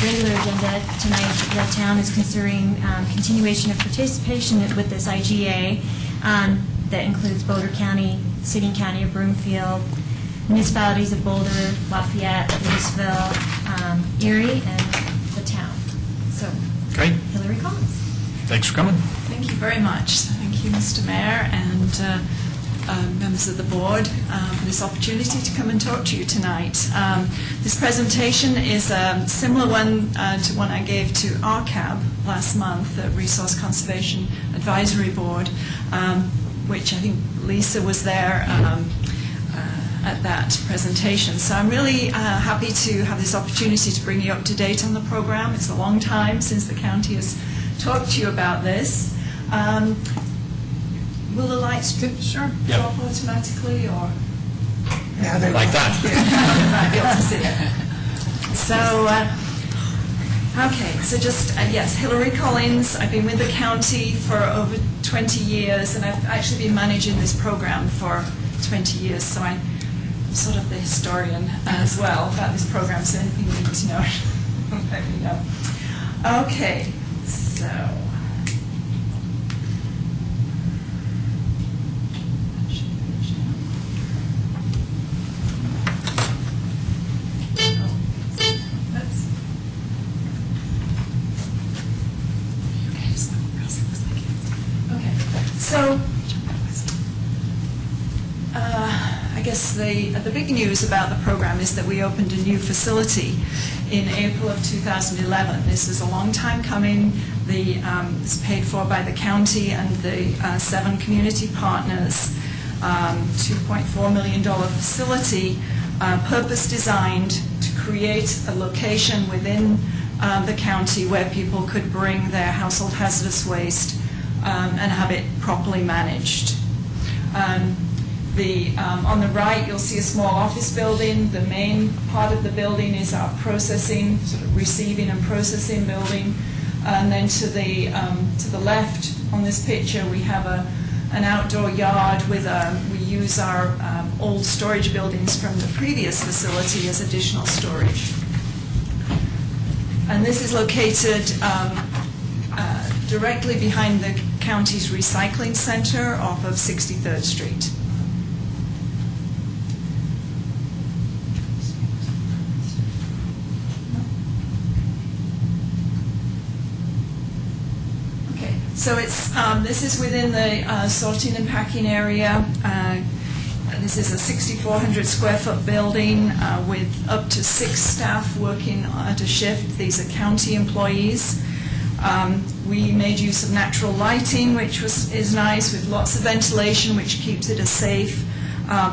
regular agenda tonight, the town is considering continuation of participation with this IGA that includes Boulder County, City and County of Broomfield, municipalities of Boulder, Lafayette, Louisville, Erie, and the town. So, great. Hillary Collins. Thanks for coming. Thank you very much. Thank you, Mr. Mayor, and members of the board for this opportunity to come and talk to you tonight. This presentation is a similar one to one I gave to RCAB last month, the Resource Conservation Advisory Board, which I think Lisa was there at that presentation. So I'm really happy to have this opportunity to bring you up to date on the program. It's a long time since the county has talked to you about this. Will the lights Sure. drop automatically, or? Yeah, they Like that. You might be able to see it. So, okay, so just, yes, Hillary Collins. I've been with the county for over 20 years, and I've actually been managing this program for 20 years, so I'm sort of the historian as well about this program, so anything you need to know, let me know. Okay, so. So, I guess the big news about the program is that we opened a new facility in April of 2011. This is a long time coming. It's paid for by the county and the 7 community partners. $2.4 million facility, purpose designed to create a location within the county where people could bring their household hazardous waste and have it properly managed. On the right, you'll see a small office building. The main part of the building is our processing, sort of receiving and processing building. And then to the left on this picture, we have an outdoor yard with we use our old storage buildings from the previous facility as additional storage. And this is located directly behind the county's recycling center off of 63rd Street. Okay, so it's this is within the sorting and packing area. This is a 6,400 square foot building with up to 6 staff working at a shift. These are county employees. We made use of natural lighting, which is nice, with lots of ventilation, which keeps it a safe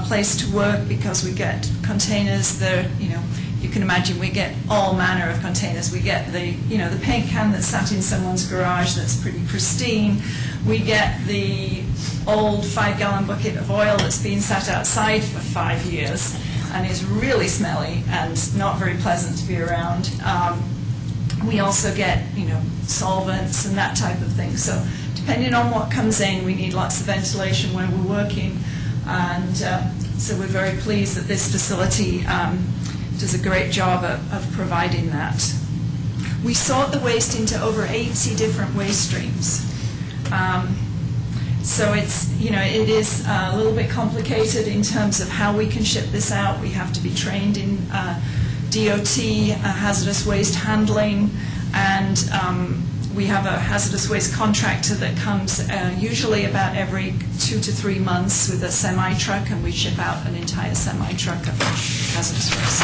place to work, because we get containers that, you can imagine we get all manner of containers. We get the paint can that sat in someone's garage that's pretty pristine. We get the old 5-gallon bucket of oil that's been sat outside for 5 years and is really smelly and not very pleasant to be around. We also get, solvents and that type of thing. So depending on what comes in, we need lots of ventilation when we're working. And so we're very pleased that this facility does a great job of providing that. We sort the waste into over 80 different waste streams. So it's, it is a little bit complicated in terms of how we can ship this out. We have to be trained in DOT, hazardous waste handling, and we have a hazardous waste contractor that comes usually about every 2 to 3 months with a semi-truck, and we ship out an entire semi-truck of hazardous waste.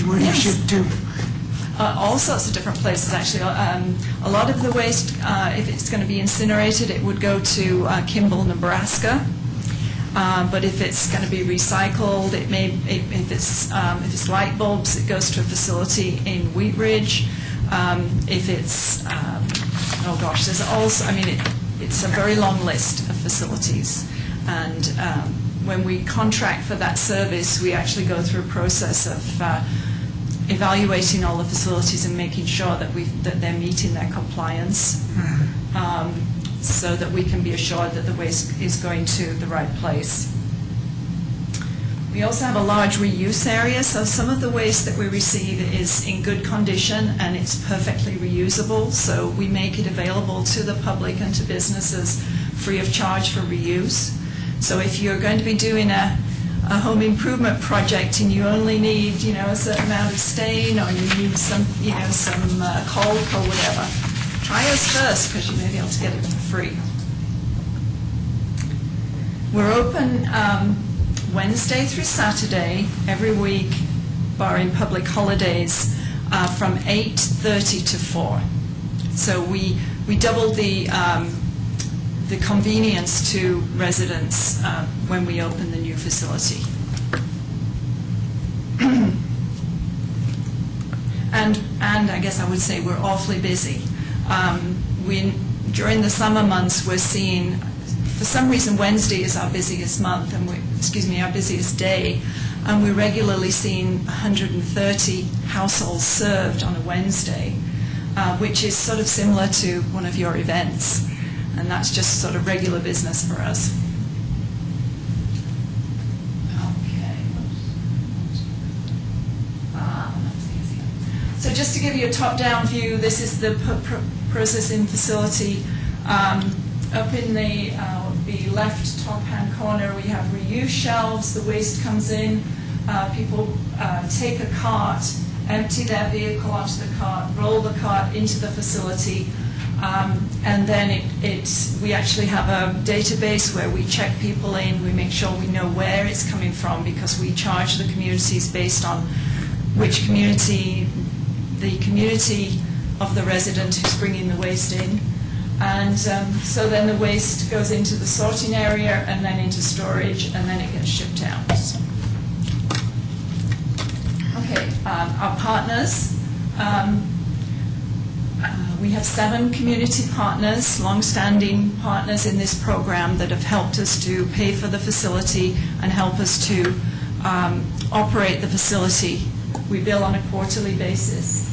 Where do you ship to? All sorts of different places, actually. A lot of the waste, if it's going to be incinerated, it would go to Kimball, Nebraska. But if it's going to be recycled, it may. If it's light bulbs, it goes to a facility in Wheat Ridge. If it's oh gosh, there's also. It's a very long list of facilities, and when we contract for that service, we actually go through a process of evaluating all the facilities and making sure that they're meeting their compliance. So that we can be assured that the waste is going to the right place. We also have a large reuse area, so some of the waste that we receive is in good condition and it's perfectly reusable, so we make it available to the public and to businesses free of charge for reuse. So if you're going to be doing a home improvement project and you only need, a certain amount of stain, or you need some caulk or whatever, try us first because you may be able to get it for free. We're open Wednesday through Saturday every week, barring public holidays, from 8:30 to 4. So we doubled the convenience to residents when we open the new facility. and I guess I would say we're awfully busy. During the summer months, we're seeing, for some reason, Wednesday is our busiest month, and our busiest day, and we're regularly seeing 130 households served on a Wednesday, which is sort of similar to one of your events, and that's just sort of regular business for us. Okay. So just to give you a top-down view, this is the processing facility. Up in the left top-hand corner, we have reuse shelves. The waste comes in. People take a cart, empty their vehicle onto the cart, roll the cart into the facility, and then we actually have a database where we check people in. We make sure we know where it's coming from, because we charge the communities based on which community, the community of the resident who's bringing the waste in. And so then the waste goes into the sorting area and then into storage, and then it gets shipped out. Okay, our partners. We have 7 community partners, long-standing partners in this program that have helped us to pay for the facility and help us to operate the facility. We bill on a quarterly basis.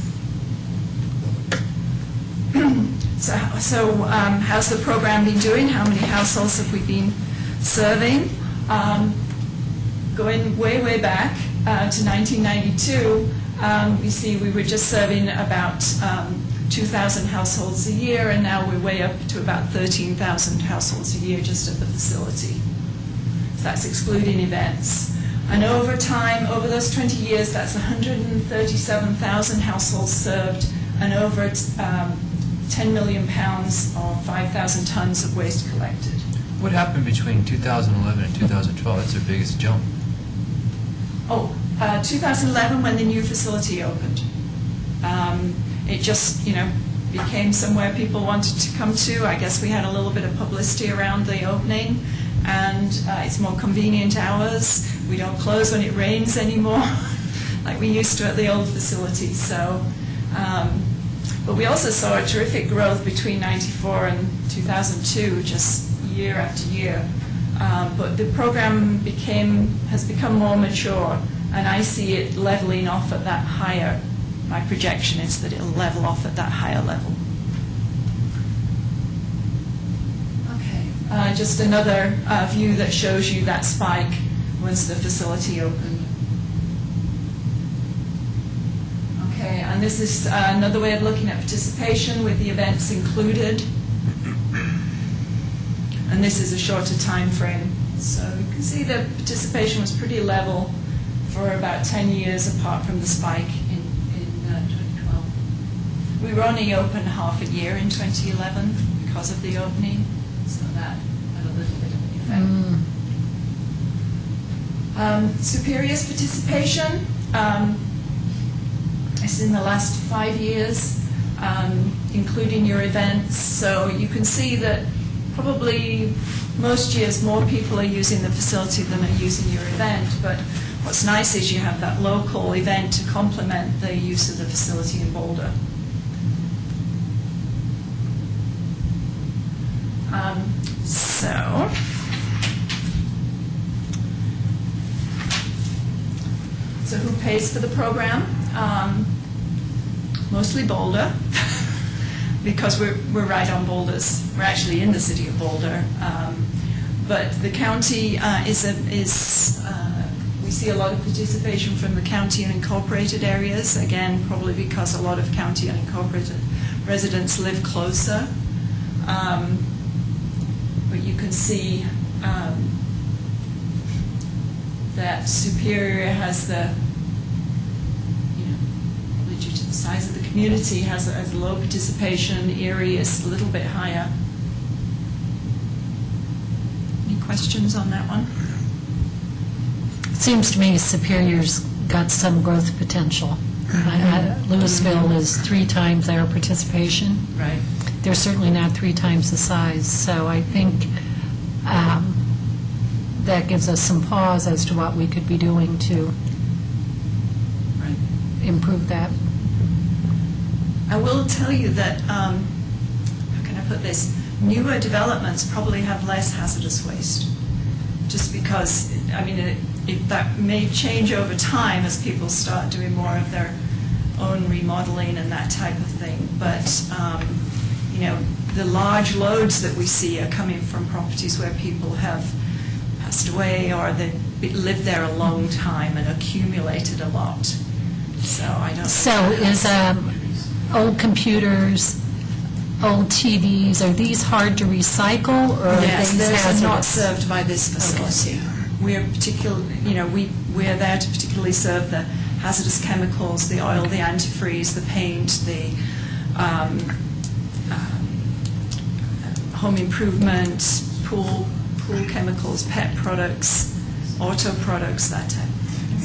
So how's the program been doing? How many households have we been serving? Going way back to 1992, you see we were just serving about 2,000 households a year, and now we're way up to about 13,000 households a year just at the facility. So that's excluding events. And over time, over those 20 years, that's 137,000 households served, and over 10 million pounds or 5,000 tons of waste collected. What happened between 2011 and 2012? That's their biggest jump. 2011, when the new facility opened. It just, became somewhere people wanted to come to. I guess we had a little bit of publicity around the opening, and it's more convenient hours. We don't close when it rains anymore, like we used to at the old facility. So, but we also saw a terrific growth between 94 and 2002, just year after year. But the program has become more mature, and I see it leveling off at that higher. My projection is that it'll level off at that higher level. Okay, just another view that shows you that spike once the facility opened. Okay, and this is another way of looking at participation with the events included. And this is a shorter time frame. So you can see the participation was pretty level for about 10 years apart from the spike in 2012. We were only open half a year in 2011 because of the opening, so that had a little bit of an effect. Superior's participation is in the last 5 years, including your events. So you can see that probably most years more people are using the facility than are using your event, but what's nice is you have that local event to complement the use of the facility in Boulder. So who pays for the program? Mostly Boulder. Because we're right on Boulders. We're actually in the city of Boulder. But the county we see a lot of participation from the county and incorporated areas, again, probably because a lot of county and incorporated residents live closer. But you can see that Superior has the, probably due to the size of the community, has a low participation. Erie is a little bit higher. Any questions on that one? It seems to me Superior's got some growth potential. Louisville is 3 times our participation. Right. They're certainly not 3 times the size, so I think that gives us some pause as to what we could be doing to improve that. I will tell you that, how can I put this, newer developments probably have less hazardous waste, just because, I mean, that may change over time as people start doing more of their own remodeling and that type of thing, but the large loads that we see are coming from properties where people have passed away or they've lived there a long time and accumulated a lot. So I don't. So is old computers, old TVs, are these hard to recycle, or yes, are these those hazardous? are not served by this facility. We're we're there to particularly serve the hazardous chemicals, the oil, the antifreeze, the paint, the home improvement, pool chemicals, pet products, auto products, that type.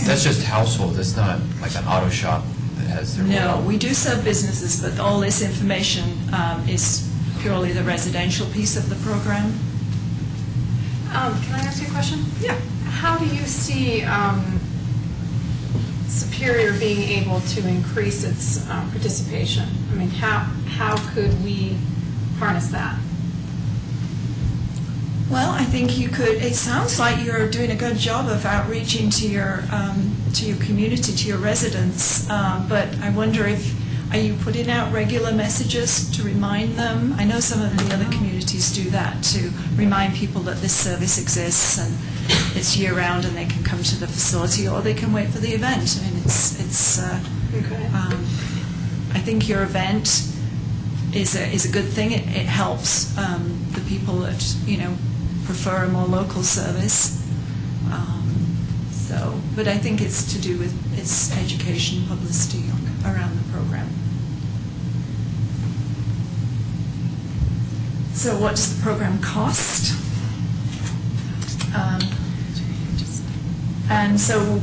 That's just household. That's not like an auto shop that has their No, own. we do serve businesses, but all this information is purely the residential piece of the program. Can I ask you a question? Yeah. How do you see Superior being able to increase its participation? I mean, how could we harness that? Well, I think you could. It sounds like you're doing a good job of outreaching to your community, to your residents. But I wonder are you putting out regular messages to remind them? I know some of the other communities do that, to remind people that this service exists and it's year round and they can come to the facility or they can wait for the event. I mean, it's. Okay. I think your event is a good thing. It helps the people that prefer a more local service. But I think it's to do with its education, publicity around the program. So what does the program cost? And so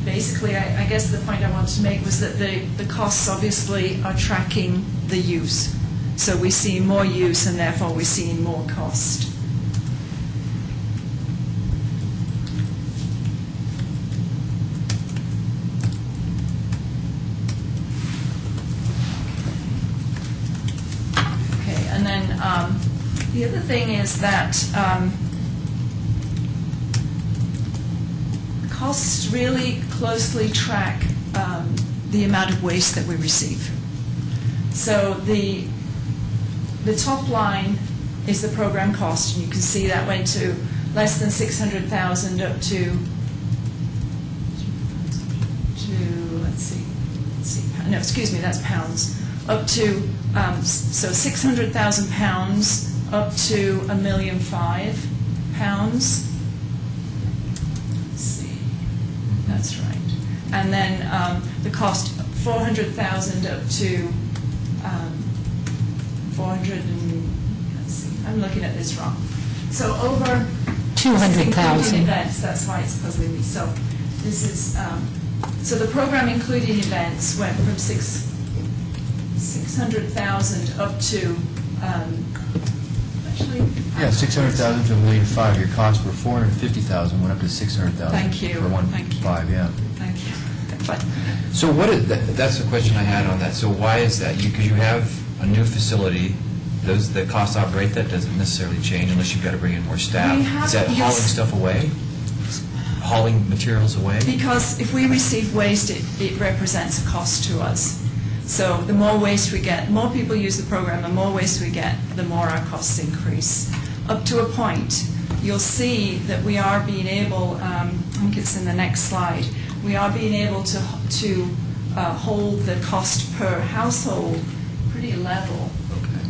basically, I guess the point I wanted to make was that the costs obviously are tracking the use. So we see more use and therefore we're seeing more cost. Okay, and then the other thing is that costs really closely track the amount of waste that we receive. So the top line is the program cost, and you can see that went to less than 600,000 up to let's see, no, excuse me, that's pounds, up to so 600,000 pounds up to £1.5 million. That's right. And then the cost, 400,000 up to 400 and, let's see, I'm looking at this wrong. So over 200,000. events, that's why it's puzzling me. So this is, so the program including events went from 600,000 up to, actually. Yeah, 600,000 to $1.5 million. Your costs were 450,000, went up to 600,000. Thank you. For 1.5, yeah. Thank you. But So what is that? That's the question I had on that. So why is that? Because you have a new facility. Does the cost to operate that doesn't necessarily change unless you've got to bring in more staff? We have- Is that yes. hauling stuff away? Hauling materials away? because if we receive waste, it represents a cost to us. So the more waste we get, the more people use the program, the more waste we get, the more our costs increase. Up to a point, you'll see that we are being able, think it's in the next slide, we are being able to hold the cost per household pretty level. Okay.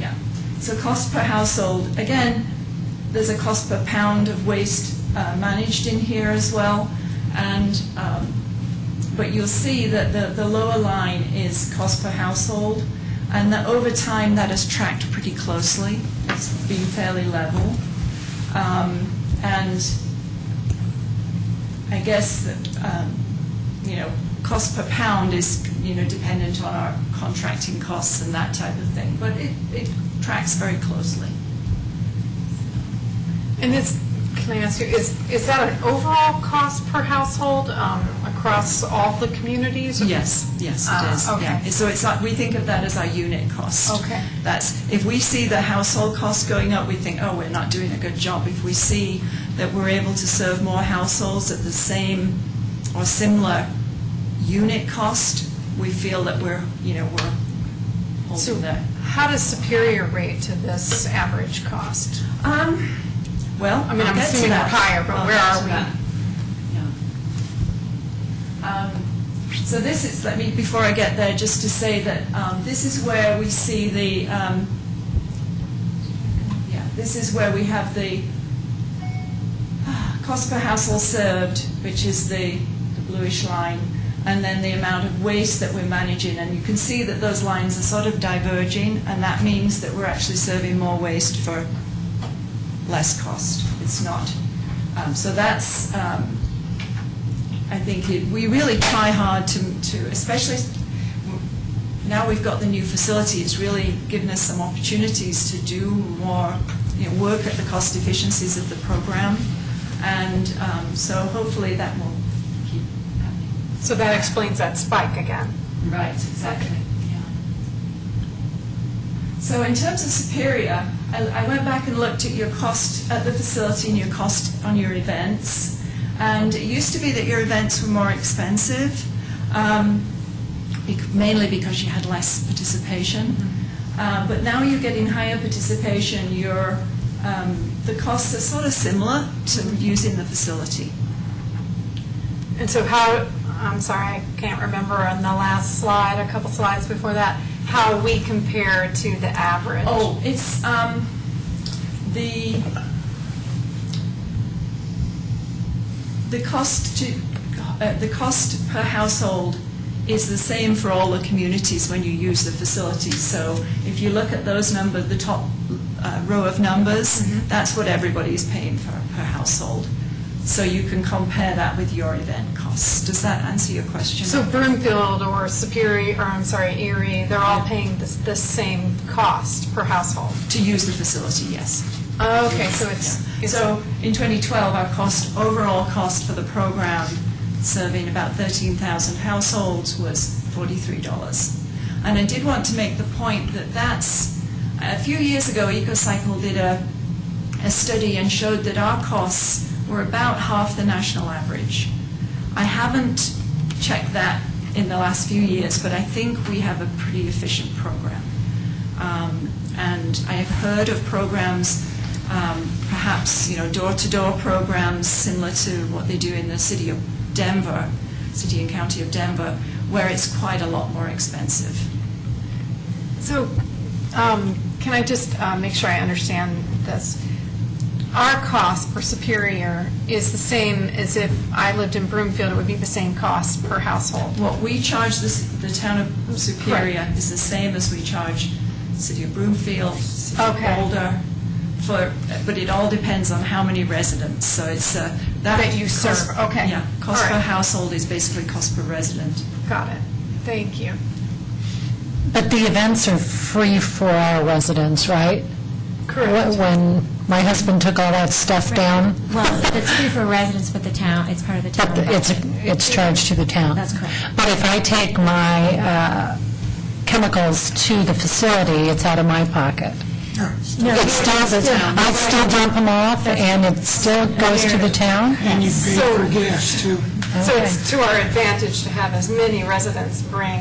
Yeah. So cost per household, again, there's a cost per pound of waste managed in here as well, and but you'll see that the lower line is cost per household, and that over time that has tracked pretty closely. It's been fairly level, and I guess that cost per pound is dependent on our contracting costs and that type of thing, but it tracks very closely. And can I ask you, is that an overall cost per household across all the communities? Yes, it is. Okay. Yeah. So it's like, we think of that as our unit cost. Okay. That's, if we see the household cost going up, we think, oh, we're not doing a good job. If we see that we're able to serve more households at the same or similar unit cost, we feel that we're holding So that. how does Superior rate to this average cost? Well, I mean, I'll I'm get to assuming we're that. higher, but I'll where get are to we? that. Yeah. So this is, before I get there, just to say that this is where we see the, this is where we have the cost per household served, which is the bluish line, and then the amount of waste that we're managing. And you can see that those lines are sort of diverging, and that means that we're actually serving more waste for less cost. It's not. So that's, I think we really try hard to, especially now we've got the new facility, it's really given us some opportunities to do more, work at the cost efficiencies of the program. And so hopefully that will keep happening. So that explains that spike again. Right, exactly. Yeah. So in terms of Superior, I went back and looked at your cost at the facility and your cost on your events. And it used to be that your events were more expensive, mainly because you had less participation. But now you're getting higher participation. The costs are sort of similar to using the facility. And so I'm sorry, I can't remember on the last slide, a couple slides before that, how we compare to the average. Oh, it's the cost per household is the same for all the communities when you use the facility. So if you look at those numbers, the top row of numbers, that's what everybody's paying per household. So you can compare that with your event costs. Does that answer your question? So Broomfield or Superior, or I'm sorry, Erie, they're all paying the same cost per household? To use the facility, yes. Okay, so it's So in 2012, our overall cost for the program, serving about 13,000 households, was $43. And I did want to make the point that a few years ago, EcoCycle did a study and showed that our costs were about half the national average. I haven't checked that in the last few years, but I think we have a pretty efficient program. And I have heard of programs, perhaps door-to-door programs similar to what they do in the city and county of Denver, where it's quite a lot more expensive. So can I just make sure I understand this? Our cost per Superior is the same as if I lived in Broomfield, it would be the same cost per household. What we charge the town of Superior is the same as we charge the city of Broomfield, city of Boulder, but it all depends on how many residents. So it's that you serve. Okay. Yeah, cost per household is basically cost per resident. Got it. Thank you. But the events are free for our residents, right? Correct. When my husband took all that stuff down, Well, it's free for residents, but the town, it's part of the town. but it's charged to the town. That's correct. But if I take my chemicals to the facility, it's out of my pocket. No, It still, I still dump them off, and it still goes to the town? And you pay for gas too, So it's to our advantage to have as many residents bring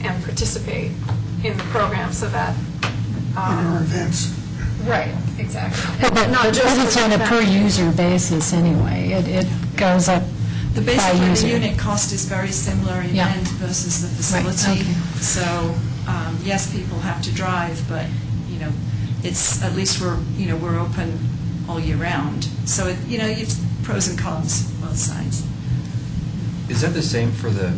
and participate in the program so that, in our events. right, exactly. exactly. But Not just it's for on a that. per-user basis anyway. It goes up The by basically user. the unit cost is very similar Yeah. event versus the Right, facility. okay. So, yes, people have to drive, but, it's, at least we're open all year round. So, you've pros and cons, both sides. Is that the same for the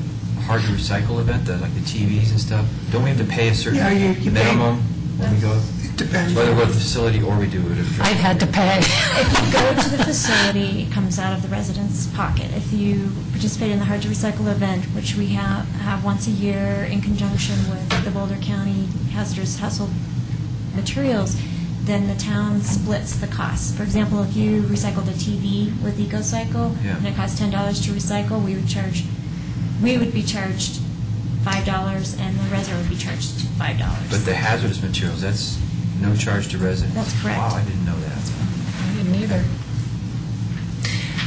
hard to recycle event, like the TVs and stuff? Don't we have to pay a certain Yeah, you pay. minimum when we go? It depends. Whether we're at the facility or we do it at a I've had to pay. If you go to the facility, it comes out of the resident's pocket. If you participate in the Hard to Recycle event, which we have once a year in conjunction with the Boulder County Hazardous Household Materials, then the town splits the cost. For example, if you recycled a TV with EcoCycle, Yeah. and it costs $10 to recycle, we would be charged $5, and the resident would be charged $5. But the hazardous materials, that's no charge to residents? That's correct. Wow, I didn't know that. I didn't either.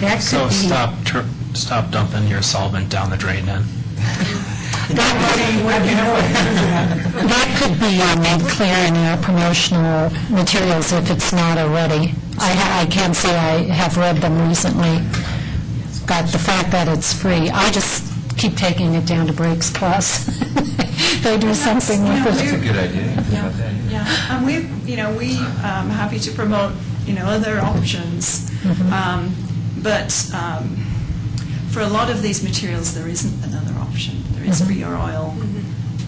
That So could be. stop dumping your solvent down the drain then. That could be made clear in your promotional materials if it's not already. I can't say I have read them recently, but the fact that it's free, I just keep taking it down to Breaks Plus. They do something with That's a it. good idea. Think Yeah, about that. yeah. And we happy to promote, other options. But for a lot of these materials, there isn't another option. There is your oil.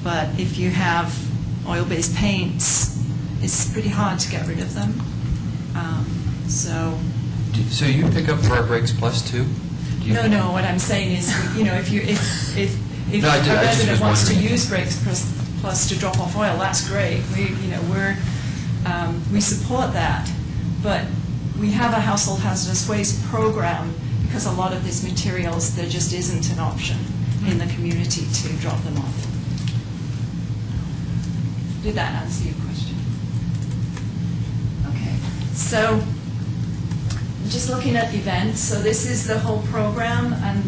But if you have oil-based paints, it's pretty hard to get rid of them. So, So you pick up for our Breaks Plus too? Do you- no, what I'm saying is, if No, I a just resident was wants to wondering. use Breaks Plus to drop off oil, that's great. We support that. But we have a household hazardous waste program because a lot of these materials, there just isn't an option in the community to drop them off. Did that answer your question? Okay. So, just looking at events, so this is the whole program, and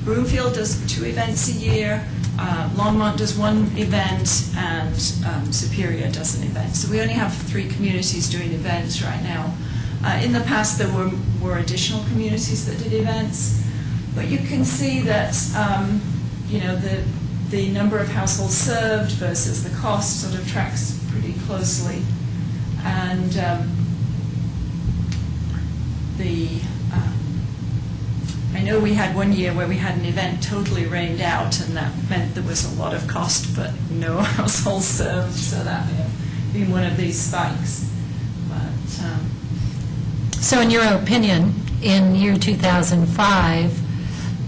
Broomfield does 2 events a year, Longmont does 1 event, and Superior does an event. So we only have 3 communities doing events right now. In the past, there were additional communities that did events, but you can see that the number of households served versus the cost sort of tracks pretty closely, and I know we had one year where we had an event totally rained out, and that meant there was a lot of cost, but no households served, so that may have been one of these spikes. But So in your opinion, in year 2005,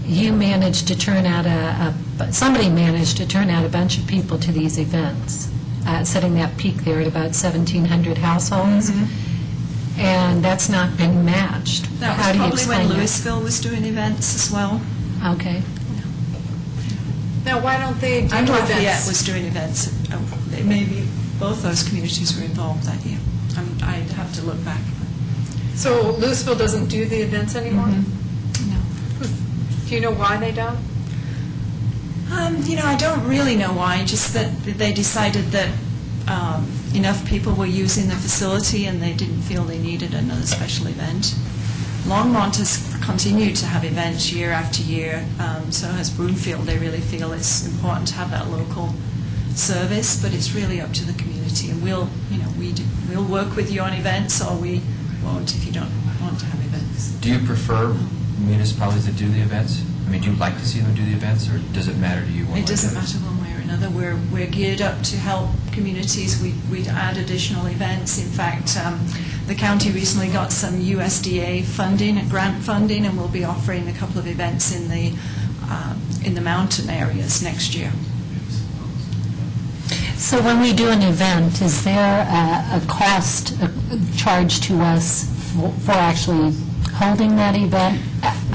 you managed to turn out somebody managed to turn out a bunch of people to these events, setting that peak there at about 1,700 households, and that's not been matched. that How was do you probably explain when that? Louisville was doing events as well. Okay. Now, why don't they do And Lafayette events? was doing events. Maybe both those communities were involved that year. I'd have to look back. So Louisville doesn't do the events anymore? No. Do you know why they don't? I don't really know why, just that they decided that enough people were using the facility and they didn't feel they needed another special event. Longmont has continued to have events year after year, so has Broomfield. They really feel it's important to have that local service, but it's really up to the community. And we'll work with you on events, or we won't if you don't want to have events. Do you prefer municipalities that do the events? I mean, do you like to see them do the events, or does it matter to you one way or It doesn't the other? matter one way or another. We're geared up to help communities. We'd add additional events. In fact, the county recently got some USDA funding, grant funding, and we'll be offering a couple of events in the mountain areas next year. So when we do an event, is there a cost charged to us for actually holding that event,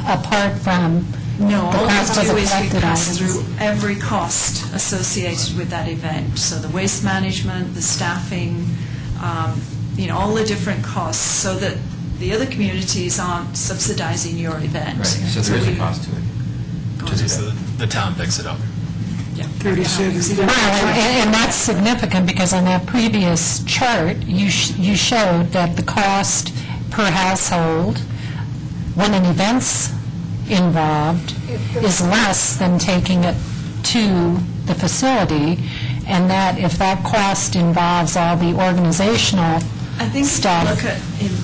apart from No, the all cost we of do the is we collected pass items? through every cost associated with that event. So the waste management, the staffing, all the different costs, so that the other communities aren't subsidizing your event. Right, so there is a we- cost to it. Go To do ahead. that. So the town picks it up. Yeah. 37. Well, and that's significant because on that previous chart, you showed that the cost per household when an event's involved is less than taking it to the facility, and that if that cost involves all the organizational I think stuff. if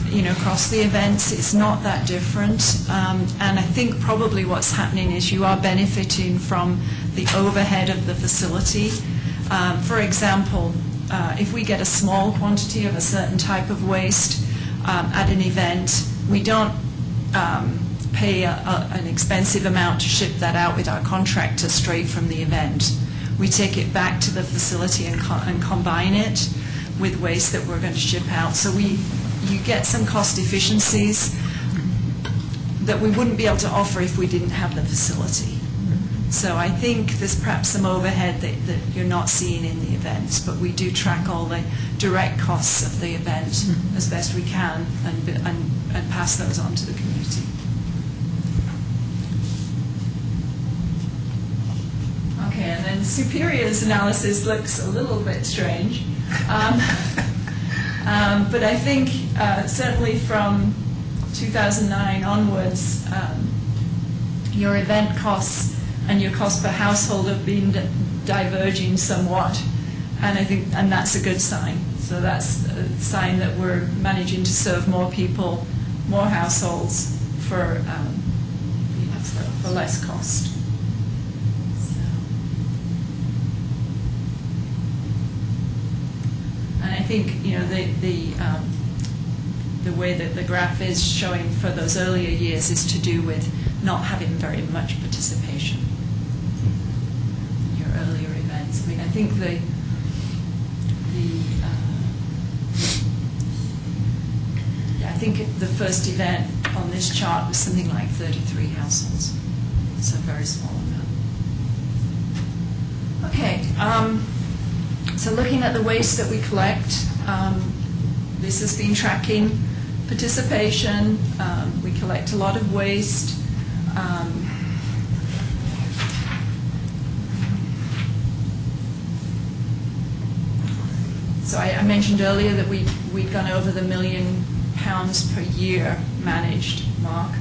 you look at, across the events, it's not that different. And I think probably what's happening is you are benefiting from the overhead of the facility. For example, if we get a small quantity of a certain type of waste at an event, we don't pay an expensive amount to ship that out with our contractor straight from the event. We take it back to the facility and combine it with waste that we're going to ship out. So you get some cost efficiencies that we wouldn't be able to offer if we didn't have the facility. So I think there's perhaps some overhead that you're not seeing in the events, but we do track all the direct costs of the event as best we can and pass those on to the community. Okay, and then Superior's analysis looks a little bit strange. But I think certainly from 2009 onwards, your event costs and your cost per household have been diverging somewhat, and that's a good sign. So that's a sign that we're managing to serve more people, more households for less cost. And I think the way that the graph is showing for those earlier years is to do with not having very much participation in your earlier events. I mean, I think I think the first event on this chart was something like 33 households, so a very small amount. Okay. So looking at the waste that we collect, this has been tracking participation. We collect a lot of waste. So I mentioned earlier that we'd gone over the £1 million per year managed mark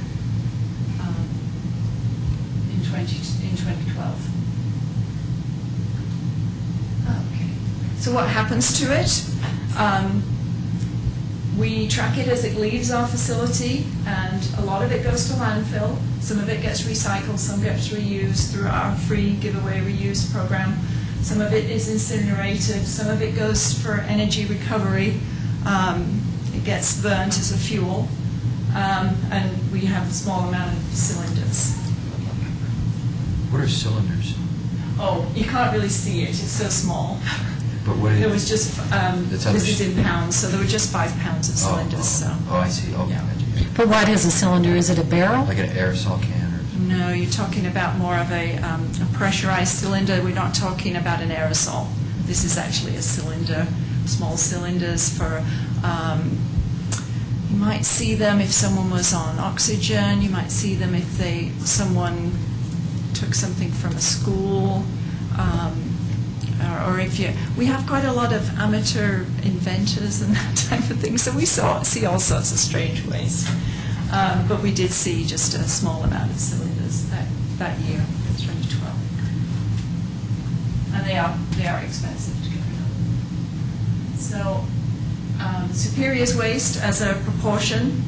in 2012. So what happens to it? We track it as it leaves our facility, and a lot of it goes to landfill. Some of it gets recycled, some gets reused through our free giveaway reuse program. Some of it is incinerated, some of it goes for energy recovery. It gets burnt as a fuel, and we have a small amount of cylinders. What are cylinders? Oh, you can't really see it, it's so small. But what There was just, this is in pounds, so there were just 5 pounds of cylinders. Oh, I see. Oh, Yeah. But what is a cylinder? Is it a barrel? Like an aerosol can or something? No, you're talking about more of a pressurized cylinder. We're not talking about an aerosol. This is actually a cylinder, small cylinders for, you might see them if someone was on oxygen. You might see them if someone took something from a school. Or if we have quite a lot of amateur inventors and that type of thing, so we see all sorts of strange waste. But we did see just a small amount of cylinders that year, 2012. And they are expensive to get rid of. So Superior's waste as a proportion.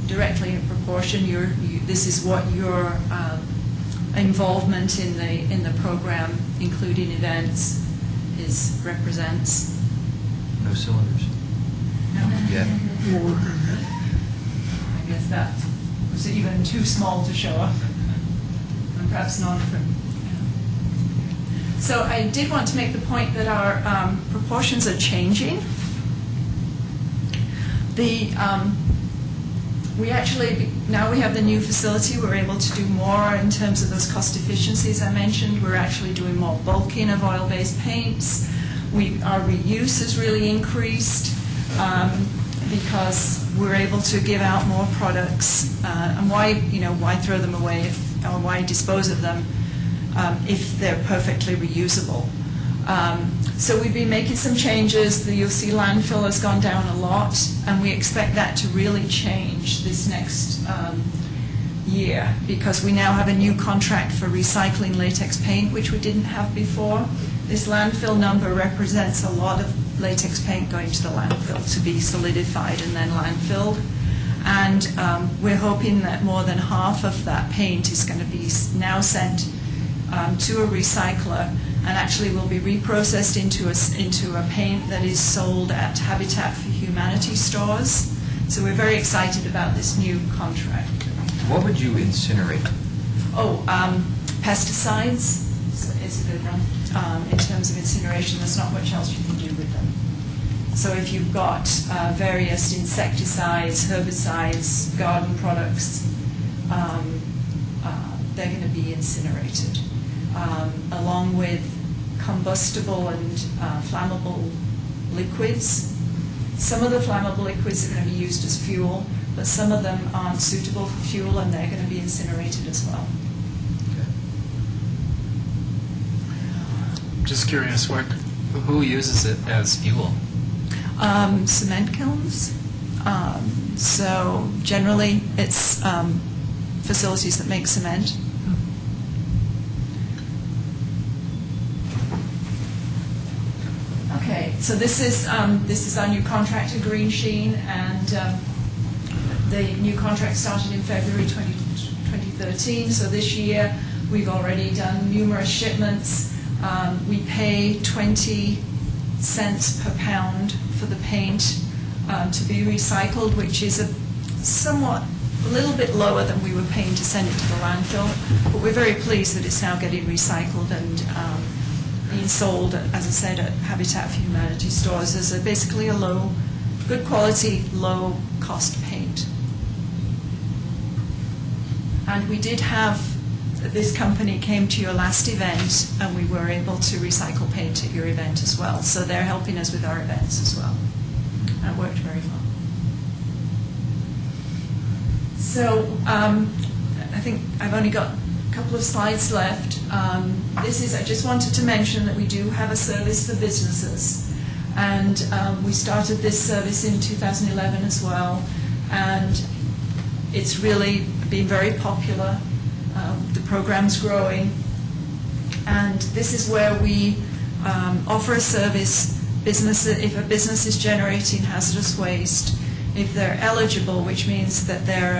Directly in proportion, this is what your involvement in the program, including events, represents. No cylinders? Yeah. We'll work on that. I guess that was even too small to show up, and perhaps not. So I did want to make the point that our proportions are changing. Now we have the new facility, we're able to do more in terms of those cost efficiencies I mentioned. We're actually doing more bulking of oil-based paints. Our reuse has really increased. because we're able to give out more products. And why throw them away or why dispose of them if they're perfectly reusable? So we've been making some changes. You'll see landfill has gone down a lot, and we expect that to really change this next year, because we now have a new contract for recycling latex paint, which we didn't have before. This landfill number represents a lot of latex paint going to the landfill to be solidified and then landfilled. And we're hoping that more than half of that paint is going to be now sent to a recycler, and actually will be reprocessed into a paint that is sold at Habitat for Humanity stores. So we're very excited about this new contract. What would you incinerate? Pesticides is a good one. In terms of incineration, there's not much else you can do with them. So if you've got various insecticides, herbicides, garden products, they're going to be incinerated, along with combustible and flammable liquids. Some of the flammable liquids are going to be used as fuel, but some of them aren't suitable for fuel, and they're going to be incinerated as well. Just curious, who uses it as fuel? Cement kilns. So generally, it's facilities that make cement. Okay, so this is our new contract, a green sheen, and the new contract started in February 2013. So this year, we've already done numerous shipments. We pay 20 cents per pound for the paint to be recycled, which is a little bit lower than we were paying to send it to the landfill. But we're very pleased that it's now getting recycled and being sold, as I said, at Habitat for Humanity stores as basically a good quality, low cost paint. And we did have, this company came to your last event, and we were able to recycle paint at your event as well. So they're helping us with our events as well. That worked very well. So I think I've only got a couple of slides left. I just wanted to mention that we do have a service for businesses. And we started this service in 2011 as well. And it's really been very popular. The program's growing, and this is where we offer a service. If a business is generating hazardous waste, if they're eligible, which means that there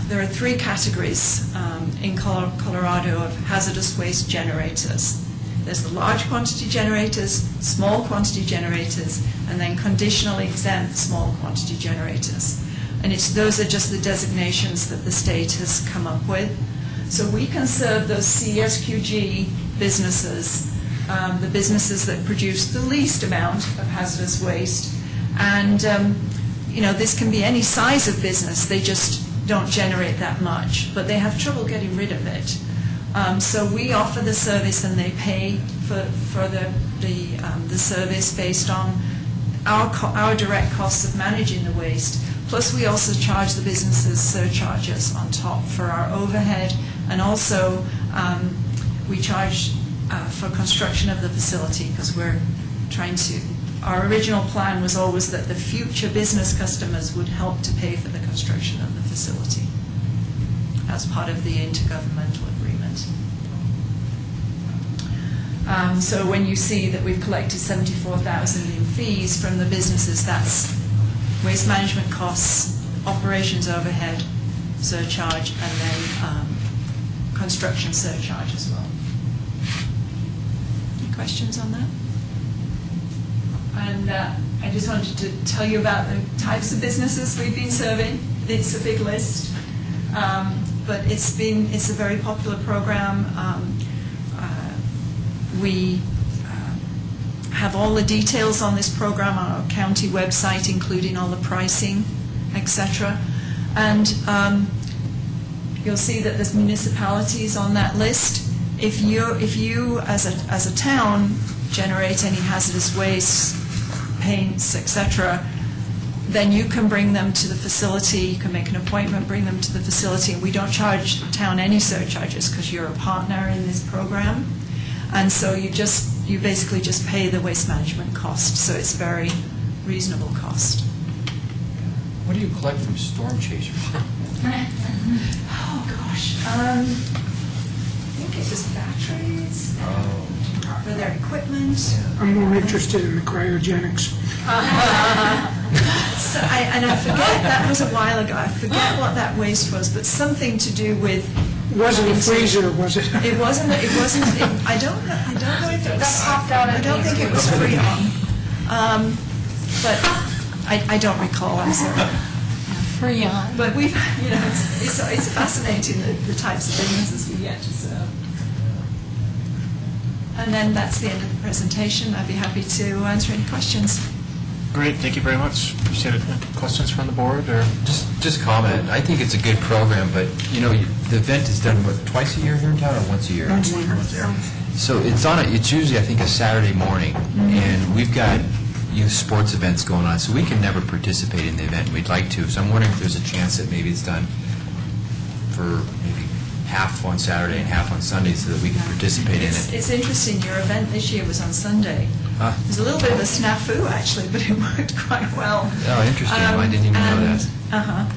are 3 categories in Colorado of hazardous waste generators. There's the large quantity generators, small quantity generators, and then conditionally exempt small quantity generators. And those are just the designations that the state has come up with. So we can serve those CSQG businesses, the businesses that produce the least amount of hazardous waste. And this can be any size of business. They just don't generate that much, but they have trouble getting rid of it. So we offer the service, and they pay for the service based on our direct costs of managing the waste. Plus, we also charge the businesses surcharges on top for our overhead, and also we charge for construction of the facility, because we're trying to. Our original plan was always that the future business customers would help to pay for the construction of the facility as part of the intergovernmental agreement. So when you see that we've collected $74,000 in fees from the businesses, that's waste management costs, operations overhead surcharge, and then construction surcharge as well. Any questions on that? And I just wanted to tell you about the types of businesses we've been serving. It's a big list, but it's a very popular program. We have all the details on this program on our county website, including all the pricing, etc. And you'll see that there's municipalities on that list. If you as a town generate any hazardous waste, paints, etc., then you can bring them to the facility, you can make an appointment, bring them to the facility, and we don't charge the town any surcharges because you're a partner in this program. And so you basically just pay the waste management cost, so it's very reasonable cost. What do you collect from storm chasers? Oh, gosh. I think it was batteries for their equipment. I'm more interested in the cryogenics. So I forget, that was a while ago. I forget what that waste was, but something to do with. It wasn't a freezer, was it? It wasn't. I don't know if it was. popped out I don't think it was Freon. But I don't recall. I'm sorry. Freon. But we've, it's fascinating the types of businesses we get. So. And then that's the end of the presentation. I'd be happy to answer any questions. Great, thank you very much. Appreciate it. Questions from the board, or? Just comment. I think it's a good program, but, the event is done, twice a year here in town or once a year? Once a year. So it's usually, I think, a Saturday morning, and we've got youth sports events going on, so we can never participate in the event. We'd like to, so I'm wondering if there's a chance that maybe it's done for maybe half on Saturday and half on Sunday so that we can participate in it. It's interesting, your event this year was on Sunday. It was a little bit of a snafu, actually, but it worked quite well. Oh, interesting. I didn't even know that.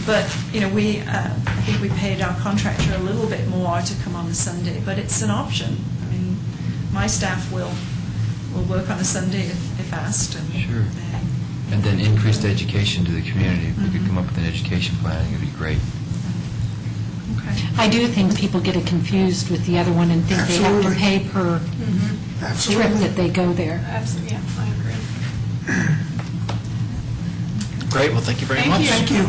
But, I think we paid our contractor a little bit more to come on a Sunday, but it's an option. I mean, my staff will work on a Sunday if asked. And Sure. And then increased education to the community. If we could come up with an education plan, I think it'd be great. Okay. I do think people get it confused with the other one and think they have to Absolutely. pay per trip Absolutely. that they go there. Absolutely, yeah, I agree. Great, well, thank you very much. Thank you.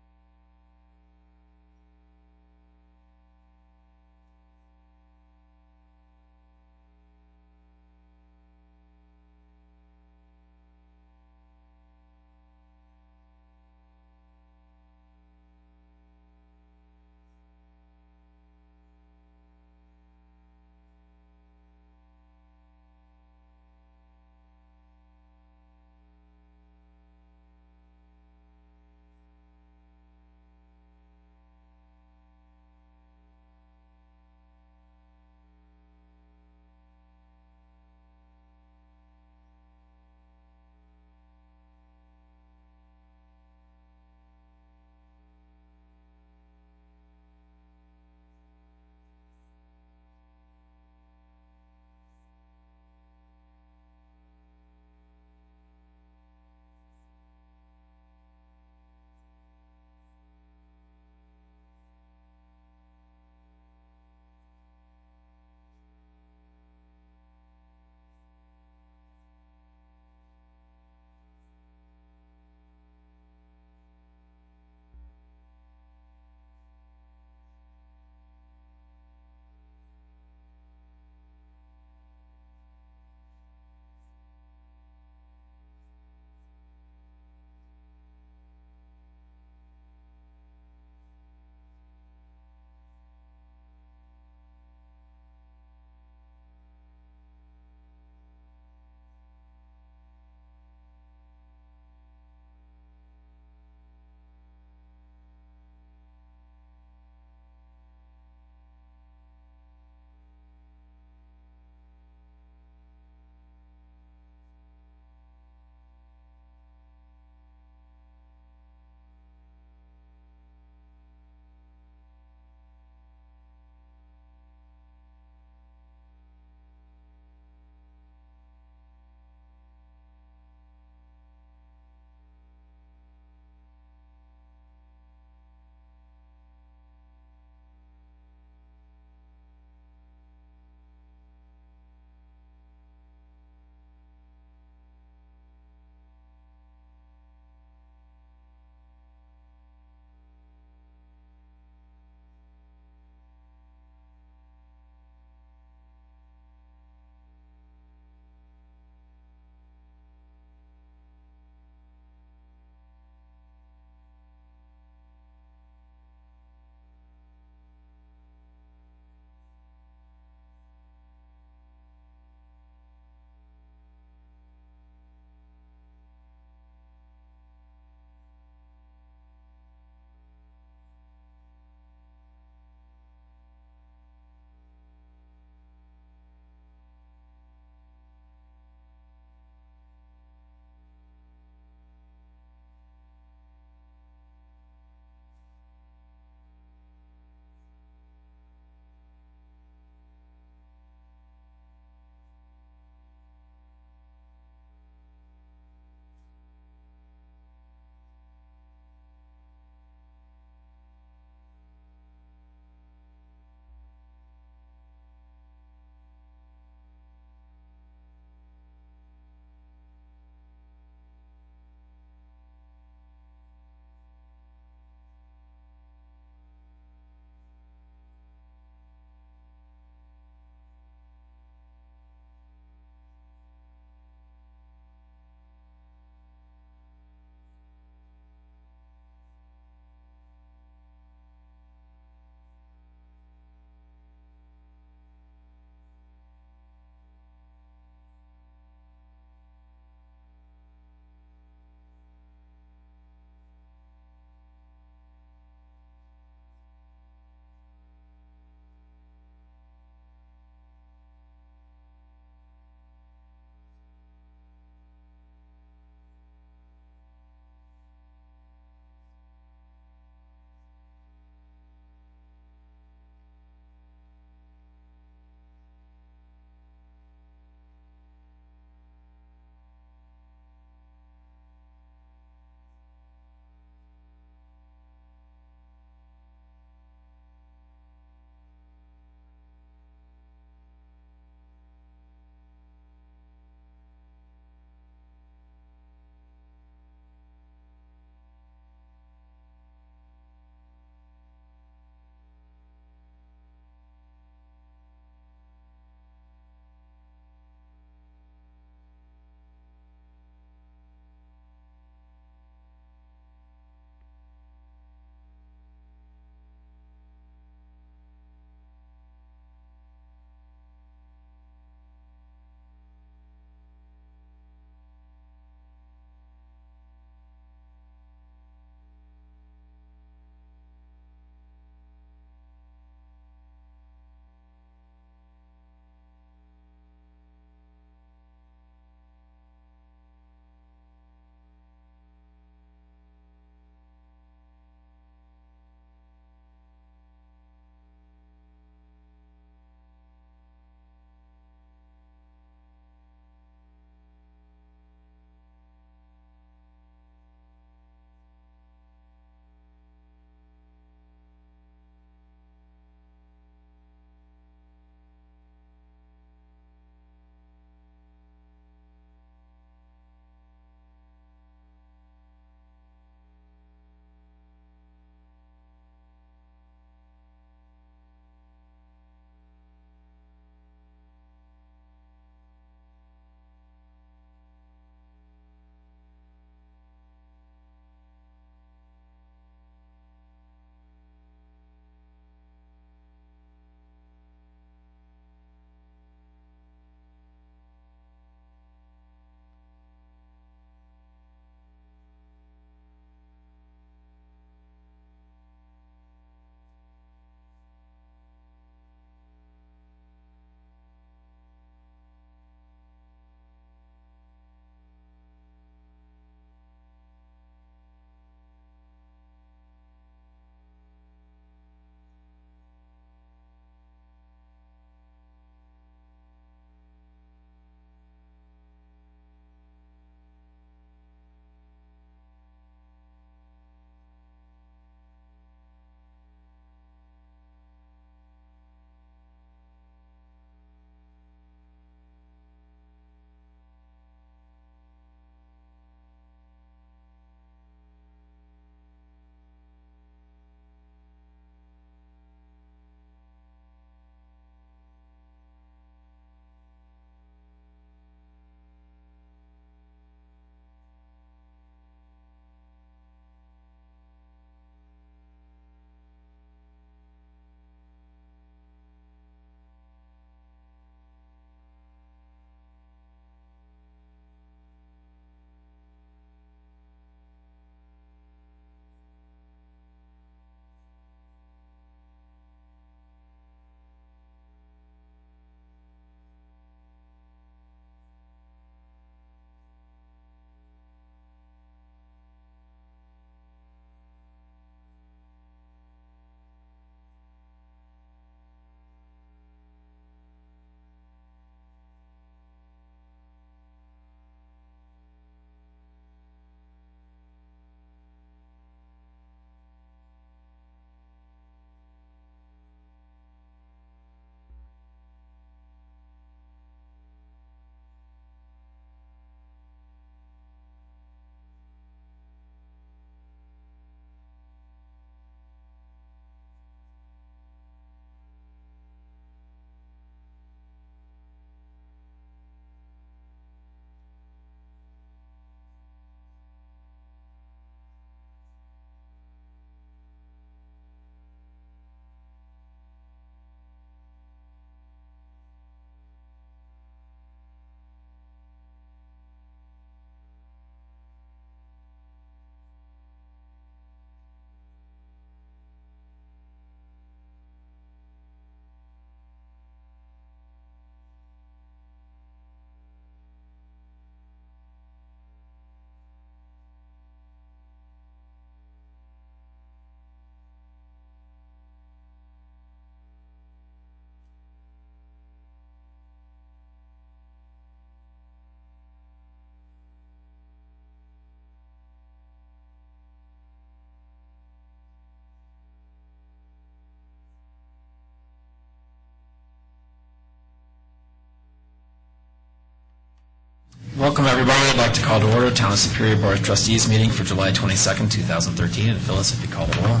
Welcome, everybody. I'd like to call to order Town of Superior Board of Trustees meeting for July 22nd, 2013. And Phyllis, if you call the roll.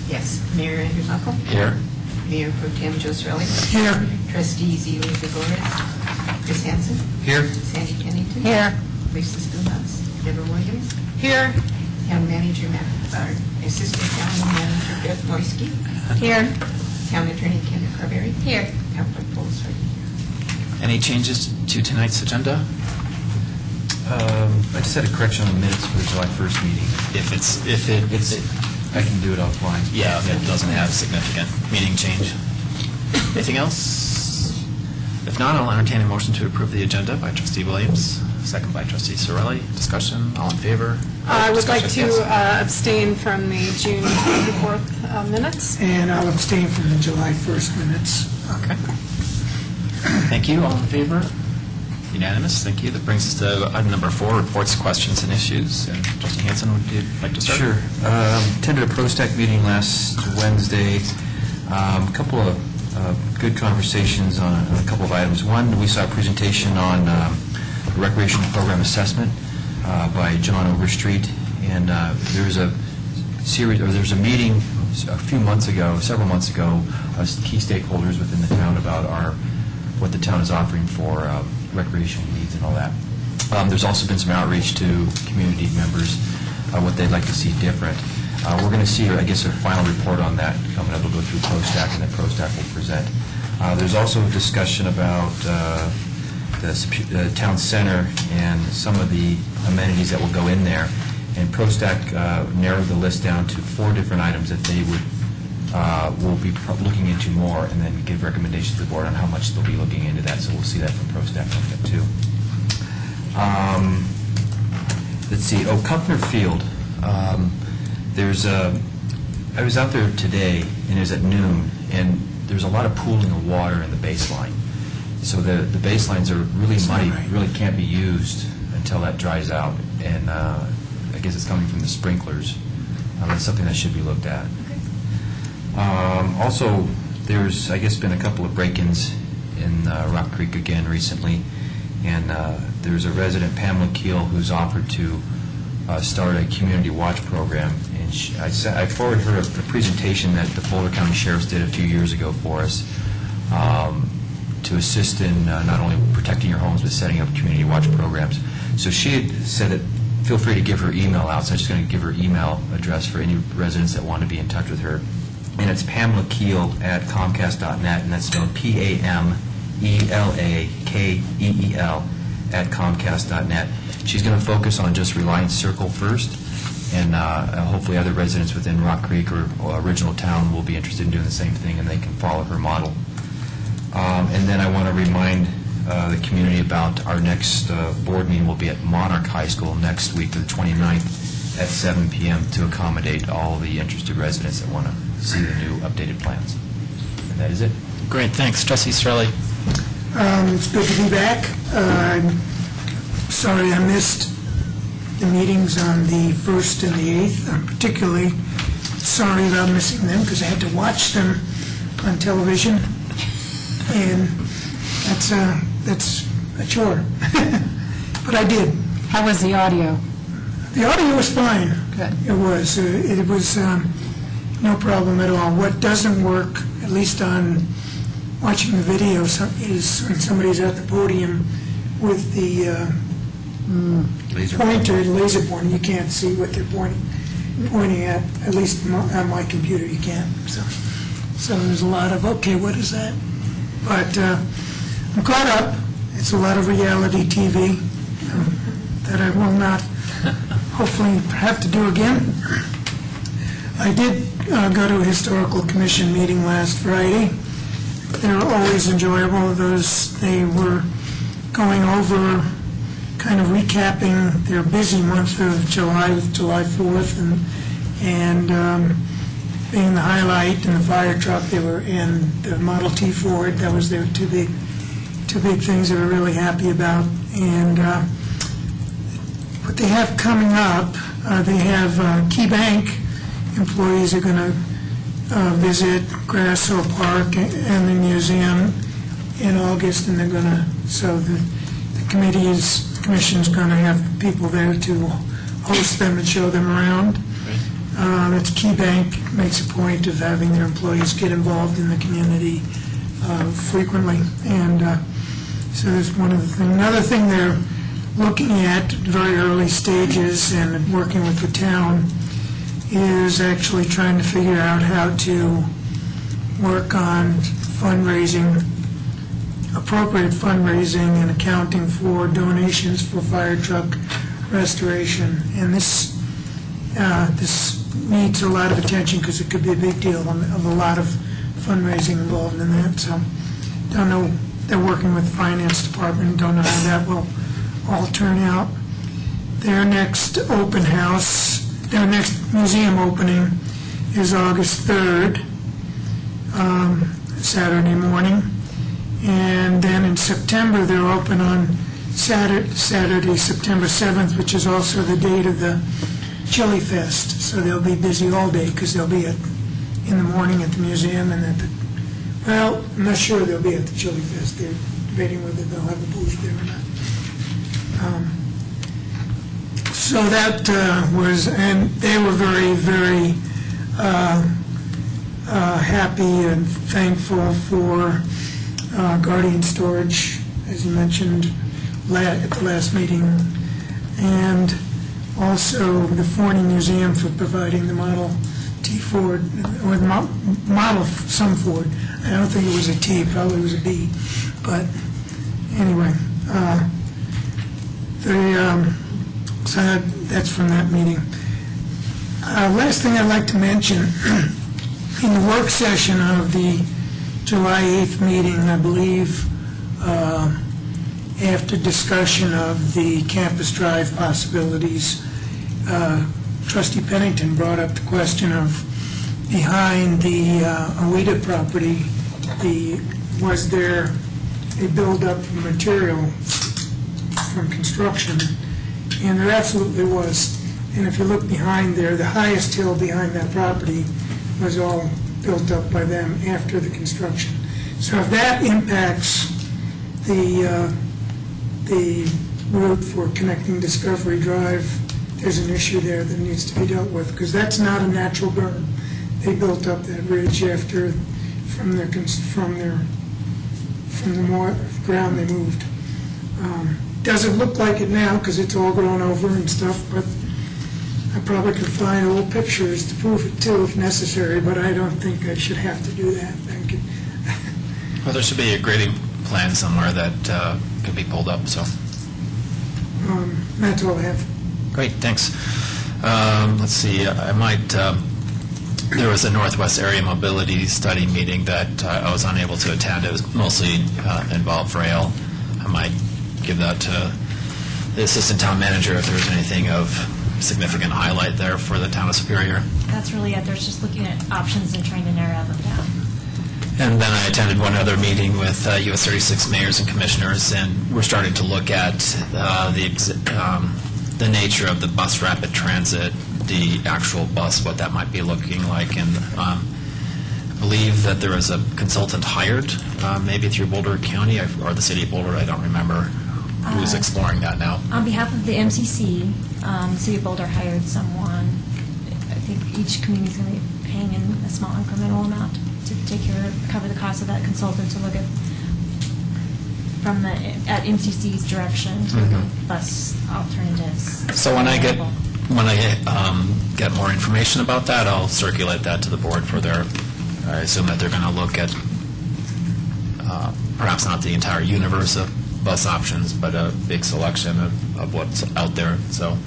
Yes. Mayor Andrew Buckle? Here. Mayor Pro Tem Joe Sorelli? Here. Trustees Ely Gregorius? Chris Hansen? Here? Sandy Kennington? Here. Lisa Schoolhouse? Deborah Williams? Here. Town Manager Assistant Town Manager Beth Loisky? Here. Town Attorney Kendra Carberry? Here. Town Clerk Bowles here. Any changes to tonight's agenda? I just had a correction on the minutes for the July 1st meeting. I can do it offline. Yeah, it doesn't have significant meeting change. Anything else? If not, I'll entertain a motion to approve the agenda by Trustee Williams, second by Trustee Sorelli. Discussion, all in favor? I would like Discussion, to yes. abstain from the June 24th minutes. And I'll abstain from the July 1st minutes. Okay. Thank you. All in favor? Unanimous. Thank you. That brings us to item number 4, reports, questions, and issues. And Trustee Hansen, would you like to start? Sure. Attended a ProStack meeting last Wednesday. A couple of good conversations on a couple of items. One, we saw a presentation on recreational program assessment by John Overstreet, and there was a meeting several months ago, key stakeholders within the town about what the town is offering for recreational needs and all that. There's also been some outreach to community members, what they'd like to see different. We're going to see, I guess, a final report on that coming up. It'll go through ProStack, and then ProStack will present. There's also a discussion about the town center and some of the amenities that will go in there. And ProStack narrowed the list down to 4 different items that they will be looking into more, and then give recommendations to the board on how much they'll be looking into that. So we'll see that from ProStack coming up too. Let's see. Oh, Kumpner Field. I was out there today, and it was at noon, and there's a lot of pooling of water in the baseline. So the baselines are really muddy, really can't be used until that dries out. And I guess it's coming from the sprinklers. That's something that should be looked at. Also, there's, I guess, been a couple of break-ins in Rock Creek again recently, and there's a resident, Pamela Keel, who's offered to start a community watch program. And I forwarded her a presentation that the Boulder County Sheriff's did a few years ago for us to assist in not only protecting your homes, but setting up community watch programs. So she had said that feel free to give her email out, so I'm just going to give her email address for any residents that want to be in touch with her. And it's Pamela Keel at Comcast.net, and that's spelled PAMELAKEEL at Comcast.net. She's going to focus on just Reliance Circle first, and hopefully other residents within Rock Creek or original town will be interested in doing the same thing, and they can follow her model. And then I want to remind the community about our next board meeting will be at Monarch High School next week, the 29th, at 7 p.m. to accommodate all the interested residents that want to see the new updated plans. And that is it. Great, thanks. Trustee Sorelli. It's good to be back. I'm sorry I missed the meetings on the 1st and the 8th. I'm particularly sorry about missing them because I had to watch them on television, and that's a chore. But I did. How was the audio? The audio was fine. Good. It was. It was no problem at all. What doesn't work, at least on watching the video, is when somebody's at the podium with the laser pointer. You can't see what they're pointing at least on my computer you can't. So there's a lot of, okay, what is that? But I'm caught up. It's a lot of reality TV that I will not hopefully have to do again. I did go to a historical commission meeting last Friday. They're always enjoyable. They were going over, kind of recapping their busy month of July 4th, and being the highlight, and the fire truck and the Model T Ford. That was their two big things they were really happy about. And what they have coming up, they have Key Bank employees are going to visit Grass Hill Park and the museum in August, and they're going to, so the commission's going to have people there to host them and show them around. It's Key Bank makes a point of having their employees get involved in the community frequently, and so that's one of the things. Another thing they're looking at very early stages and working with the town is actually trying to figure out how to work on fundraising, appropriate fundraising and accounting for donations for fire truck restoration. And this needs a lot of attention because it could be a big deal of a lot of fundraising involved in that. So don't know, they're working with the finance department, don't know how that will all turn out. Their next open house, their next museum opening is August 3rd, Saturday morning. And then in September, they're open on Saturday, September 7th, which is also the date of the Chili Fest. So they'll be busy all day because they'll be in the morning at the museum and at the, well, I'm not sure they'll be at the Chili Fest. They're debating whether they'll have a booth there or not. So that was, and they were very, very happy and thankful for Guardian Storage, as you mentioned at the last meeting, and also the Forney Museum for providing the Model T Ford, or the Model some Ford. I don't think it was a T, probably was a B, but anyway. So that's from that meeting. Last thing I'd like to mention, in the work session of the July 8th meeting, I believe, after discussion of the Campus Drive possibilities, Trustee Pennington brought up the question of behind the Awida property, was there a buildup of material from construction? And there absolutely was. And if you look behind there, the highest hill behind that property was all built up by them after the construction. So if that impacts the route for connecting Discovery Drive, there's an issue there that needs to be dealt with, because that's not a natural berm. They built up that ridge after from the ground they moved. Doesn't look like it now because it's all grown over and stuff, but I probably could find old pictures to prove it too if necessary, but I don't think I should have to do that. Well, there should be a grading plan somewhere that could be pulled up, so. That's all I have. Great, thanks. Let's see, I might, there was a Northwest Area Mobility Study meeting that I was unable to attend. It was mostly involved rail. I might give that to the Assistant Town Manager if there's anything of significant highlight there for the Town of Superior. That's really it. There's just looking at options and trying to narrow them down. And then I attended one other meeting with US 36 mayors and commissioners, and we're starting to look at the nature of the bus rapid transit, the actual bus, what that might be looking like. And I believe that there was a consultant hired, maybe through Boulder County or the City of Boulder, I don't remember, who's exploring that now. On behalf of the MCC, the City of Boulder hired someone. I think each community is going to be paying in a small incremental amount to cover the cost of that consultant to look at MCC's direction to look at bus alternatives. So when I get more information about that, I'll circulate that to the board for their. I assume that they're going to look at perhaps not the entire universe of bus options, but a big selection of what's out there. So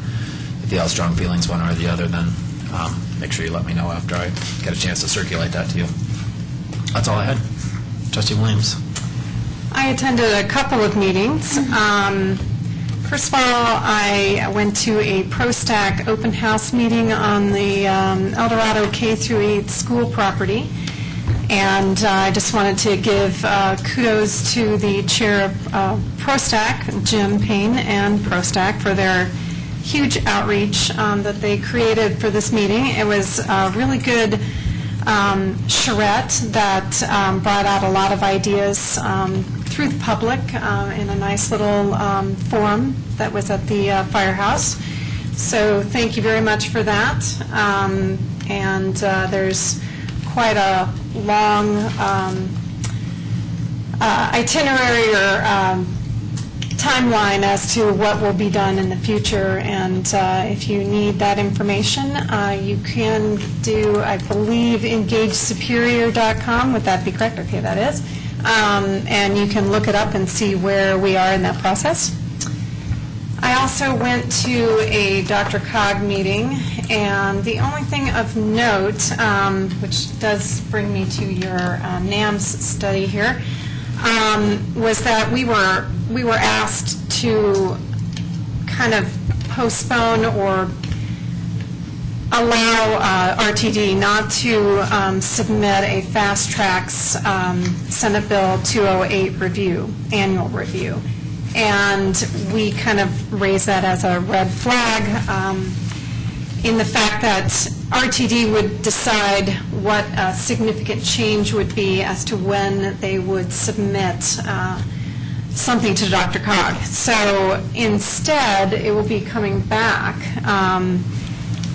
if you have strong feelings one way or the other, then make sure you let me know after I get a chance to circulate that to you. That's all I had. Trustee Williams. I attended a couple of meetings. First of all, I went to a ProStack open house meeting on the El Dorado K-8 school property. And I just wanted to give kudos to the chair of ProStack, Jim Payne, and ProStack for their huge outreach that they created for this meeting. It was a really good charrette that brought out a lot of ideas through the public in a nice little forum that was at the firehouse. So thank you very much for that. And there's quite a long itinerary or timeline as to what will be done in the future, and if you need that information, you can do, I believe, engagesuperior.com. Would that be correct? Okay, that is. And you can look it up and see where we are in that process. I also went to a DRCOG meeting, and the only thing of note, which does bring me to your NAMS study here, was that we were asked to kind of postpone or allow RTD not to submit a fast tracks Senate Bill 208 review, annual review. And we kind of raised that as a red flag in the fact that RTD would decide what a significant change would be as to when they would submit something to DRCOG. So instead, it will be coming back,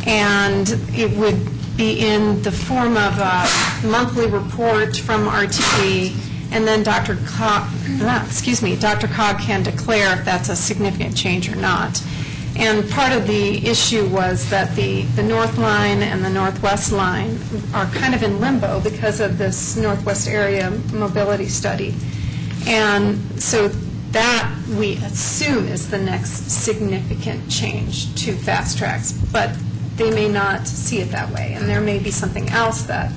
and it would be in the form of a monthly report from RTD, and then DRCOG can declare if that's a significant change or not. And part of the issue was that the North Line and the Northwest Line are kind of in limbo because of this Northwest Area Mobility Study. And so that, we assume, is the next significant change to fast tracks. But they may not see it that way, and there may be something else that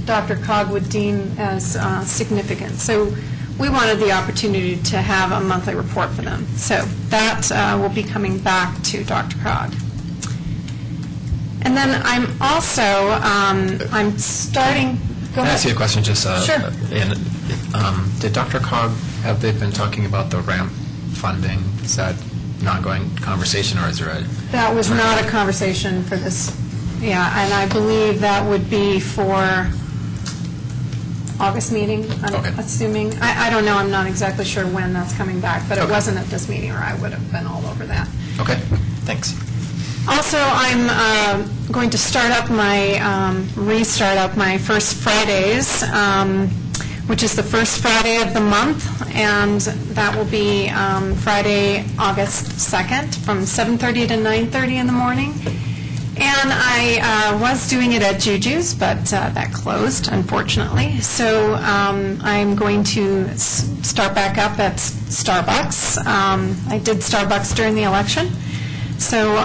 DRCOG would deem as significant. So we wanted the opportunity to have a monthly report for them. So that will be coming back to DRCOG. And then I'm also, I'm starting... Can I ask you a question? Just Sure. Did DRCOG, have they been talking about the ramp funding? Is that an ongoing conversation, or is there a... That was not a conversation for this, yeah, and I believe that would be for August meeting, I'm Okay. assuming. I don't know, I'm not exactly sure when that's coming back, but it Okay. wasn't at this meeting, or I would have been all over that. Okay, thanks. Also, I'm going to restart up my First Fridays, which is the first Friday of the month, and that will be Friday, August 2nd, from 7:30 to 9:30 in the morning. And I was doing it at Juju's, but that closed, unfortunately. So I'm going to start back up at Starbucks. I did Starbucks during the election. So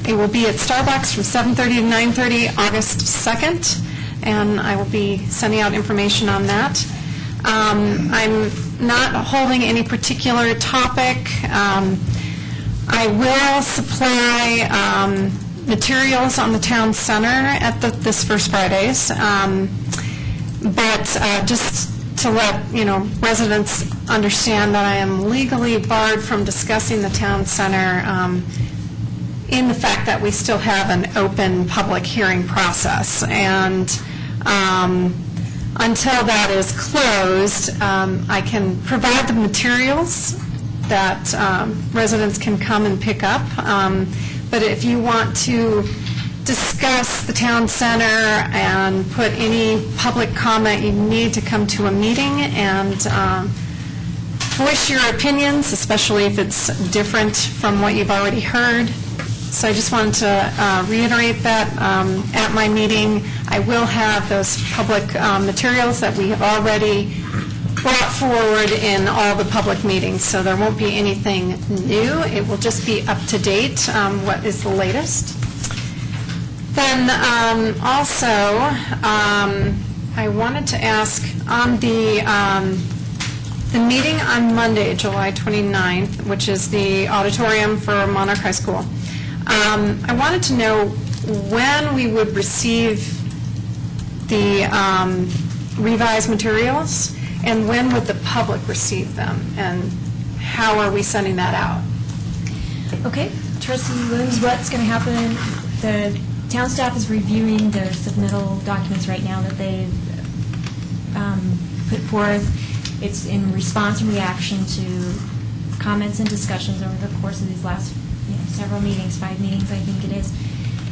it will be at Starbucks from 7:30 to 9:30, August 2nd, and I will be sending out information on that. I'm not holding any particular topic. I will supply materials on the town center at this First Fridays, but just to let residents understand that I am legally barred from discussing the town center in the fact that we still have an open public hearing process, and until that is closed, I can provide the materials that residents can come and pick up. But if you want to discuss the town center and put any public comment, you need to come to a meeting and voice your opinions, especially if it's different from what you've already heard. So I just wanted to reiterate that at my meeting, I will have those public materials that we have already brought forward in all the public meetings, so there won't be anything new. It will just be up to date, what is the latest. Then also, I wanted to ask on the meeting on Monday, July 29th, which is the auditorium for Monarch High School. I wanted to know when we would receive the revised materials, and when would the public receive them, and how are we sending that out? Okay, Trustee Williams, what's going to happen? The town staff is reviewing their submittal documents right now that they've put forth, It's in response and reaction to comments and discussions over the course of these last several meetings, 5 meetings I think it is.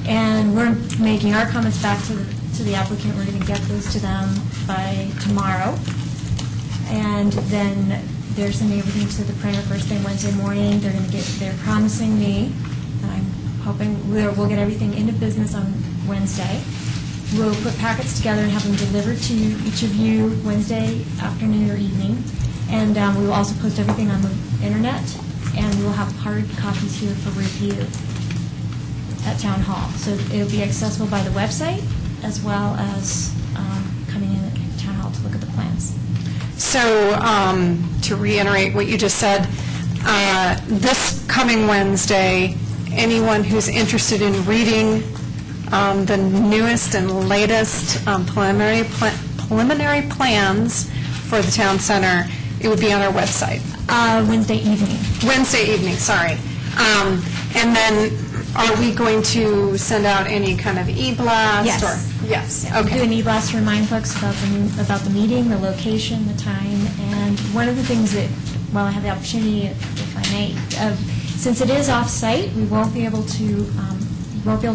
And we're making our comments back to the applicant. We're going to get those to them by tomorrow. And then they're sending everything to the printer first thing Wednesday morning. They're promising me, and I'm hoping we'll get everything into business on Wednesday. We'll put packets together and have them delivered to each of you Wednesday afternoon or evening. And we will also post everything on the internet, and we will have hard copies here for review at Town Hall. So it'll be accessible by the website as well as coming in at Town Hall to look at the plans. So, to reiterate what you just said, this coming Wednesday, anyone who's interested in reading the newest and latest preliminary plans for the town center, it would be on our website. Wednesday evening. Wednesday evening, sorry. And then, are we going to send out any kind of e-blast? Yes. Yes. Yeah, Okay. we'll do an e-blast to remind folks about the meeting, the location, the time, and one of the things that, while I have the opportunity, if I may, since it is off-site, we won't be able to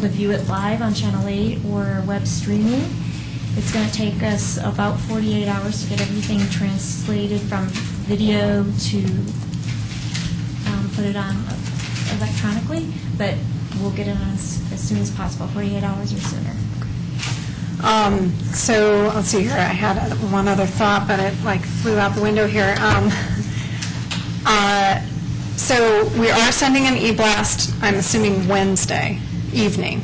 view it live on Channel 8 or web streaming. It's going to take us about 48 hours to get everything translated from video to put it on electronically, but we'll get it on as soon as possible, 48 hours or sooner. So, let's see here, I had one other thought, but it flew out the window here. So, we are sending an e-blast, I'm assuming Wednesday evening.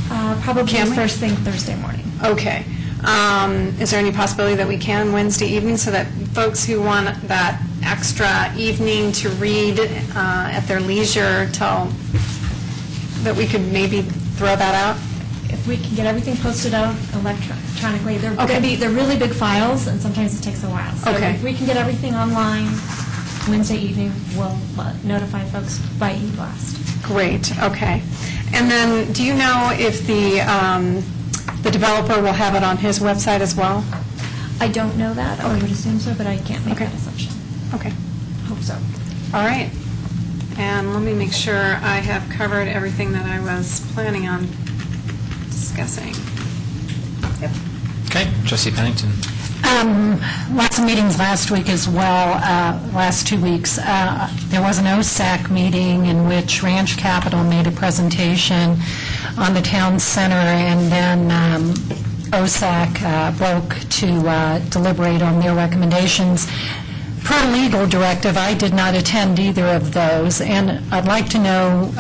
Probably Can we? first thing Thursday morning. Okay. Is there any possibility that we can Wednesday evening so that folks who want that extra evening to read at their leisure that we could maybe throw that out? If we can get everything posted out electronically, they're Okay. they're really big files, and sometimes it takes a while. So Okay. if we can get everything online Wednesday evening, we'll notify folks by e-blast. Great, okay. And then, do you know if the developer will have it on his website as well? I don't know that. I would assume so, but I can't make that assumption. Okay. Hope so. All right. And let me make sure I have covered everything that I was planning on discussing. Yep. Okay, Trustee Pennington. Lots of meetings last week as well, last 2 weeks. There was an OSAC meeting in which Ranch Capital made a presentation on the town center, and then OSAC broke to deliberate on their recommendations. Per legal directive, I did not attend either of those, and I'd like to know,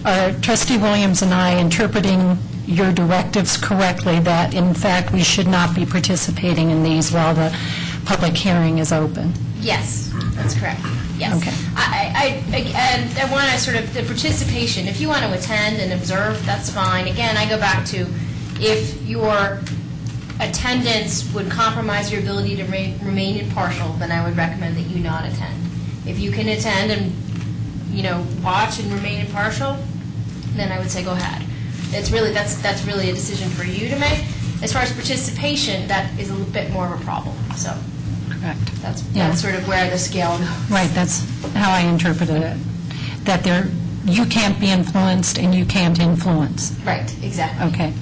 are Trustee Williams and I interpreting your directives correctly, that in fact we should not be participating in these while the public hearing is open? Yes, that's correct. Yes. Okay. I want to sort of, the participation, if you want to attend and observe, that's fine. Again, I go back to, if your attendance would compromise your ability to remain impartial, then I would recommend that you not attend. If you can attend and, watch and remain impartial, then I would say go ahead. That's really a decision for you to make. As far as participation, that is a little bit more of a problem. So Correct. that's Yeah. sort of where the scale goes. Right, that's how I interpreted it, that you can't be influenced and you can't influence. Right, exactly. Okay.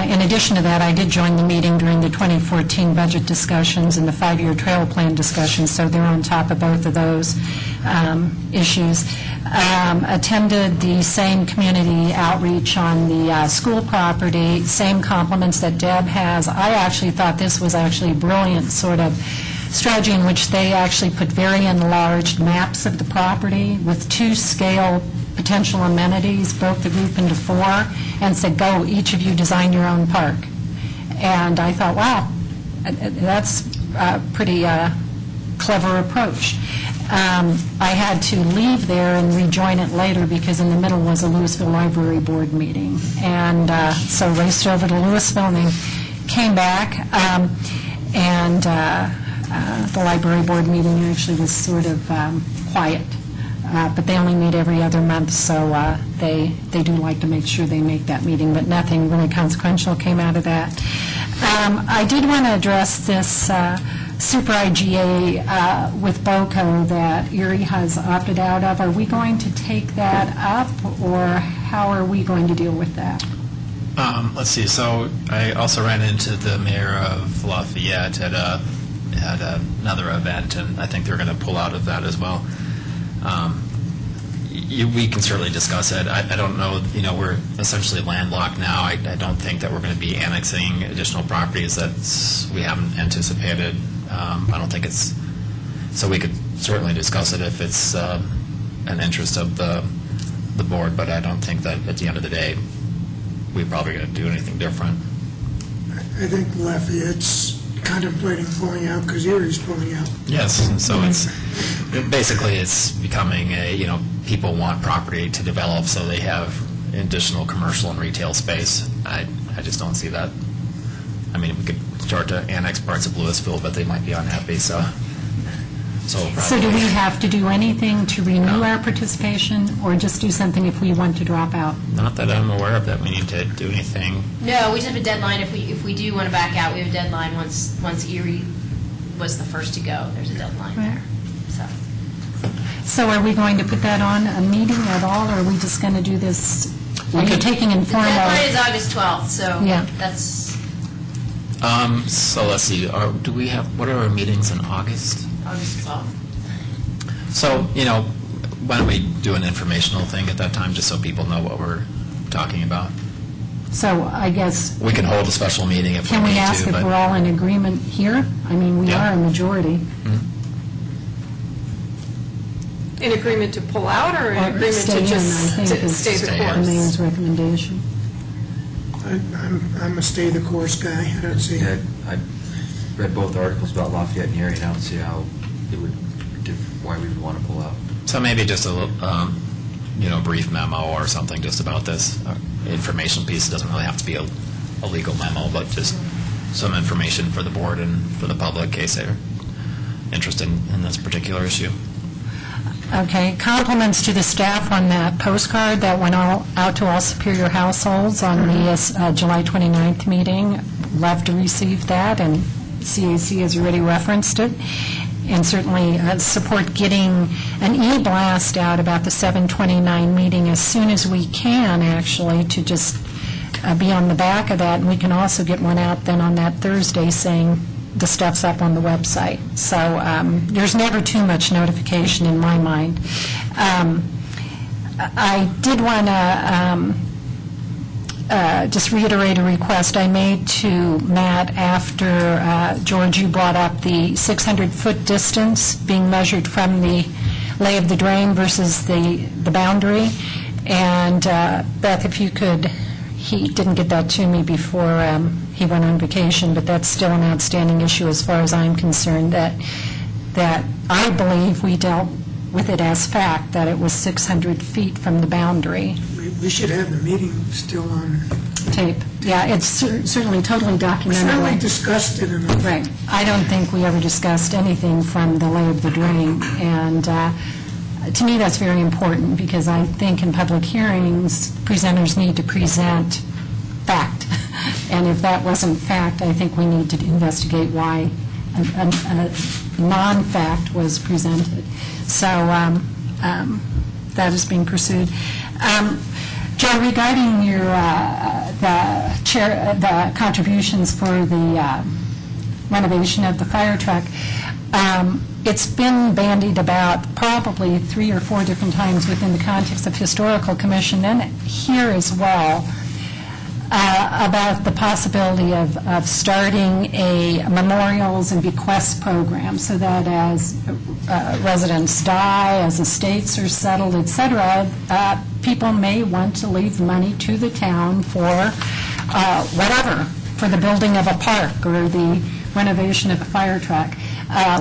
In addition to that, I did join the meeting during the 2014 budget discussions and the 5-year trail plan discussions, so they're on top of both of those issues. Attended the same community outreach on the school property, same compliments that Deb has. I actually thought this was actually a brilliant sort of strategy in which they actually put very enlarged maps of the property with 2-scale potential amenities, broke the group into 4, and said, go, each of you design your own park. And I thought, wow, that's a pretty clever approach. I had to leave there and rejoin it later because in the middle was a Louisville Library Board meeting. And so raced over to Louisville and then came back. The Library Board meeting actually was sort of quiet. But they only meet every other month, so they do like to make sure they make that meeting, but nothing really consequential came out of that. I did want to address this super IGA with BOCO that Erie has opted out of. Are we going to take that up, or how are we going to deal with that? Let's see, so I also ran into the mayor of Lafayette at another event, and I think they're going to pull out of that as well. We can certainly discuss it. I don't know, we're essentially landlocked now. I don't think that we're going to be annexing additional properties that we haven't anticipated. I don't think it's, so we could certainly discuss it if it's an interest of the board, but I don't think that at the end of the day, we're probably going to do anything different. I think Lafayette's contemplating pulling out because Erie's pulling out. Yes, and so it's becoming a, people want property to develop, so they have additional commercial and retail space. I just don't see that. I mean, we could start to annex parts of Louisville, but they might be unhappy, so do we have to do anything to renew our participation, or just do something if we want to drop out? Not that I'm aware of that we need to do anything. No, we just have a deadline. If we do want to back out, we have a deadline once Erie was the first to go. There's a deadline there. So are we going to put that on a meeting at all, or are we just going to do this? Are you taking informal? The deadline is August 12th, so yeah. That's. So let's see. Do we have? What are our meetings in August? August 12th. So why don't we do an informational thing at that time, just so people know what we're talking about? So I guess we can hold a special meeting if we need to. Can we ask if we're all in agreement here? I mean, we are a majority. Mm-hmm. In agreement to pull out, or in agreement to just stay the course? The mayor's recommendation. I'm a stay the course guy. I don't see. Yeah, I read both articles about Lafayette and Erie, and I don't see how it would, why we would want to pull out. So maybe just a brief memo or something just about this information piece. It doesn't really have to be a legal memo, but just some information for the board and for the public in case they're interested in this particular issue. Okay. Compliments to the staff on that postcard that went out to all Superior households on the July 29th meeting. Love to receive that, and CAC has already referenced it. And certainly support getting an e-blast out about the 7/29 meeting as soon as we can, actually, to just be on the back of that. And we can also get one out then on that Thursday saying the stuff's up on the website. So there's never too much notification in my mind. I did want to just reiterate a request I made to Matt after, George, you brought up the 600-foot distance being measured from the lay of the drain versus the boundary. And Beth, if you could, he didn't get that to me before he went on vacation, but that's still an outstanding issue as far as I'm concerned, that I believe we dealt with it as fact, that it was 600 feet from the boundary. We should have the meeting still on tape. Yeah, it's certainly totally documented. We certainly discussed it. Right. I don't think we ever discussed anything from the lay of the drain, and to me that's very important, because I think in public hearings presenters need to present fact, and if that wasn't fact, I think we need to investigate why a non-fact was presented. So that is being pursued. Joe, regarding your the contributions for the renovation of the fire truck, it's been bandied about probably 3 or 4 different times within the context of Historical Commission and here as well, about the possibility of starting a memorials and bequests program, so that as residents die, as estates are settled, etc., people may want to leave money to the town for whatever, for the building of a park or the renovation of a fire truck.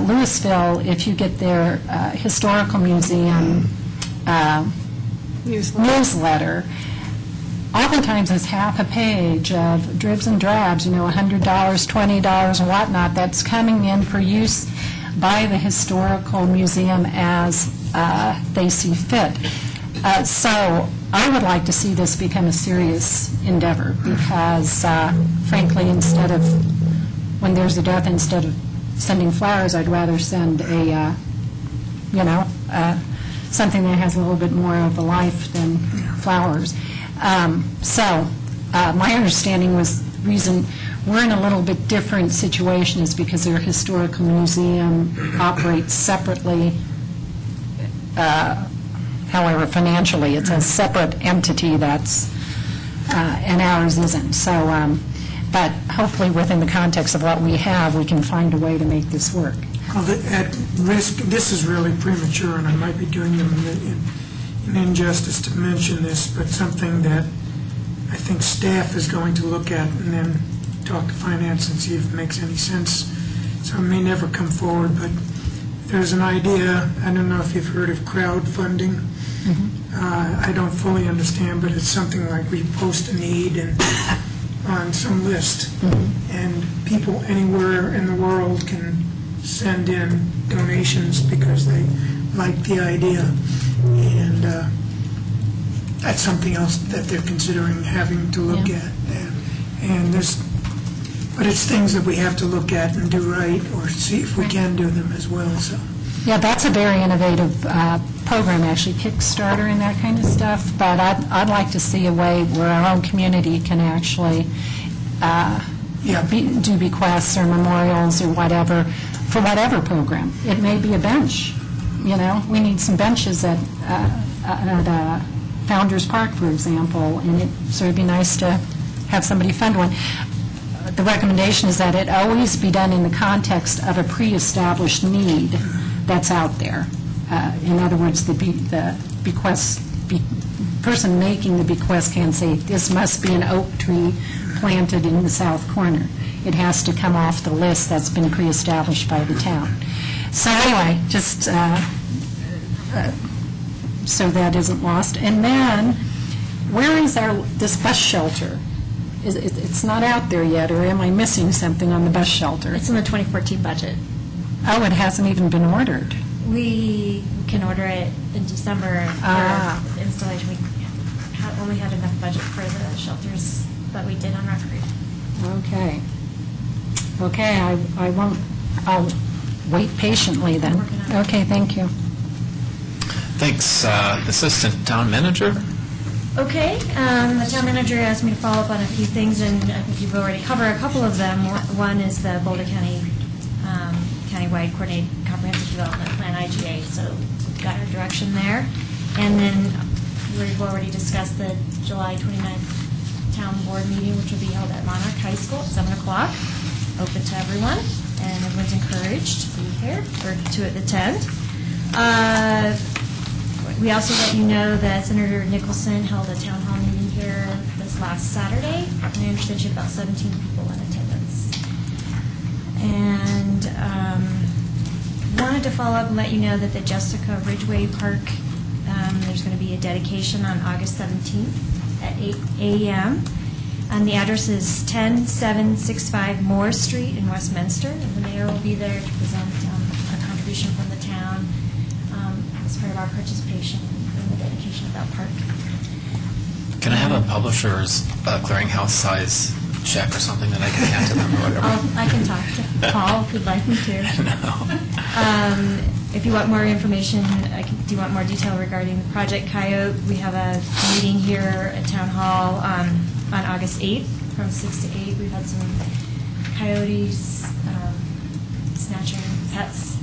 Louisville, if you get their historical museum newsletter, oftentimes it's half a page of dribs and drabs, $100, $20, and whatnot, that's coming in for use by the historical museum as they see fit. So I would like to see this become a serious endeavor because, frankly, when there's a death, instead of sending flowers, I'd rather send something that has a little bit more of a life than flowers. My understanding was the reason we're in a little bit different situation is because their historical museum operates separately. However, financially, it's a separate entity and ours isn't. So, but hopefully within the context of what we have, we can find a way to make this work. Well, at risk, this is really premature, and I might be doing them an injustice to mention this, but something that I think staff is going to look at and then talk to finance and see if it makes any sense. So it may never come forward, but there's an idea, I don't know if you've heard of crowdfunding. I don't fully understand, but it's something like we post a need on some list, and people anywhere in the world can send in donations because they like the idea, and that's something else that they're considering having to look at. But it's things that we have to look at and do right, or see if we can do them as well. So. Yeah, that's a very innovative program, actually, Kickstarter and that kind of stuff. But I'd like to see a way where our own community can actually do bequests or memorials or whatever for whatever program. It may be a bench. We need some benches at Founders Park, for example, and so it'd be nice to have somebody fund one. The recommendation is that it always be done in the context of a pre-established need that's out there. In other words, the person making the bequest can't say, this must be an oak tree planted in the south corner. It has to come off the list that's been pre-established by the town. So anyway, just so that isn't lost. And then, where is this bus shelter? It's not out there yet, or am I missing something on the bus shelter? It's in the 2014 budget. Oh, it hasn't even been ordered. We can order it in December for installation. We only had enough budget for the shelters that we did on record. Okay. Okay, I won't. I'll wait patiently then. Okay, thank you. Thanks. Assistant Town Manager? Okay, the town manager asked me to follow up on a few things, and I think you've already covered a couple of them. One is the Boulder County Countywide Coordinated Comprehensive Development Plan, IGA, so we've got our direction there. And then we've already discussed the July 29th town board meeting, which will be held at Monarch High School at 7 o'clock, open to everyone, and everyone's encouraged to be here or to attend. We also let you know that Senator Nicholson held a town hall meeting here this last Saturday, and I understand she had about 17 people in attendance. And wanted to follow up and let you know that the Jessica Ridgeway Park, there's going to be a dedication on August 17th at 8 a.m. And the address is 10765 Moore Street in Westminster, and the mayor will be there to present a contribution from the town as part of our participation in the dedication of that park. Can I have a publisher's clearinghouse size check or something that I can hand to them or whatever? I can talk to Paul if you'd like me to. No. If you want more information, do you want more detail regarding the Project Coyote? We have a meeting here at Town Hall on August 8th from 6 to 8. We've had some coyotes snatching pets.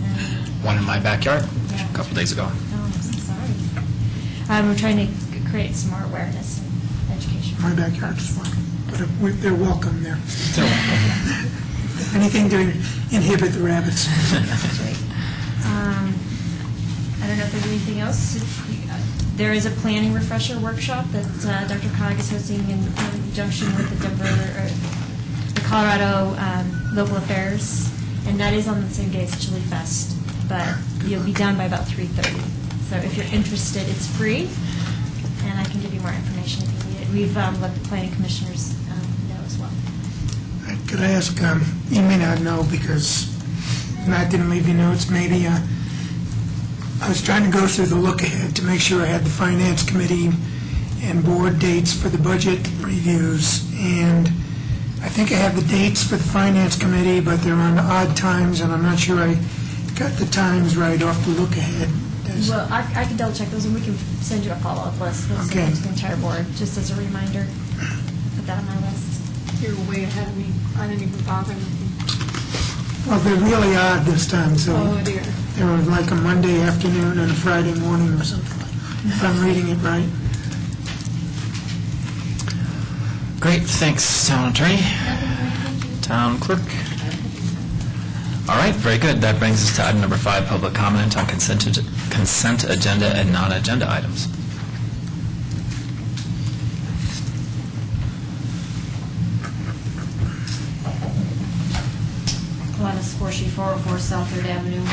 One in my backyard Yeah. a couple days ago. Oh, I'm so sorry. We're trying to create some more awareness and education. My backyard's fine, but they're welcome there. Anything to inhibit the rabbits. That's right. I don't know if there's anything else. There is a planning refresher workshop that Dr. Cog is hosting in conjunction with the Colorado Local Affairs, and that is on the same day as Chili Fest, but you'll be done by about 3:30. So if you're interested, it's free, and I can give you more information if you need it. We've let the planning commissioners know as well. Could I ask, you may not know because Matt didn't leave you notes, maybe I was trying to go through the look ahead to make sure I had the finance committee and board dates for the budget reviews, and I think I have the dates for the finance committee, but they're on odd times, and I'm not sure I got the times right off the look ahead. Well, I can double check those, and we can send you a follow-up list. We'll send it to the entire board, just as a reminder. Put that on my list. You're way ahead of me. I didn't even bother with you. Well, they're really odd this time, so Oh, dear. they were like a Monday afternoon and a Friday morning or something, if I'm reading it right. Great, thanks, Town Attorney. Town Clerk. All right, very good. That brings us to item number 5, public comment on consent agenda and non-agenda items. Glennis Squishy, 404 South Third Avenue.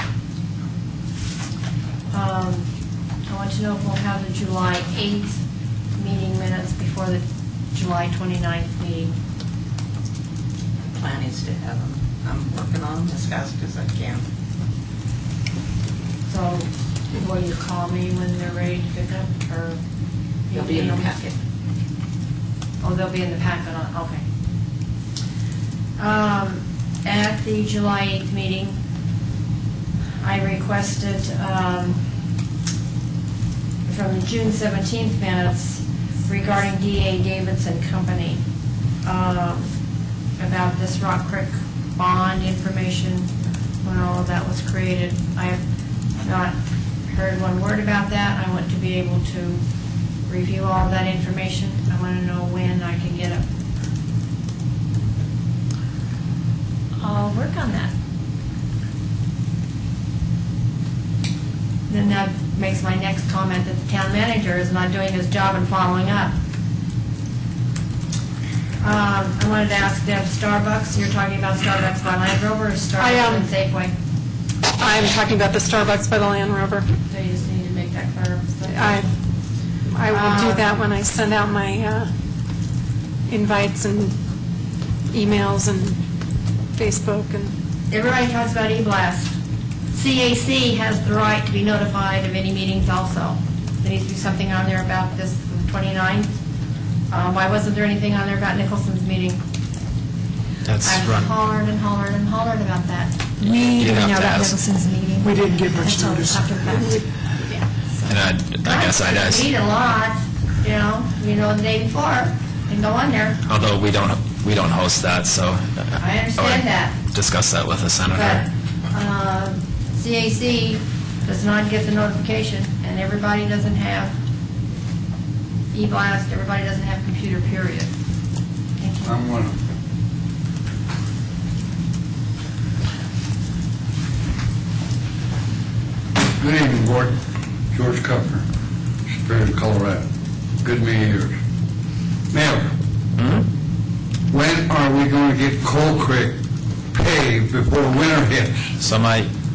I want to know if we'll have the July 8th meeting minutes before the July 29th meeting. Plan is to have them. I'm working on them as fast as I can. So will you call me when they're ready to pick up, or? They'll be in the packet. Oh, they'll be in the packet, okay. At the July 8th meeting, I requested from the June 17th minutes regarding D.A. Davidson Company, about this Rock Creek bond information, when all of that was created. I have not heard one word about that. I want to be able to review all of that information. I want to know when I can get it. I'll work on that. Then that makes my next comment that the town manager is not doing his job and following up. I wanted to ask Deb, Starbucks, you're talking about Starbucks by Land Rover or Starbucks and Safeway? I'm talking about the Starbucks by the Land Rover. So you just need to make that clear. I will do that when I send out my invites and emails and Facebook and... Everybody talks about e-blast. CAC has the right to be notified of any meetings also. There needs to be something on there about this 29th. Why wasn't there anything on there about Nicholson's meeting? That's I've run. hollered and hollered and hollered about that. You have to about ask. Nicholson's meeting. We didn't get much Until notice. after the fact. Yeah. And I guess I'd ask, We need a lot, you know, the day before, and go on there. although we don't host that, so I understand that. discuss that with the senator. But CAC does not get the notification, and everybody doesn't have e-blast, everybody doesn't have computer, period. Thank you. I'm one of them. Good evening, Board. George Kuffner, Superior, Colorado. Good many years. Mayor, when are we going to get Coal Creek paved before winter hits? So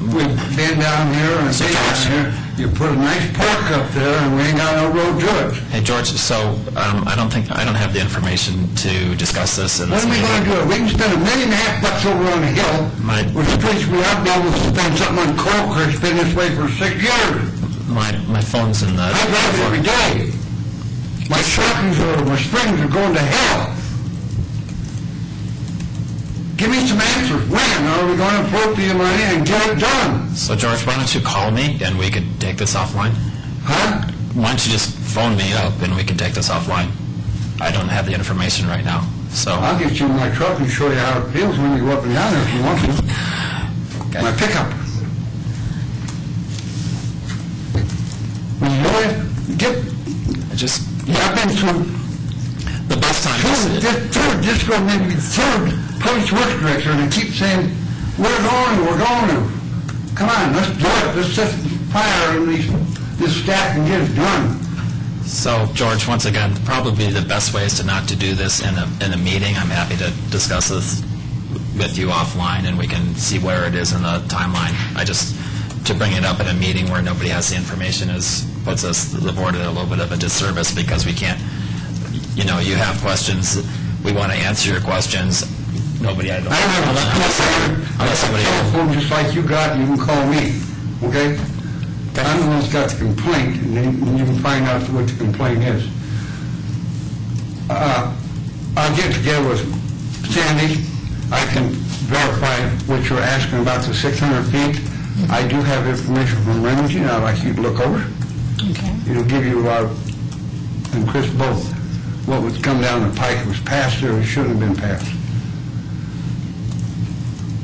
We've been down here and been down here. You put a nice park up there and we ain't got no road to it. Hey, George, so I don't have the information to discuss this in When this are we meeting. going to do it? We can spend $1.5 million over on the hill, which streets we ought to be able to spend something on Coal Creek. It's been this way for 6 years. My phone's in the... I drive it every day. My springs are going to hell. Give me some answers. When are we going to appropriate the money and get it done? So, George, why don't you call me and we could take this offline? Huh? Why don't you just phone me up and we can take this offline? I don't have the information right now, so... I'll get you in my truck and show you how it feels when you go up and down there if you want to. Okay. My pickup. Will you know it? I've been through The best time third police work director, and they keep saying, we're going to. Come on, let's do it. Let's set fire in this staff and get it done. So, George, once again, probably the best way is to not to do this in a meeting. I'm happy to discuss this with you offline, and we can see where it is in the timeline. To bring it up in a meeting where nobody has the information puts the board at a little bit of a disservice, because we can't, you have questions, we want to answer your questions. Nobody, I don't have a telephone just like you got, you can call me, okay? I'm the one that's got the complaint, and then you can find out what the complaint is. I'll get together with Sandy. I can verify what you're asking about the 600 feet. I do have information from Remington I'd like you to look over. Okay. It'll give you, and Chris both, what would come down the pike. It was passed or it shouldn't have been passed.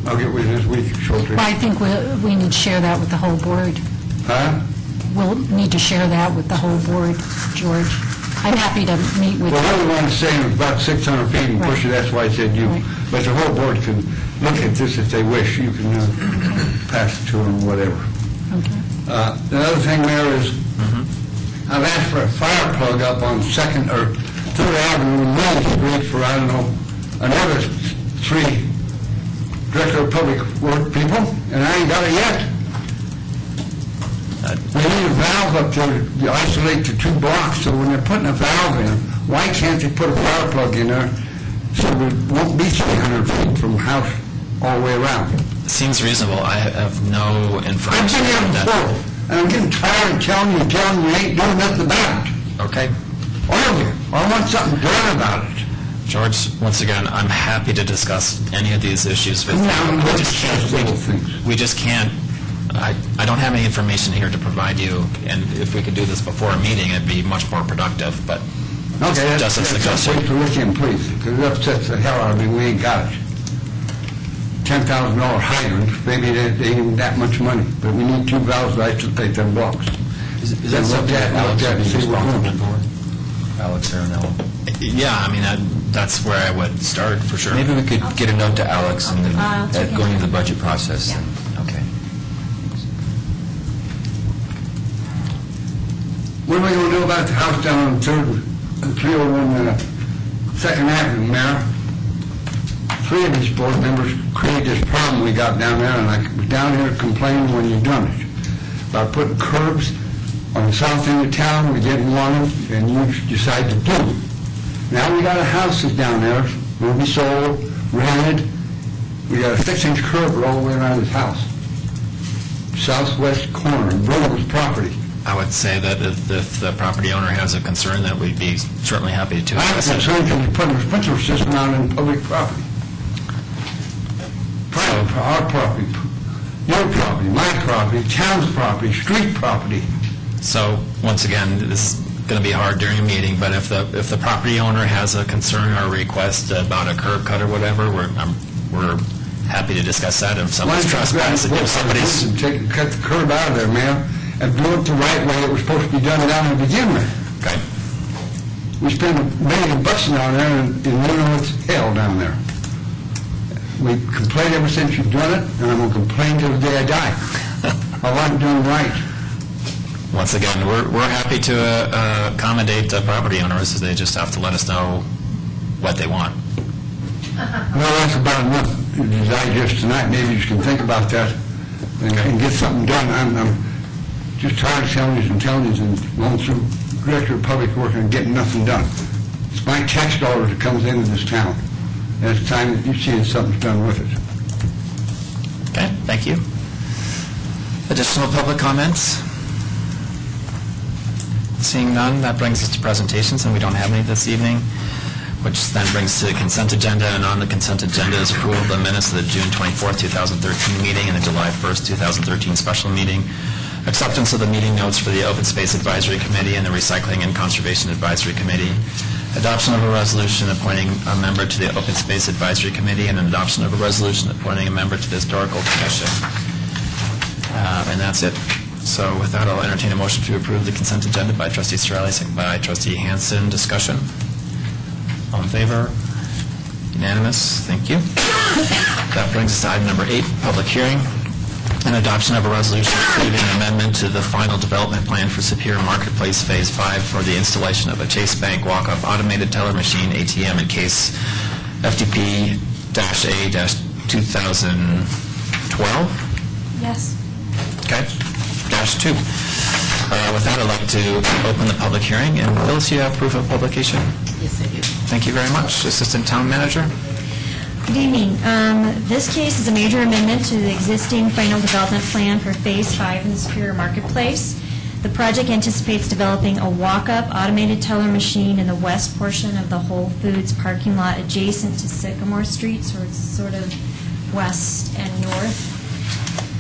I'll get with you this week shortly. Well, I think we need to share that with the whole board. Huh? We'll need to share that with the whole board, George. I'm happy to meet with Well, you. the other one's saying about 600 feet and push it, that's why I said you. Right. But the whole board can look at this if they wish. You can pass it to them, whatever. Okay. The other thing, Mayor, is I've asked for a fire plug up on 2nd or 3rd Avenue and Main Street for, I don't know, another 3 Director of Public Work people, and I ain't got it yet. We need a valve up there to isolate the 2 blocks, so when they're putting a valve in, why can't they put a fire plug in there so it won't be 300 feet from the house all the way around? Seems reasonable. I have no I've information been here on that. before, and I'm getting tired of telling you ain't doing nothing about it. Okay. All of you. I want something done about it. George, once again, I'm happy to discuss any of these issues with you. No, We just can't, little things. we just can't, I don't have any information here to provide you, and if we could do this before a meeting, it'd be much more productive, but Okay, just a suggestion. wait to look in, please, because it upsets the hell out of me. We ain't got it. $10,000 hydrant, maybe they ain't that much money, but we need 2 valves to isolate them blocks. Is that something that Alex would be See what we're responsible doing. for? Alex Aronello? Yeah, I mean, that's where I would start, for sure. Maybe we could get a note to Alex and I'll check then going in. into the budget process. Yeah. Okay. What are we going to do about the house down on 3rd and 301 2nd Avenue, Mayor? 3 of these board members created this problem we got down there, and I was down here complaining when you done it, about putting curbs on the south end of town. We didn't want them, and you decided to do it. Now we got a house that's down there, will be sold, rented. We got a 6-inch curb all the way around this house. Southwest corner, Brogan's property. I would say that if the property owner has a concern, that we'd be certainly happy to I'm address it. concerned because you're putting a sprinkler system out on public property. Private, our property, your property, my property, town's property, street property. So, once again, this is going to be hard during a meeting, but if the property owner has a concern or a request about a curb cut or whatever, we're happy to discuss that. If someone's trespassing, if somebody's... Cut the curb out of there, Mayor, and do it the right way it was supposed to be done down to begin with. Okay. We spend $1 million down there, and you know it's hell down there. We complained ever since you've done it, and I'm going to complain till the day I die. I want it done right. Once again, we're happy to accommodate property owners. They just have to let us know what they want. Well, that's about enough to digest tonight. Maybe you can think about that and get something done. I'm just tired of telling you and going through Director of Public Works and getting nothing done. It's my tax dollars that comes into this town. And it's time that you see that something's done with it. Okay, thank you. Additional public comments? Seeing none, that brings us to presentations, and we don't have any this evening, which then brings to the consent agenda, and on the consent agenda is approval of the minutes of the June 24th, 2013 meeting and the July 1st, 2013 special meeting, acceptance of the meeting notes for the Open Space Advisory Committee and the Recycling and Conservation Advisory Committee, adoption of a resolution appointing a member to the Open Space Advisory Committee, and an adoption of a resolution appointing a member to the Historical Commission. And that's it. So with that, I'll entertain a motion to approve the consent agenda by Trustee Sorelli, second by Trustee Hansen. Discussion? All in favor? Unanimous? Thank you. That brings us to item number 8, public hearing. An adoption of a resolution approving an amendment to the final development plan for Superior Marketplace Phase 5 for the installation of a Chase Bank walk-up automated teller machine, ATM, in case FDP-A-2012? Yes. Okay. -2. With that, I'd like to open the public hearing. And Phyllis, you have proof of publication? Yes, I do. Thank you very much. Assistant Town Manager? Good evening. This case is a major amendment to the existing final development plan for Phase 5 in the Superior Marketplace. The project anticipates developing a walk-up automated teller machine in the west portion of the Whole Foods parking lot adjacent to Sycamore Street, so it's sort of west and north.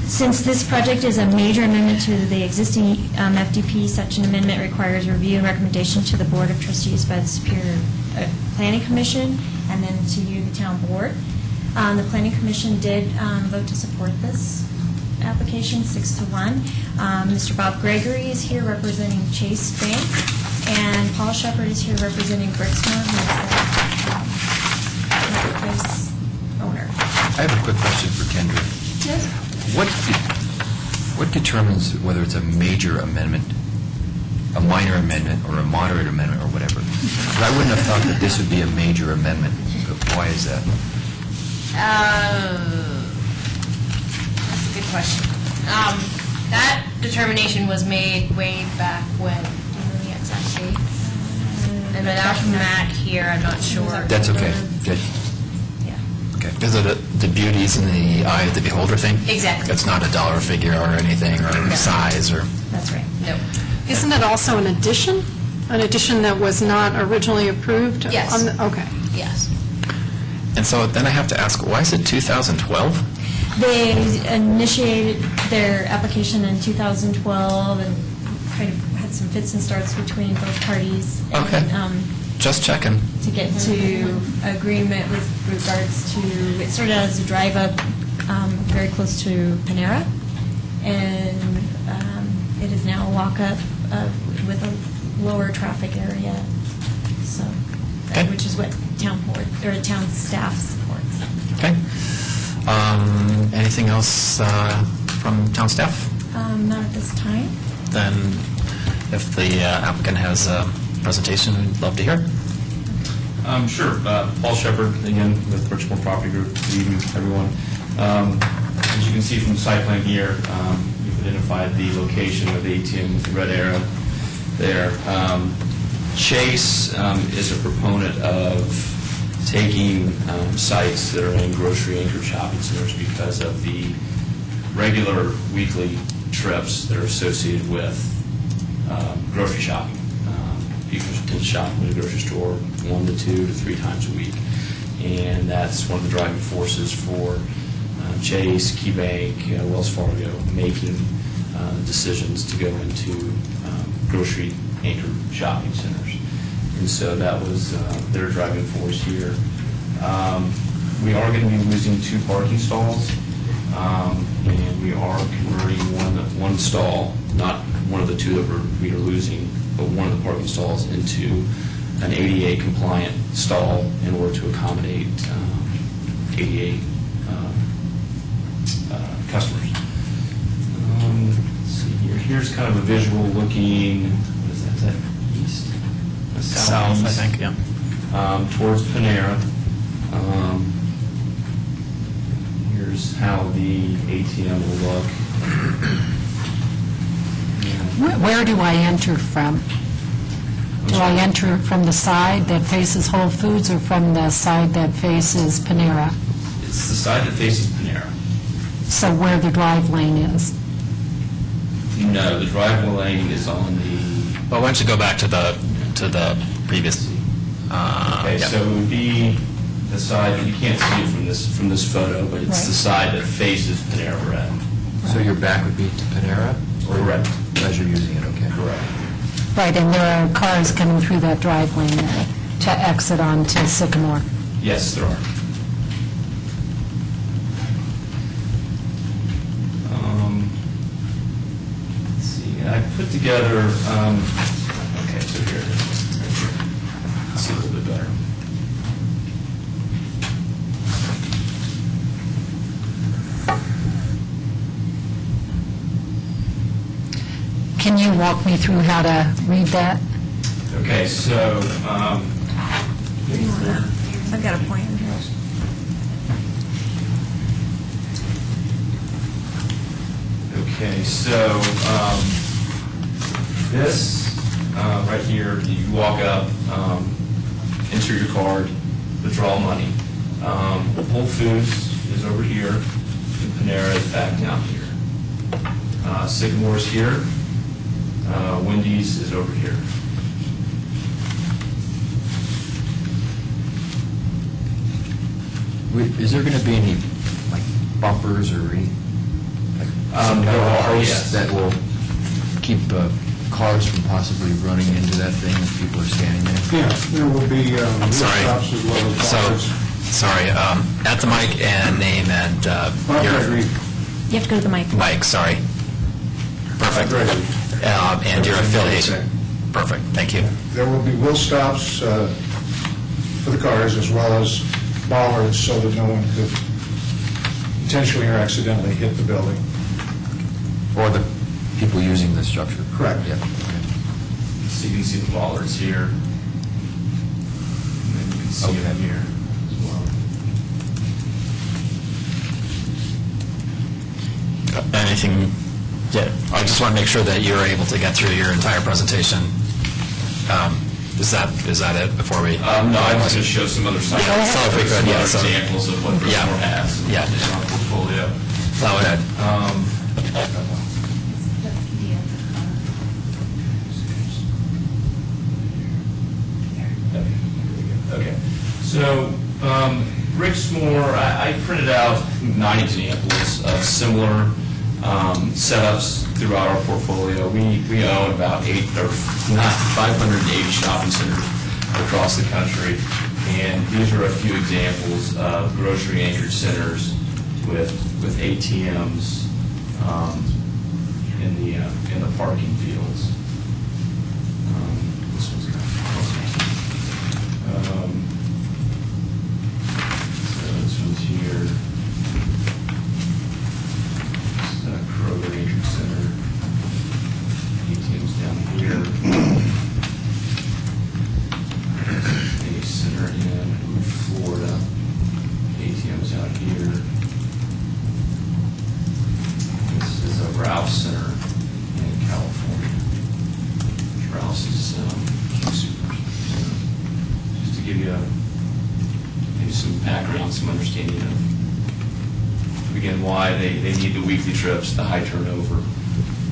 Since this project is a major amendment to the existing FDP, such an amendment requires review and recommendation to the Board of Trustees by the Superior Planning Commission, and then to you, the Town Board. The Planning Commission did vote to support this application, 6-1. Mr. Bob Gregory is here representing Chase Bank, and Paul Shepard is here representing Brixmor, who is the marketplace owner. I have a quick question for Kendra. Yes. What determines whether it's a major amendment, a minor amendment, or a moderate amendment, or whatever? 'Cause I wouldn't have thought that this would be a major amendment. But why is that? That's a good question. That determination was made way back when. Do you know the exact date? And without Matt here, I'm not sure. That's okay. Good. Yeah. Okay. Is it the beauty's in the eye of the beholder thing? Exactly. It's not a dollar figure or anything, or No. size, or... That's right. No. Isn't it also an addition? An addition that was not originally approved? Yes. Okay. Yes. And so then I have to ask, why is it 2012? They initiated their application in 2012 and kind of had some fits and starts between both parties. Okay. And, Just checking. to get to agreement with regards to, it started out as a drive-up very close to Panera, and it is now a walk-up with a lower traffic area, so, Okay. which is what town board, or town staff supports. Okay. Anything else from town staff? Not at this time. Then if the applicant has a presentation, we'd love to hear. Sure. Paul Shepard, again, with Bridgeport Property Group. Good evening, everyone. As you can see from the site plan here, we've identified the location of the ATM with the red arrow there. Chase is a proponent of taking sites that are in grocery-anchored shopping centers because of the regular weekly trips that are associated with grocery shopping. People tend to shop in the grocery store 1 to 2 to 3 times a week, and that's one of the driving forces for Chase, KeyBank, Wells Fargo making decisions to go into grocery-anchored shopping centers. And so that was their driving force here. We are going to be losing 2 parking stalls, and we are converting one stall, not one of the 2 that we are losing, but one of the parking stalls into an ADA compliant stall in order to accommodate ADA customers. Let's see here. Here's kind of a visual looking, what is that? Is that east? South, I think, yeah. Towards Panera. Here's how the ATM will look. Where do I enter from? Do I enter from the side that faces Whole Foods or from the side that faces Panera? It's the side that faces Panera. So where the drive lane is? No, the driveway lane is on the... Well, why don't you go back to the previous... Okay, yeah. so it would be the side, you can't see it from this photo, but it's the side that faces Panera Bread. So your back would be to Panera? Or Correct. as you're using it, okay. Correct. Right, and there are cars coming through that drive lane there to exit onto Sycamore. Yes, there are. Let's see, I put together, okay, so here it is. Right here. Let's see a little bit better. Can you walk me through how to read that? Okay, so, I've got a pointer here. okay, so, this, right here, you walk up, enter your card, withdraw money. Whole Foods is over here, and Panera is back down here. Sycamore's here. Wendy's is over here. Is there going to be any, like, bumpers or any, like, some there are, posts yes. that will keep cars from possibly running into that thing if people are standing there? Yeah, there will be wheel Sorry. stops as well as So, bars. sorry, at the mic and name and Mark your Gregory. You have to go to the mic. mic, sorry. Perfect. Gregory. And your affiliation. Perfect, thank you. There will be wheel stops for the cars as well as bollards so that no one could intentionally or accidentally hit the building. Or the people using the structure? Correct. Yeah. So you can see the bollards here. And then you can see them here as well. Anything, yeah, I just want to make sure that you're able to get through your entire presentation. Is that it before we? No, I was going to show some other sites. Yeah, so if we could, yeah, so- Examples of what Yeah. Bristol has in Yeah. our portfolio. Go ahead. Okay. So, Rixmore, I printed out 9 examples of similar setups throughout our portfolio. We own about 580 shopping centers across the country, and these are a few examples of grocery anchored centers with ATMs in the parking fields. This one's kind of so this one's here. This is a Kroger Anchored Center. ATM's down here. A center in Florida. ATM's out here. This is a Ralph's Center in California. Ralph's is King Soopers. Just to give you maybe some background, some understanding of, again, why they need the weekly trips, the high turnover,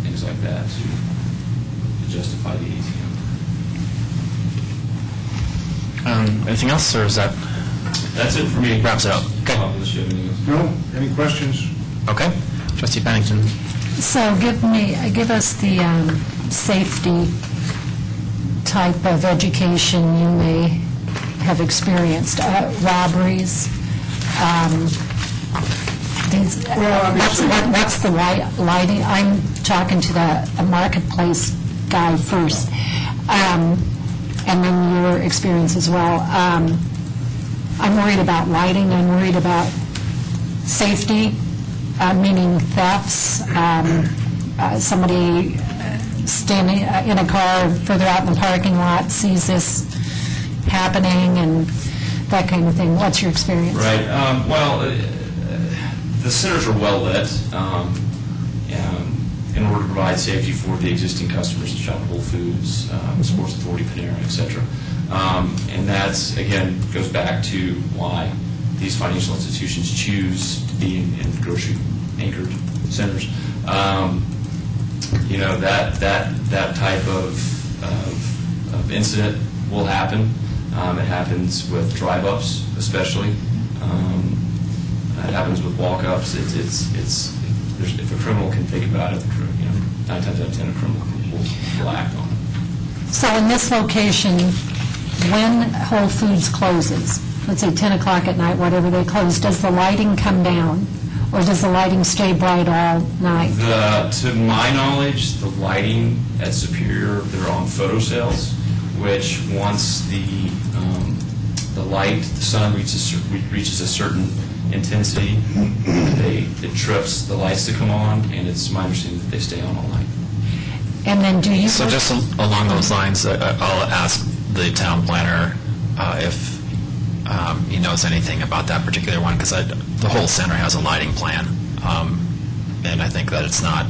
things like that to justify the ATM. Anything else, or is that That's it for me. wraps it up? Okay. Unless you have anything else. No? Any questions? Okay. Trustee Pennington. So give us the safety type of education you may have experienced. Robberies, what's the lighting? I'm talking to a marketplace guy first, and then your experience as well. I'm worried about lighting, I'm worried about safety, meaning thefts, somebody standing in a car further out in the parking lot sees this happening and that kind of thing. What's your experience? Right. Well, the centers are well lit in order to provide safety for the existing customers that shop Whole Foods, Sports Authority, Panera, et cetera. And that's, again, goes back to why these financial institutions choose being in grocery anchored centers. That type of incident will happen. It happens with drive-ups, especially. It happens with walk-ups. If a criminal can think about it, 9 times out of 10 a criminal will act on it. So in this location, when Whole Foods closes, let's say 10 o'clock at night, whatever they close, does the lighting come down? Or does the lighting stay bright all night? To my knowledge, the lighting at Superior, they're on photocells, which once the sun reaches a certain intensity, it trips the lights to come on, and it's my understanding that they stay on all night. And then do you... So just along those lines, I'll ask the town planner if he knows anything about that particular one, because the whole center has a lighting plan, and I think that it's not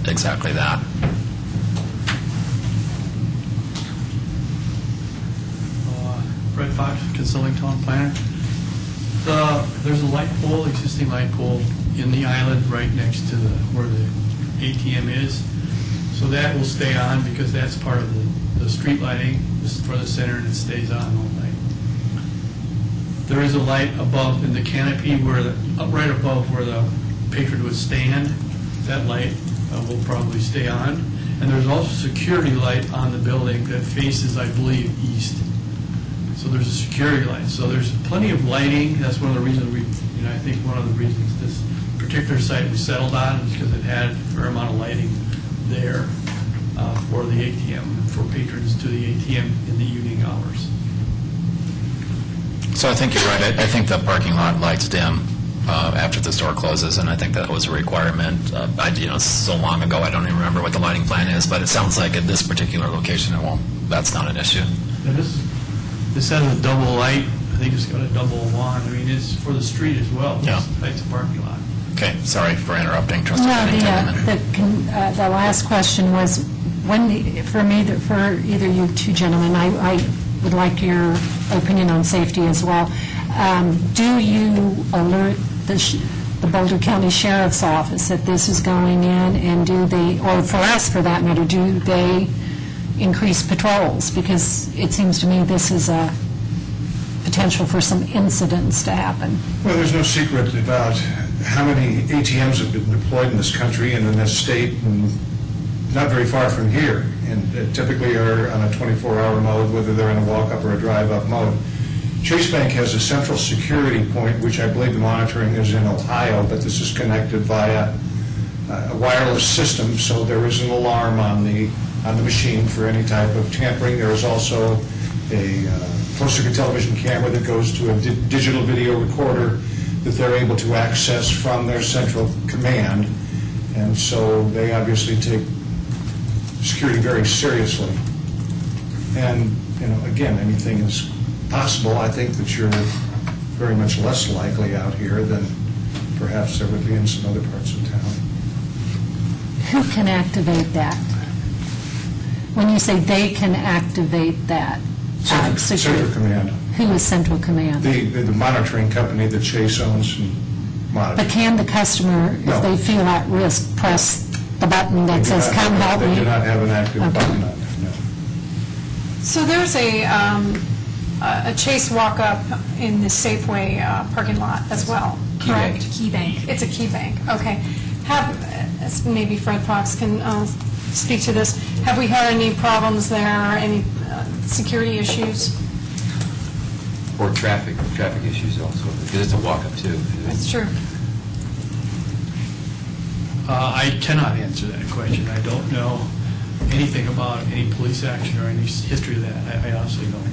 exactly that. Fred Fox, Consulting Town Planner. There's a light pole, existing light pole, in the island right next to where the ATM is. So that will stay on because that's part of the street lighting. This is for the center and it stays on all night. There is a light above in the canopy right above where the patron would stand. That light will probably stay on. And there's also a security light on the building that faces, I believe, east. So there's a security light. So there's plenty of lighting. That's one of the reasons I think one of the reasons this particular site we settled on is because it had a fair amount of lighting there for the ATM, for patrons to the ATM in the evening hours. So I think you're right. I think the parking lot lights dim after the store closes, and I think that was a requirement. So long ago, I don't even remember what the lighting plan is, but it sounds like at this particular location, it won't. That's not an issue. And this has a double light. I think it's got a double wand. I mean, it's for the street as well. Yeah. It lights the parking lot. Okay, sorry for interrupting, Trustee No, Pennington. the last question was, for either you two gentlemen, I would like your opinion on safety as well. Do you alert the Boulder County Sheriff's Office that this is going in, and do they, or for us for that matter, do they increase patrols? Because it seems to me this is a potential for some incidents to happen. Well, there's no secret about how many ATMs have been deployed in this country and in this state, and not very far from here, and typically are on a 24-hour mode, whether they're in a walk-up or a drive-up mode. Chase Bank has a central security point, which I believe the monitoring is in Ohio, but this is connected via a wireless system, so there is an alarm on the machine for any type of tampering. There is also a closed-circuit television camera that goes to a digital video recorder that they're able to access from their central command, and so they obviously take security very seriously. And, again, anything is possible. I think that you're very much less likely out here than perhaps there would be in some other parts of town. Who can activate that? When you say they can activate that? Central Command. Who is Central Command? The monitoring company that Chase owns and monitors. But can the customer, if they feel at risk, press the button that says, "Come help me"? They do not have an active button on it, no. So there's a Chase walk-up in the Safeway parking lot as well, correct? Key Bank. It's a key bank, okay. Maybe Fred Fox can speak to this. Have we had any problems there, any security issues? Or traffic issues also, because it's a walk-up too. That's true. I cannot answer that question. I don't know anything about any police action or any history of that. I honestly don't.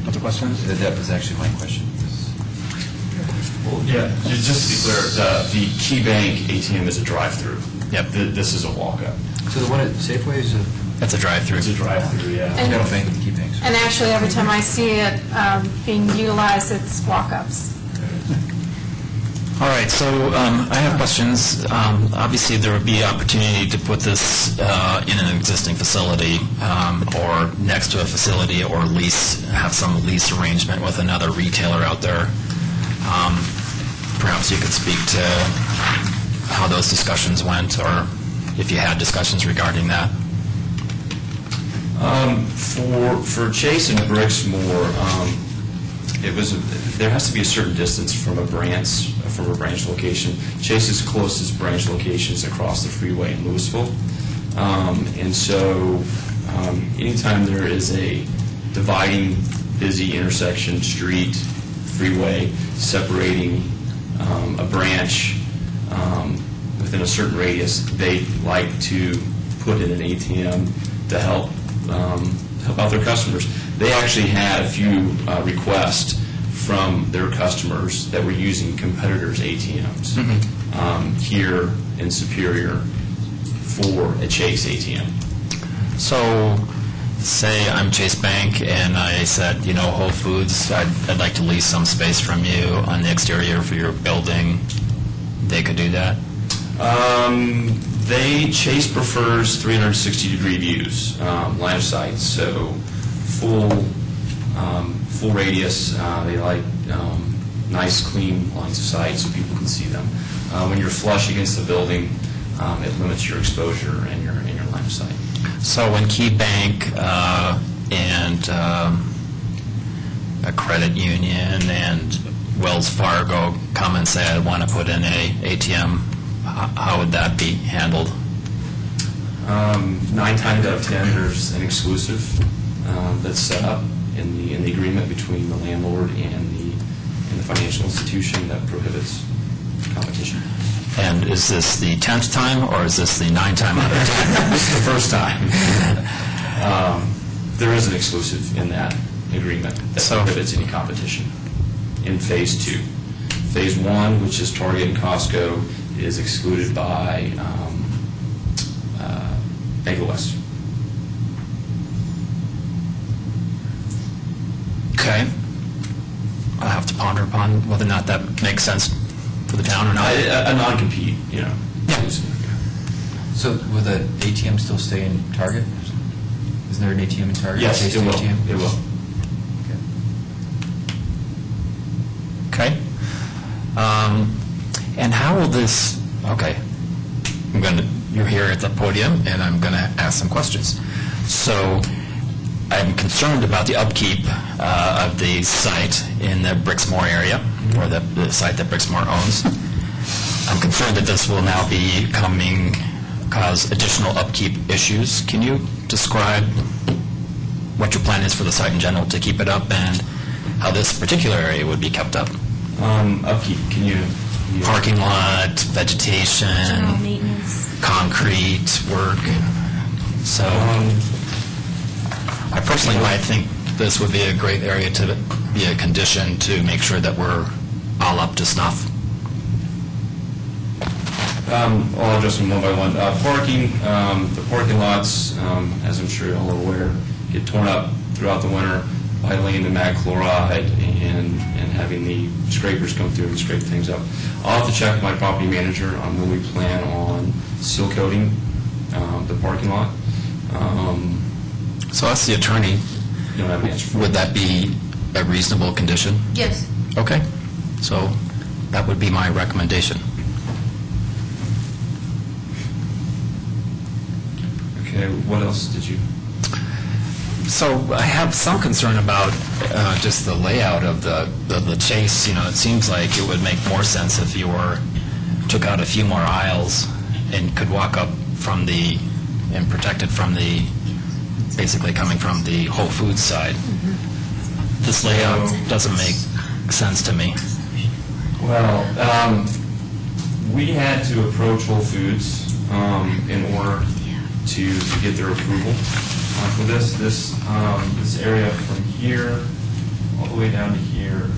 Other questions? That was actually my question. Well, yeah, just to be clear, the Key Bank ATM is a drive-through. Yep. This is a walk-up. So the one at Safeway is That's a drive-through. It's a drive-through, yeah. I don't think the Key Banks. And actually, every time I see it being utilized, it's walk-ups. All right, so I have questions. Obviously, there would be opportunity to put this in an existing facility or next to a facility, or have some lease arrangement with another retailer out there. Perhaps you could speak to how those discussions went, or if you had discussions regarding that. For Chase and Brixmore, there has to be a certain distance from a branch location. Chase's closest branch location is across the freeway in Louisville, and so anytime there is a dividing, busy intersection, street, freeway separating a branch within a certain radius, they like to put in an ATM to help out their customers. They actually had a few requests from their customers that were using competitors' ATMs here in Superior for a Chase ATM. So, say I'm Chase Bank and I said, Whole Foods, I'd like to lease some space from you on the exterior for your building. They could do that? Chase prefers 360-degree views, line of sight, so full radius. They like nice, clean lines of sight so people can see them. When you're flush against the building, it limits your exposure and your line of sight. So when Key Bank and a credit union and Wells Fargo come and say, I want to put in a ATM, how would that be handled? 9 times out of 10, there's an exclusive that's set up in the agreement between the landlord and the financial institution that prohibits competition. And is this the 10th time, or is this the 9th time out of 10? This is the first time. There is an exclusive in that agreement that prohibits any competition in Phase 2. Phase 1, which is Target and Costco, is excluded by Bank of the West. Okay. I'll have to ponder upon whether or not that makes sense for the town or not. A non-compete, Yeah. So will the ATM still stay in Target? Isn't there an ATM in Target? Yes, Chase it will. ATM? It will. Okay. And how will this, okay, you're here at the podium, and I'm going to ask some questions. So I'm concerned about the upkeep of the site in the Brixmor area, or the site that Brixmor owns. I'm concerned that this will now be cause additional upkeep issues. Can you describe what your plan is for the site in general to keep it up, and how this particular area would be kept up? Upkeep, can you... Parking lot, vegetation, General maintenance. concrete work. So I personally might think this would be a great area to be a condition to make sure that we're all up to snuff. I'll address them one by one. Parking, the parking lots, as I'm sure you're all aware, get torn up throughout the winter by laying the mag chloride and having the scrapers come through and scrape things up. I'll have to check with my property manager on when we plan on seal coating the parking lot. So that's the attorney. You don't have an answer for Would that be a reasonable condition? Yes. Okay. So that would be my recommendation. Okay, what else did you... So I have some concern about just the layout of the Chase. You know, it seems like it would make more sense if you took out a few more aisles and could walk up from and protected from basically coming from the Whole Foods side. This layout doesn't make sense to me. Well, we had to approach Whole Foods in order to get their approval for this. This area from here all the way down to here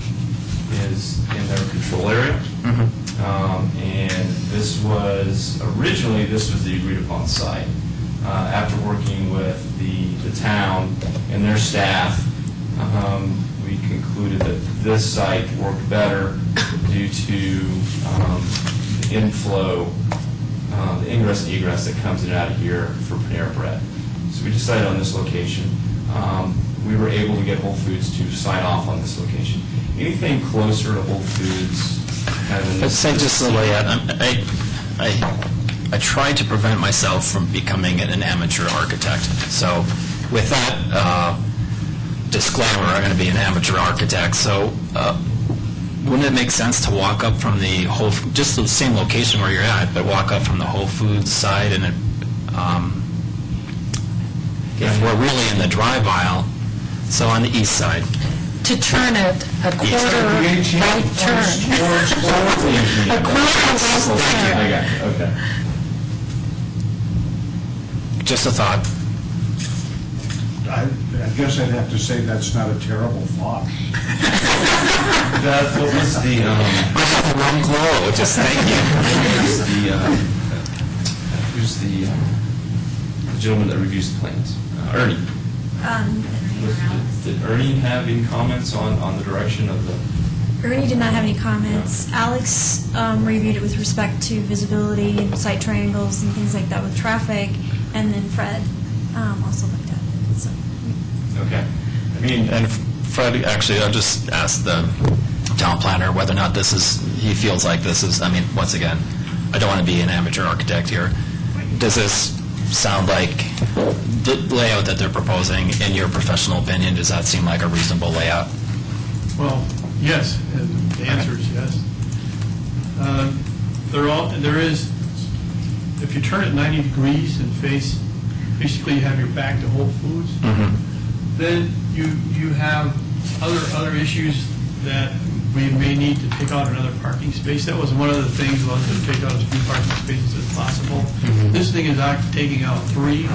is in their control area. And this was the agreed upon site. After working with the town and their staff, we concluded that this site worked better due to the inflow, the ingress and egress that comes in and out of here for Panera Bread. So we decided on this location. We were able to get Whole Foods to sign off on this location. Anything closer to Whole Foods, kind of in Let's say just the layout. I try to prevent myself from becoming an amateur architect. So with that disclaimer, I'm going to be an amateur architect. So wouldn't it make sense to walk up from just the same location where you're at, but walk up from the Whole Foods side, and if we're really in the drive aisle, so on the east side. To turn it a quarter right turn. A quarter right turn. I got it, okay. Just a thought. I guess I'd have to say that's not a terrible thought. What was the... I have the wrong glow, just thank you. Who's the gentleman that reviews the plans? Ernie. Did Ernie have any comments on the direction of the... Ernie did not have any comments. Alex reviewed it with respect to visibility and site triangles and things like that with traffic, and then Fred also looked at it. So. Okay. And Fred, actually, I'll just ask the town planner whether or not he feels like this is, once again, I don't want to be an amateur architect here. Does this sound like the layout that they're proposing, in your professional opinion, does that seem like a reasonable layout? Well, yes, and the answer is yes. There is, if you turn it 90 degrees and face, basically you have your back to Whole Foods, then you have other issues that we may need to take out another parking space. That was one of the things, was to take out as few parking spaces as possible. This thing is taking out 3,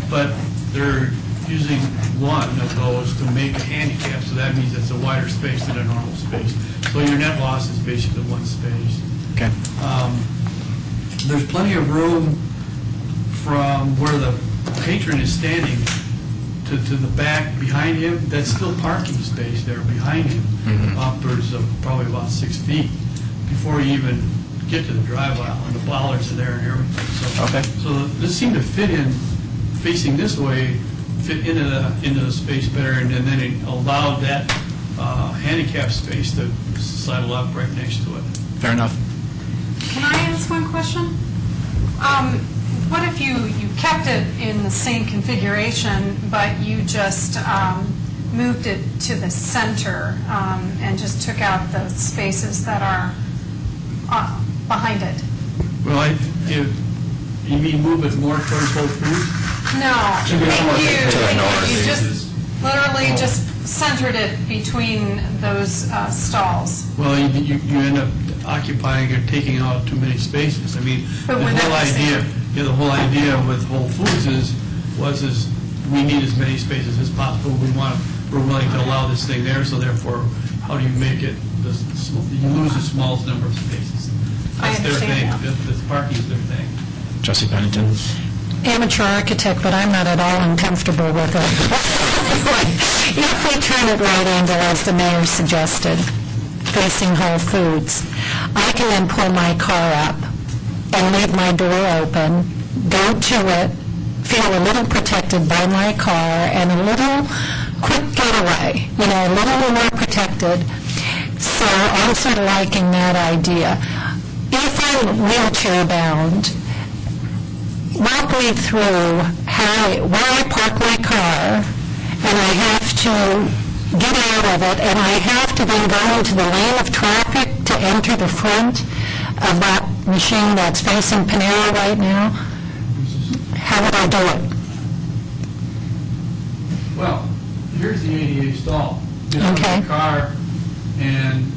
but they're using one of those to make a handicap, so that means it's a wider space than a normal space. So your net loss is basically 1 space. Okay. There's plenty of room from where the patron is standing to the back behind him. That's still parking space there behind him, upwards of probably about 6 feet before you even get to the drive aisle, and the bollards are there and everything. So this seemed to fit in, facing this way, fit into the space better, and then it allowed that handicap space to sidle up right next to it. Fair enough. Can I ask one question? What if you kept it in the same configuration, but you just moved it to the center and just took out the spaces that are behind it? Well, you mean move it more towards Whole Foods? No. To the north. You just literally just centered it between those stalls. Well, you end up occupying or taking out too many spaces. I mean, the whole idea with Whole Foods was we need as many spaces as possible. We're willing to allow this thing there, so therefore, how do you make it? You lose the smallest number of spaces. That's their thing. The parking is their thing. Trustee Pennington? Amateur architect, but I'm not at all uncomfortable with it. If we turn it right angle, as the mayor suggested, facing Whole Foods, I can then pull my car up and leave my door open, go to it, feel a little protected by my car, and a little quick getaway, a little more protected. So I'm sort of liking that idea. If I'm wheelchair bound, walk me through where I park my car, and I have to get out of it, and I have to then go into the lane of traffic to enter the front of that machine that's facing Panera right now. How would I do it? Well, here's the ADA stall. You have your car, and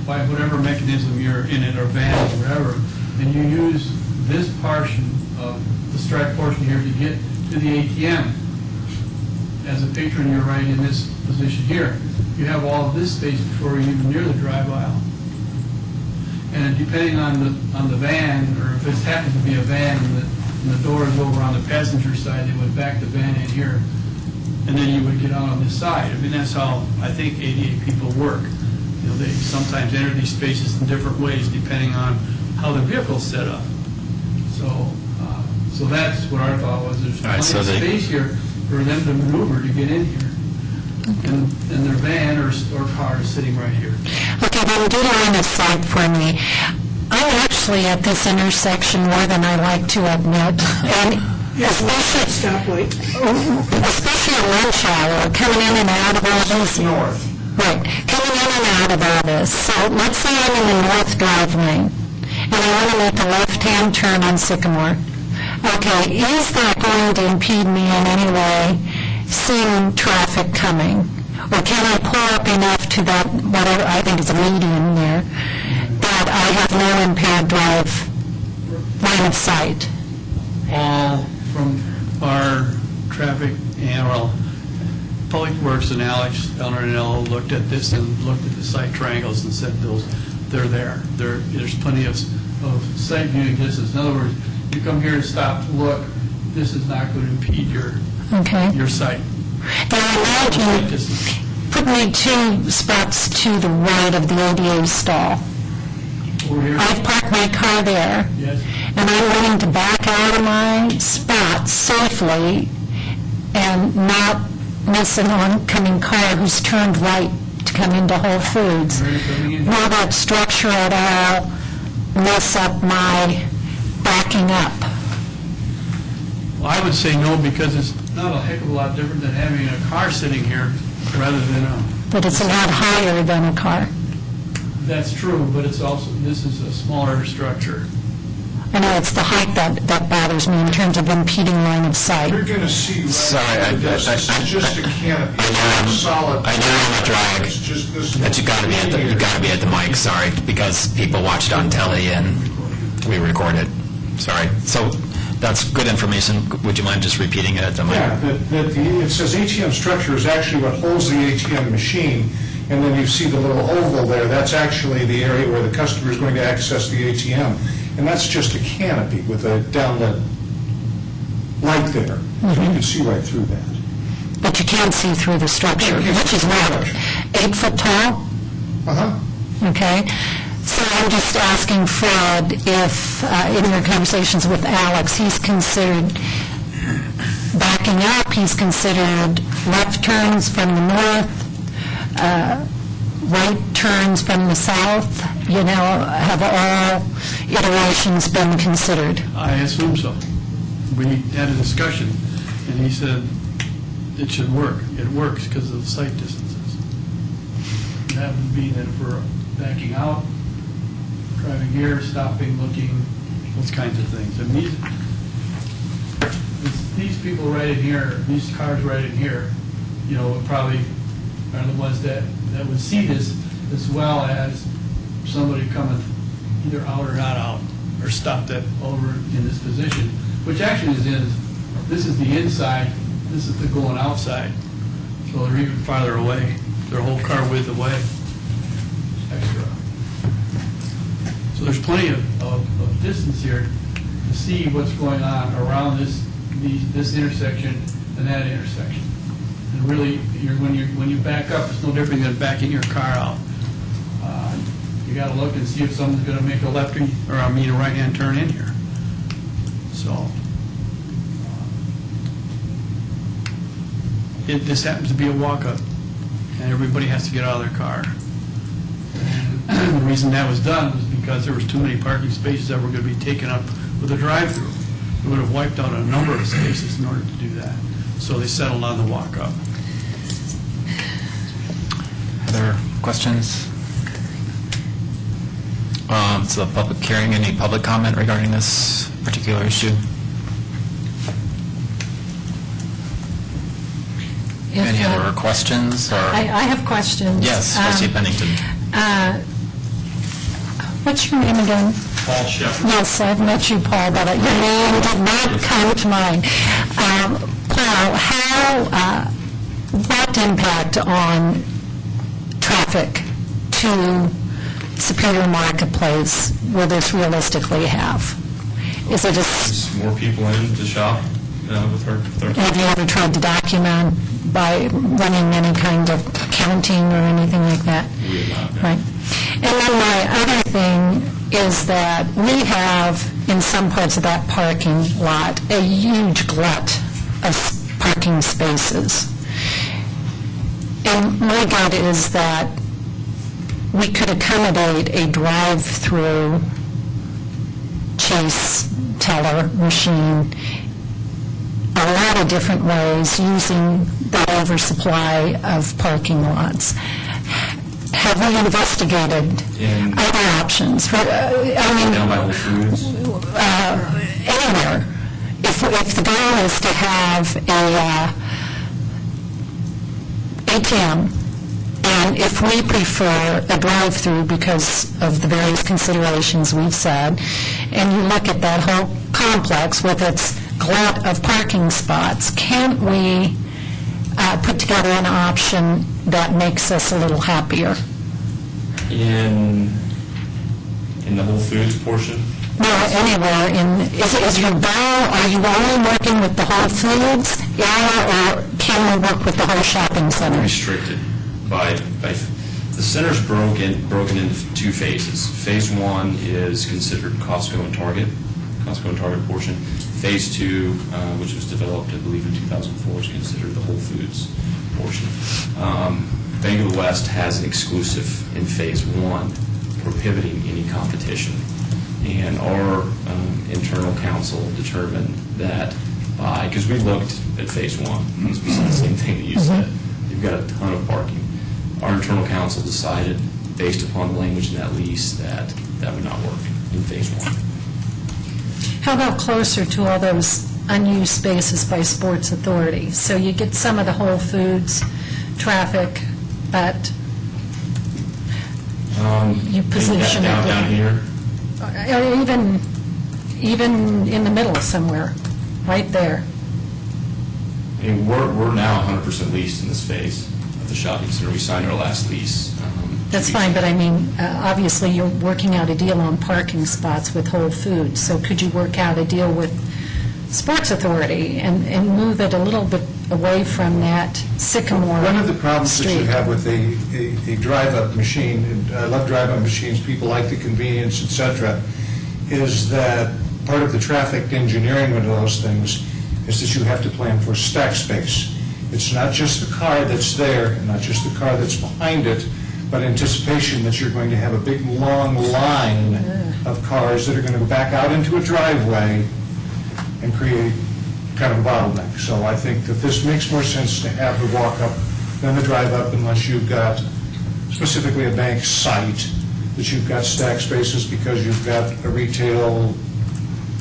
by whatever mechanism you're in it, or van or whatever, and you use this portion of the striped portion here to get to the ATM. As a patron, you're right in this position here. You have all of this space before you're even near the drive aisle. And depending on the van, or if it happens to be a van and the door is over on the passenger side, they would back the van in here, and then you would get out on this side. I mean, that's how I think ADA people work. They sometimes enter these spaces in different ways depending on how the vehicle's set up. So that's what our thought was. There's plenty of space here for them to maneuver to get in here. And their van or car is sitting right here. Okay, then do line of sight for me. I'm actually at this intersection more than I like to admit. And especially at lunch hour, coming in and out of all this. North. Right, coming in and out of all this. So let's say I'm in the north drive lane, and I want to make a left-hand turn on Sycamore. Okay, is that going to impede me in any way seeing traffic coming? Or can I pull up enough to that, whatever, I think it's a median there, that I have no impaired drive line of sight? All from our traffic and, Public Works and Alex Elnor looked at this and looked at the site triangles and said they're there. There's plenty of sight viewing distance. In other words, you come here and stop to look, this is not going to impede your sight. Now imagine, put me 2 spots to the right of the ADA stall. Over here? I've parked my car there. Yes. And I'm willing to back out of my spot safely and not miss an oncoming car who's turned right to come into Whole Foods. Will that structure at all mess up my backing up? Well, I would say no, because it's not a heck of a lot different than having a car sitting here rather than a... But it's a lot higher than a car. That's true, but it's also, this is a smaller structure. I know it's the height that bothers me in terms of impeding line of sight. You're going to see right Sorry, through this. This is just a canopy. It's solid. I know I'm a drag. It's just this. But you got to be at the mic, sorry, because people watch it on telly and we record it. Sorry. So that's good information. Would you mind just repeating it at the mic? Yeah, it says ATM structure is actually what holds the ATM machine, and then you see the little oval there. That's actually the area where the customer is going to access the ATM. And that's just a canopy with a downlit light there. So you can see right through that. But you can't see through the structure, which is what, 8 foot tall? Uh-huh. Okay. So I'm just asking Fred if, in your conversations with Alex, he's considered backing up, he's considered left turns from the north, right turns from the south, have all iterations been considered? I assume so. We had a discussion, and he said it should work. It works because of the sight distances. That would be that if we're backing out, driving here, stopping, looking, those kinds of things. And these people right in here, these cars right in here, would probably are the ones that would see this, as well as somebody coming either out or not out, or stopped that over in this position, which actually this is the inside, this is the going outside. So they're even farther away, their whole car width away, extra. So there's plenty of distance here to see what's going on around this intersection and that intersection. And really, when you back up, it's no different than backing your car out. You got to look and see if someone's going to make a lefty or a right-hand turn in here. So this happens to be a walk-up, and everybody has to get out of their car. And the reason that was done was because there was too many parking spaces that were going to be taken up with a drive-through. We would have wiped out a number of spaces in order to do that. So they settled on the walk-up. Other questions? So the public hearing, any public comment regarding this particular issue? Any other questions? Or? I have questions. Yes, Trustee Pennington. What's your name again? Paul Shepard. Yes, I've met you, Paul, but your name did not come to mind. Paul, what impact on traffic to Superior Marketplace will this realistically have? Is it just... More people in to shop with her. Have you ever tried to document by running any kind of counting or anything like that? We have not. Right. And then my other thing is that we have, in some parts of that parking lot, a huge glut of parking spaces. And my gut is that we could accommodate a drive-through Chase teller machine a lot of different ways using that oversupply of parking lots. Have we investigated other options? Down by Whole Foods? Anywhere. If the goal is to have a ATM, and if we prefer a drive-through because of the various considerations we've said, and you look at that whole complex with its glut of parking spots, can't we put together an option that makes us a little happier? In the Whole Foods portion? No, anywhere. Is your goal, are you only working with the Whole Foods area, or can we work with the whole shopping center? Restricted by the center's broken into two phases. Phase one is considered Costco and Target portion. Phase two, which was developed, I believe, in 2004, is considered the Whole Foods portion. Bank of the West has an exclusive in phase one prohibiting any competition And our internal counsel determined that because we looked at phase one, we said the same thing that you said. You've got a ton of parking. Our internal counsel decided, based upon the language in that lease, that that would not work in phase one. How about closer to all those unused spaces by Sports Authority? So you get some of the Whole Foods traffic, but you position it down here. Or even in the middle somewhere, right there. I mean, we're now 100% leased in this phase of the shopping center. We signed our last lease. That's fine, but I mean, obviously, you're working out a deal on parking spots with Whole Foods, so could you work out a deal with Sports Authority and move it a little bit away from that Sycamore One of the problems that you Street? have with a drive-up machine, and I love drive-up machines, people like the convenience, et cetera, is that part of the traffic engineering with those things is that you have to plan for stack space. It's not just the car that's there, and not just the car that's behind it, but anticipation that you're going to have a big, long line of cars that are going to back out into a driveway and create kind of a bottleneck. So I think that this makes more sense to have the walk-up than the drive-up unless you've got specifically a bank site that you've got stack spaces because you've got a retail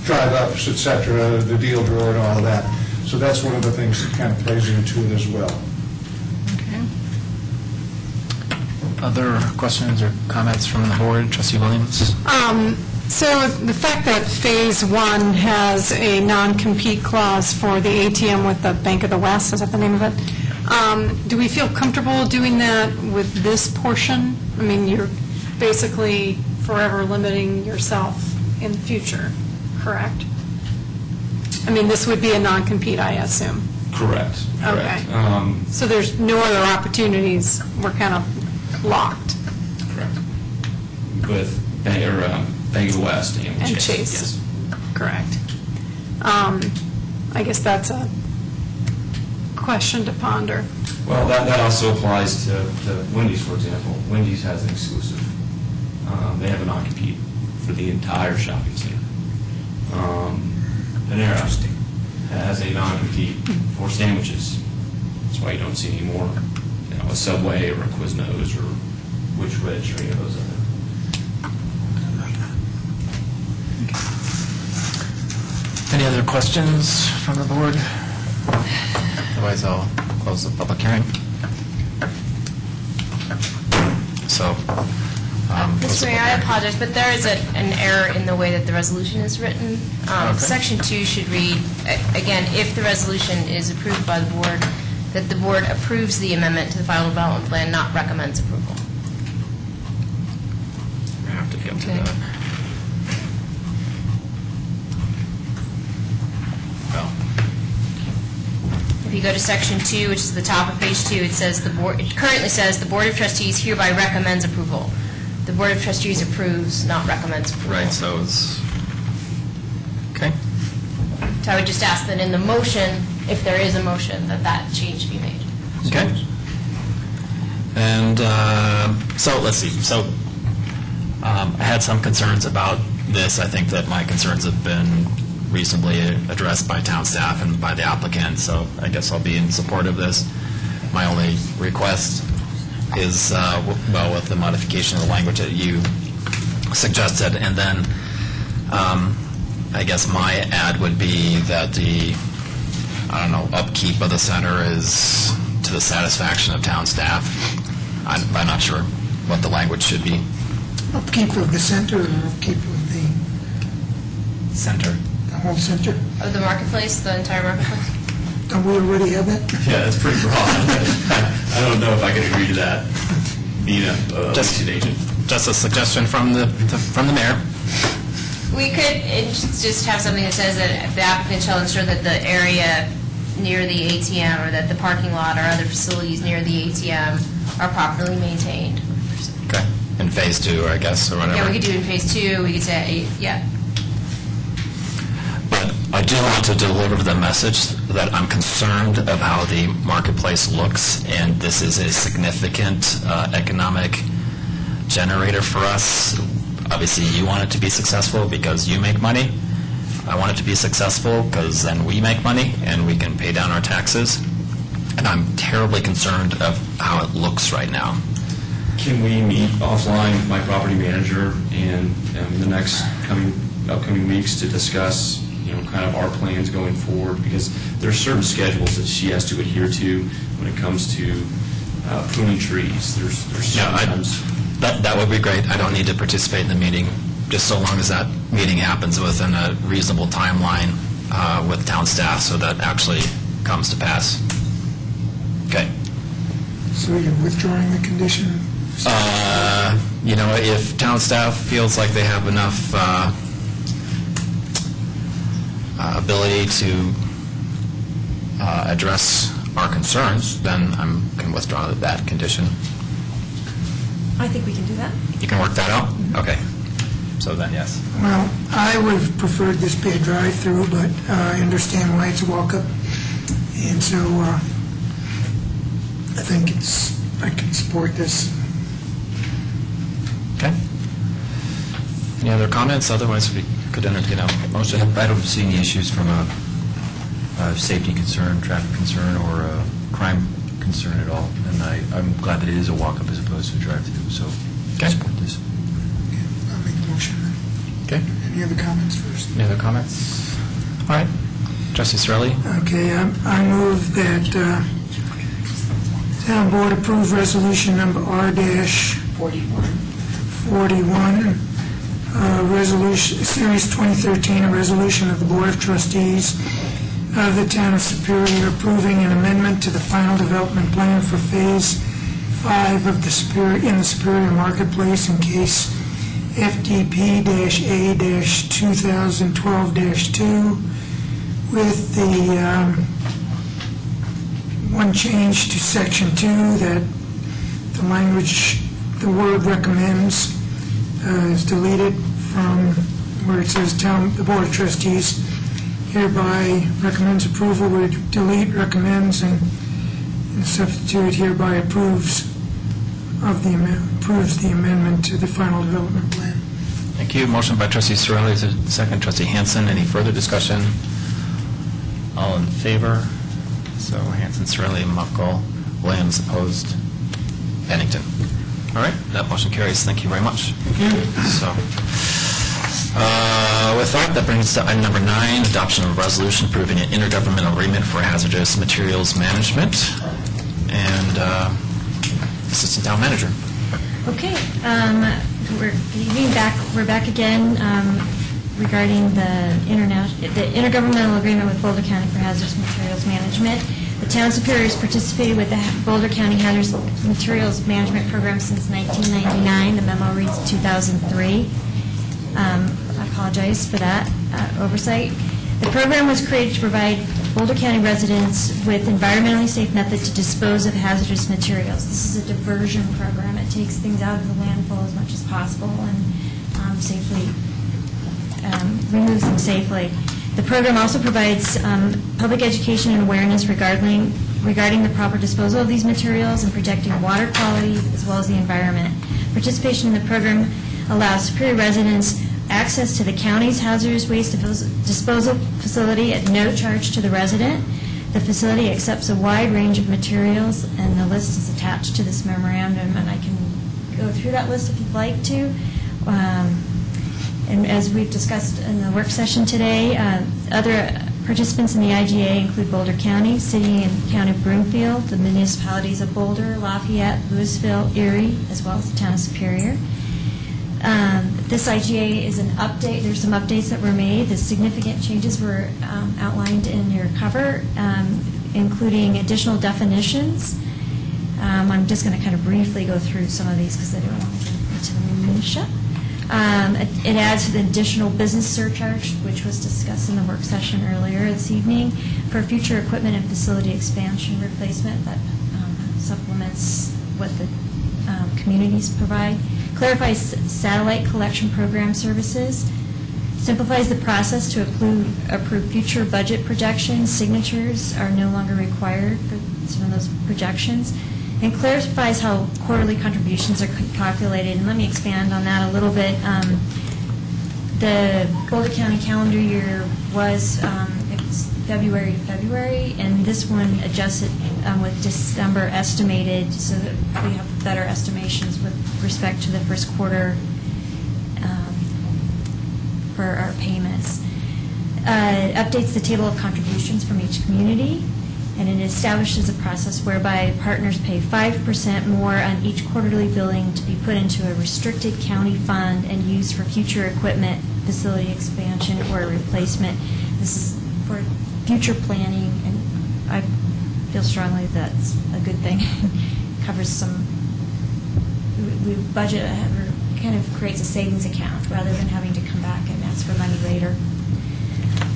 drive-ups, et cetera, the deal drawer and all of that. So that's one of the things that kind of plays into it as well. Other questions or comments from the board? Trustee Williams? So the fact that Phase 1 has a non-compete clause for the ATM with the Bank of the West, is that the name of it? Do we feel comfortable doing that with this portion? I mean, you're basically forever limiting yourself in the future, correct? I mean, this would be a non-compete, I assume. Correct. Okay. So there's no other opportunities, we're kind of locked. Correct. With Bank of the West and with And Chase. Chase. Yes. Correct. I guess that's a question to ponder. Well, that also applies to Wendy's, for example. Wendy's has an exclusive. They have a non-compete for the entire shopping center. Panera has a non-compete for sandwiches. That's why you don't see any more, a Subway or a Quiznos or Which or any of those other. Any other questions from the board? Otherwise, I'll close the public hearing. So, Mr. Mayor, I apologize, but there is an error in the way that the resolution is written. Section 2 should read, again, if the resolution is approved by the board, that the board approves the amendment to the final development plan, not recommends approval. I have to get to that. Well, If you go to Section 2, which is the top of page 2, it says it currently says the Board of Trustees hereby recommends approval. The Board of Trustees approves, not recommends approval. right, so it's, okay. So I would just ask that in the motion, if there is a motion, that change be made. Okay. And so, let's see. So I had some concerns about this. I think that my concerns have been reasonably addressed by town staff and by the applicant, so I guess I'll be in support of this. My only request is, well, with the modification of the language that you suggested, and then I guess my add would be that the, I don't know, upkeep of the center is to the satisfaction of town staff. I'm not sure what the language should be. Upkeep of the center or upkeep of the Center. whole center? Of the marketplace, the entire marketplace? Don't we already have that? Yeah, that's pretty broad. I don't know if I can agree to that, being a leasing agent. Just a suggestion from the mayor. We could just have something that says that the applicant shall ensure that the area near the ATM or that the parking lot or other facilities near the ATM are properly maintained. Okay. In phase 2, I guess, or whatever. Yeah, we could do it in phase 2, we could say, yeah. But I do want to deliver the message that I'm concerned of how the marketplace looks, and this is a significant economic generator for us. obviously you want it to be successful because you make money. I want it to be successful because then we make money and we can pay down our taxes. And I'm terribly concerned of how it looks right now. Can we meet offline with my property manager and in the next upcoming weeks to discuss, kind of our plans going forward? Because there are certain schedules that she has to adhere to when it comes to pruning trees. There's sometimes... That would be great. I don't need to participate in the meeting, just so long as that meeting happens within a reasonable timeline with town staff so that actually comes to pass. Okay. So you're withdrawing the condition? If town staff feels like they have enough ability to address our concerns, then I can withdraw that condition. I think we can do that. You can work that out? Okay. So then, yes. Well, I would have preferred this be a drive-through, but I understand why it's a walk-up. And so I think I can support this. Okay. Any other comments? Otherwise, we could entertain a motion. I don't see any issues from a safety concern, traffic concern, or a crime concern at all. And I'm glad that it is a walk-up as opposed to a drive-through, so I support this. I'll make the motion then. Okay. Any other comments first? Any other comments? All right. Trustee Sorelli? Okay, I move that Town Board approve resolution number R-41, resolution, Series 2013, a resolution of the Board of Trustees of the Town of Superior approving an amendment to the final development plan for Phase 5 of the Superior Marketplace in case FDP-A-2012-2 with the one change to Section 2 that the language, the word recommends is deleted from where it says the Board of Trustees hereby recommends approval, we delete recommends and substitute hereby approves the amendment to the final development plan. Thank you. Motion by Trustee Sorelli. Is there a second? Trustee Hansen. Any further discussion? All in favor? So Hansen, Sorelli, Muckle, Williams opposed. Bennington. All right. That motion carries. Thank you very much. Thank you. So, with that brings us to item number 9, adoption of a resolution approving an intergovernmental agreement for hazardous materials management. And Assistant Town Manager. Okay, we're back again regarding the intergovernmental agreement with Boulder County for hazardous materials management. The town Superior has participated with the Boulder County Hazardous Materials Management Program since 1999. The memo reads 2003. I apologize for that oversight. The program was created to provide Boulder County residents with environmentally safe method to dispose of hazardous materials. This is a diversion program. It takes things out of the landfill as much as possible and safely removes them safely. The program also provides public education and awareness regarding the proper disposal of these materials and protecting water quality as well as the environment. Participation in the program allows Superior residents access to the county's hazardous waste disposal facility at no charge to the resident. The facility accepts a wide range of materials, and the list is attached to this memorandum, and I can go through that list if you'd like to. And as we've discussed in the work session today, other participants in the IGA include Boulder County, City and County of Broomfield, the municipalities of Boulder, Lafayette, Louisville, Erie, as well as the Town of Superior. This IGA is an update. There's some updates that were made. The significant changes were outlined in your cover, including additional definitions. I'm just going to kind of briefly go through some of these because I don't want to get into the minutia. It adds an additional business surcharge, which was discussed in the work session earlier this evening, for future equipment and facility expansion replacement that supplements what the communities provide. Clarifies satellite collection program services. Simplifies the process to approve future budget projections. Signatures are no longer required for some of those projections. and clarifies how quarterly contributions are calculated. And let me expand on that a little bit. The Boulder County calendar year was it's February to February, and this one adjusted with December estimated so that we have better estimations with respect to the first quarter for our payments. It updates the table of contributions from each community, and it establishes a process whereby partners pay 5% more on each quarterly billing to be put into a restricted county fund and used for future equipment, facility expansion, or replacement. This is for future planning, and I feel strongly that's a good thing. Covers some, we budget, kind of creates a savings account rather than having to come back and ask for money later.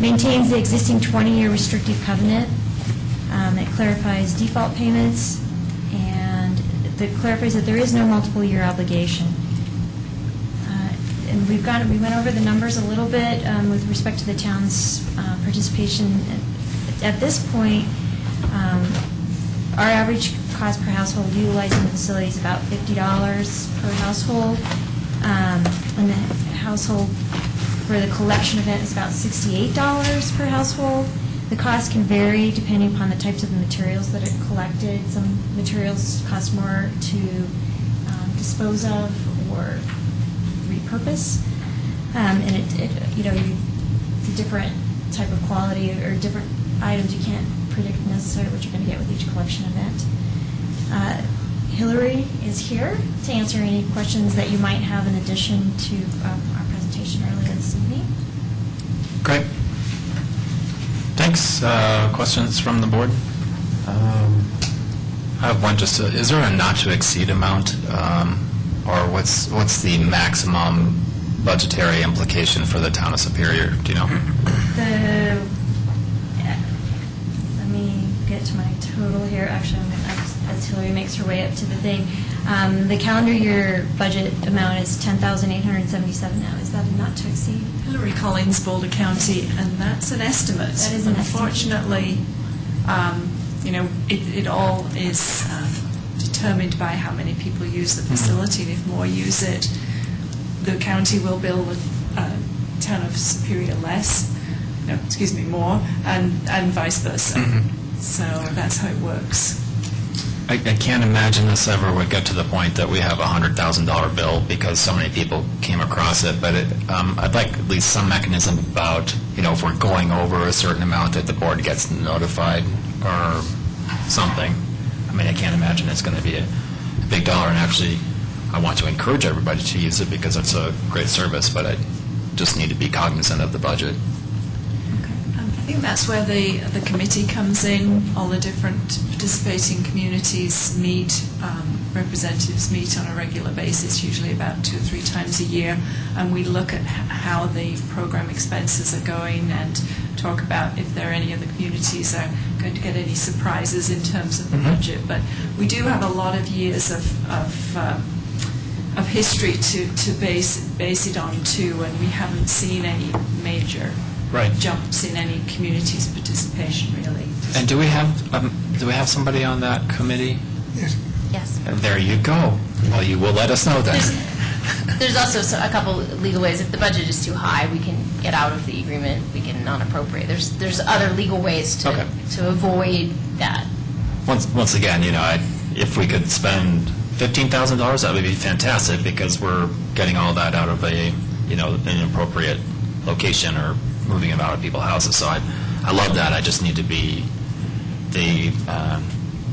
Maintains the existing 20-year restrictive covenant. It clarifies default payments, and it clarifies that there is no multiple-year obligation. And we went over the numbers a little bit with respect to the town's participation. At this point, our average cost per household utilizing the facility is about $50 per household. And the household for the collection event is about $68 per household. The cost can vary depending upon the types of materials that are collected. Some materials cost more to dispose of or repurpose, and it's a different type of quality or different items. You can't predict necessarily what you're going to get with each collection event. Hillary is here to answer any questions that you might have in addition to our presentation earlier this evening. Great. Thanks. Questions from the board? I have one. Just is there a not to exceed amount, or what's the maximum budgetary implication for the town of Superior? Do you know? Let me get to my total here. Actually, as Hillary makes her way up to the thing, the calendar year budget amount is $10,877 now. Is that a not to exceed? Hillary Collins, Boulder County, and that's an estimate. That is an Unfortunately, it all is determined by how many people use the facility, and if more use it, the county will bill the town of Superior more, and vice versa. So that's how it works. I can't imagine this ever would get to the point that we have a $100,000 bill because so many people came across it, but I'd like at least some mechanism about, if we're going over a certain amount that the board gets notified or something. I mean, I can't imagine it's going to be a big dollar, and actually I want to encourage everybody to use it because it's a great service, but I just need to be cognizant of the budget. I think that's where the committee comes in. All the different participating communities meet, representatives meet on a regular basis, usually about 2 or 3 times a year, and we look at how the program expenses are going and talk about if there are any other communities that are going to get any surprises in terms of the budget. But we do have a lot of years of history to base it on too, and we haven't seen any major jumps in any community's participation, really. And do we have somebody on that committee? Yes. There you go. Well, you will let us know then. There's also a couple legal ways. If the budget is too high, we can get out of the agreement. We can non-appropriate. There's other legal ways to avoid that. Once again, if we could spend $15,000, that would be fantastic because we're getting all that out of an appropriate location or moving it out of people's houses. So I love that. I just need to be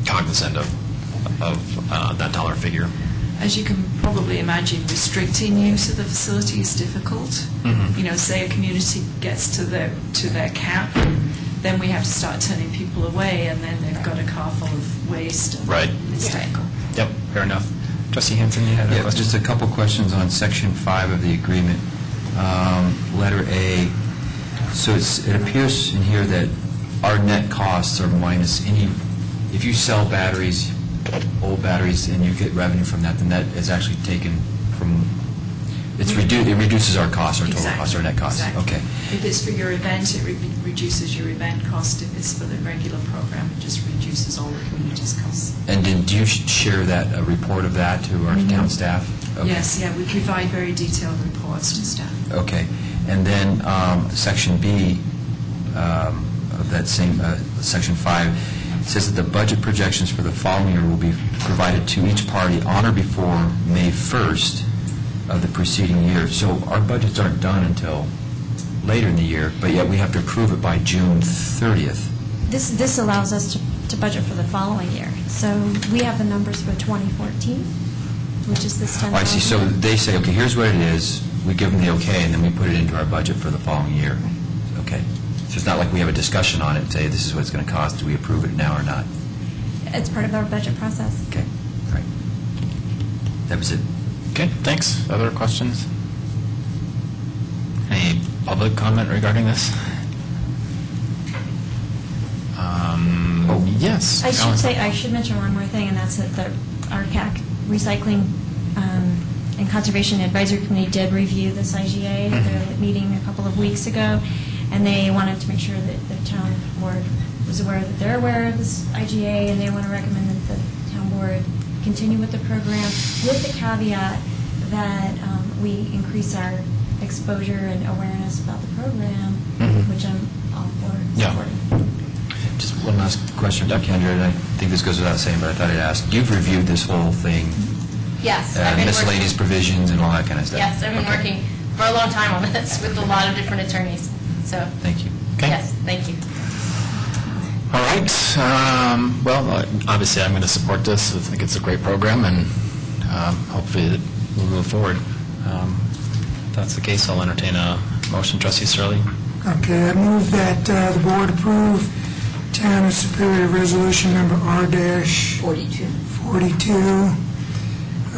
cognizant of that dollar figure. As you can probably imagine, restricting use of the facility is difficult. Say a community gets to their cap, then we have to start turning people away, and then they've got a car full of waste. Right. It's difficult. Yep, fair enough. Trustee Hanson, you had a question? Just a couple questions on Section 5 of the agreement. Letter A. So it appears in here that our net costs are minus any, if you sell batteries, old batteries, and you get revenue from that, then that is actually taken from It reduces our cost, our total Exactly, cost, our net cost. exactly. Okay. If it's for your event, it reduces your event cost. If it's for the regular program, it just reduces all the community's costs. And then do you share that, a report of that to our town staff? Okay. Yes, yeah, we provide very detailed reports to staff. Okay. And then Section B of that same, Section 5, says that the budget projections for the following year will be provided to each party on or before May 1st of the preceding year. So our budgets aren't done until later in the year, but yet we have to approve it by June 30th. This allows us to budget for the following year. So we have the numbers for 2014, which is this time. Oh, I see. So they say, okay, here's what it is. We give them the okay, and then we put it into our budget for the following year. Okay. So it's not like we have a discussion on it and say, this is what it's going to cost. Do we approve it now or not? It's part of our budget process. Okay. All right. That was it. Okay, thanks. Other questions? Any public comment regarding this? Yes. I should mention one more thing, and that's that the RCAC Recycling and Conservation Advisory Committee did review this IGA at their meeting a couple of weeks ago, and they wanted to make sure that the town board was aware that they're aware of this IGA, and they want to recommend that the town board continue with the program with the caveat that we increase our exposure and awareness about the program, which I'm all for supporting. Just one last question for Kendra, and I think this goes without saying, but I thought I'd ask. You've reviewed this whole thing, Yes. I've been miscellaneous provisions and all that kind of stuff? Yes, I've been working for a long time on this with a lot of different attorneys. So, Thank you. Okay. yes, thank you. All right. Well, obviously, I'm going to support this. I think it's a great program, and hopefully we'll move forward. If that's the case, I'll entertain a motion. Trustee Surley? Okay, I move that the board approve Town of Superior Resolution Number R-42, 42.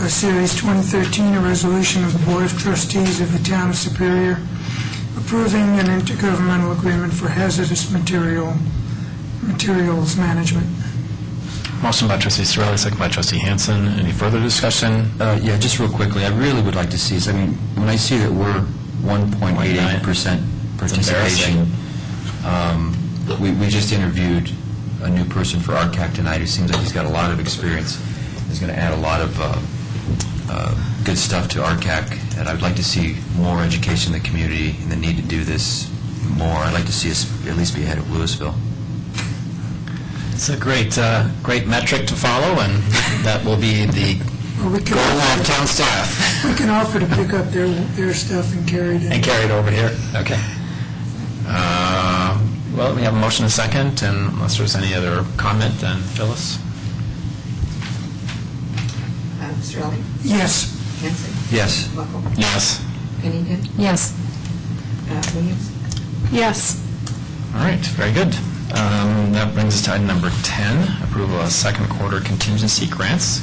Series 2013, a resolution of the Board of Trustees of the Town of Superior approving an intergovernmental agreement for hazardous materials management. Motion by Trustee Surley, second by Trustee Hansen. Any further discussion? Yeah, just real quickly, I really would like to see, when I see that we're 1.88% participation, we just interviewed a new person for RCAC tonight who seems like he's got a lot of experience. He's going to add a lot of good stuff to RCAC, and I would like to see more education in the community and the need to do this more. I'd like to see us at least be ahead of Louisville. It's a great metric to follow, and that will be the goal of town staff. We can offer to pick up their stuff and carry it in. And carry it over here? Okay. Well, we have a motion and a second, and unless there's any other comment, then Phyllis? Surley? Yes. Hanson? Yes. Buckle? Yes. Pennington? Yes. Williams? Yes. All right, very good. That brings us to item number 10, approval of second quarter contingency grants.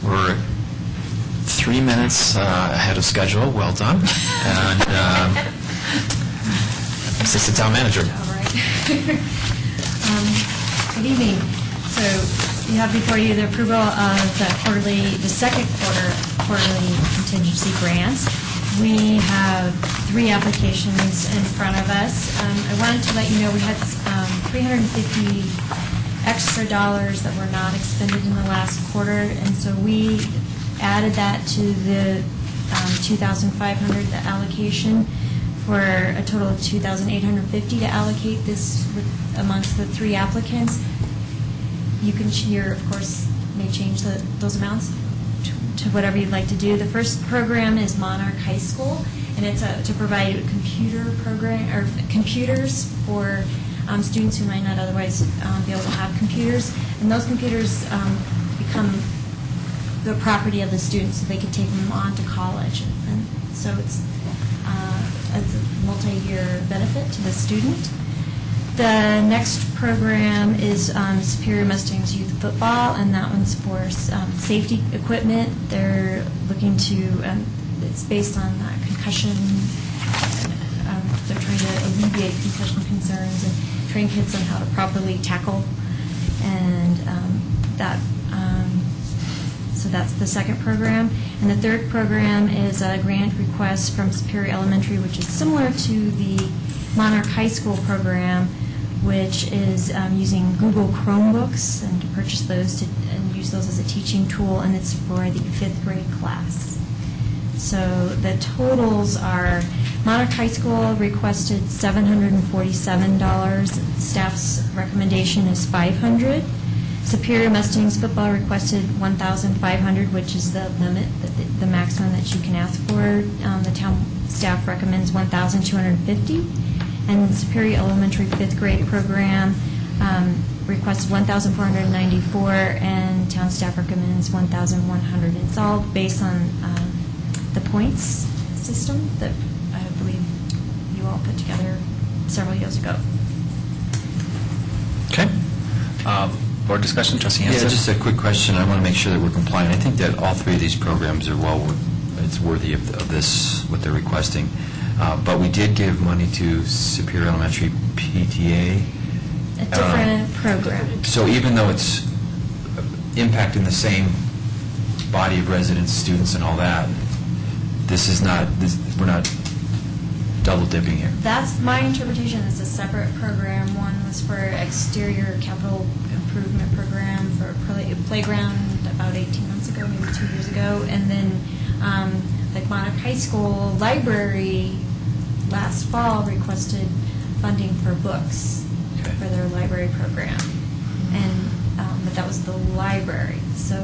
We're 3 minutes ahead of schedule. Well done. And Assistant Town Manager. All right. Good evening. So you have before you the approval of the second quarter quarterly contingency grants. We have 3 applications in front of us. I wanted to let you know we had $350 extra dollars that were not expended in the last quarter, and so we added that to the $2,500 the allocation for a total of $2,850 to allocate this amongst the 3 applicants. You can, of course, may change those amounts to whatever you'd like to do. The first program is Monarch High School, and it's to provide a computer program or computers for students who might not otherwise be able to have computers, and those computers become the property of the students, so they can take them on to college, and so it's a multi-year benefit to the student. The next program is Superior Mustangs Youth Football, and that one's for safety equipment. They're looking to, it's based on concussion. They're trying to alleviate concussion concerns and train kids on how to properly tackle. And that So that's the second program. And the third program is a grant request from Superior Elementary, which is similar to the Monarch High School program, which is using Google Chromebooks and to purchase those and use those as a teaching tool, and it's for the 5th grade class. So the totals are Monarch High School requested $747. Staff's recommendation is $500. Superior Mustangs football requested $1,500, which is the limit, the maximum that you can ask for. The town staff recommends $1,250. And the Superior Elementary 5th grade program requested $1,494, and town staff recommends $1,100. It's all based on the points system that I believe you all put together several years ago. Okay. Board discussion, Trustee Hanson? Yeah, just a quick question. I want to make sure that we're compliant. I think that all three of these programs are it's worthy of this, what they're requesting. But we did give money to Superior Elementary PTA. A different program. So even though it's impacting the same body of residents, students, and all that, we're not double dipping here. That's my interpretation. It's a separate program. One was for exterior capital improvement program for playground about 18 months ago, maybe 2 years ago, and then like Monarch High School library last fall requested funding for books for their library program, and but that was the library. So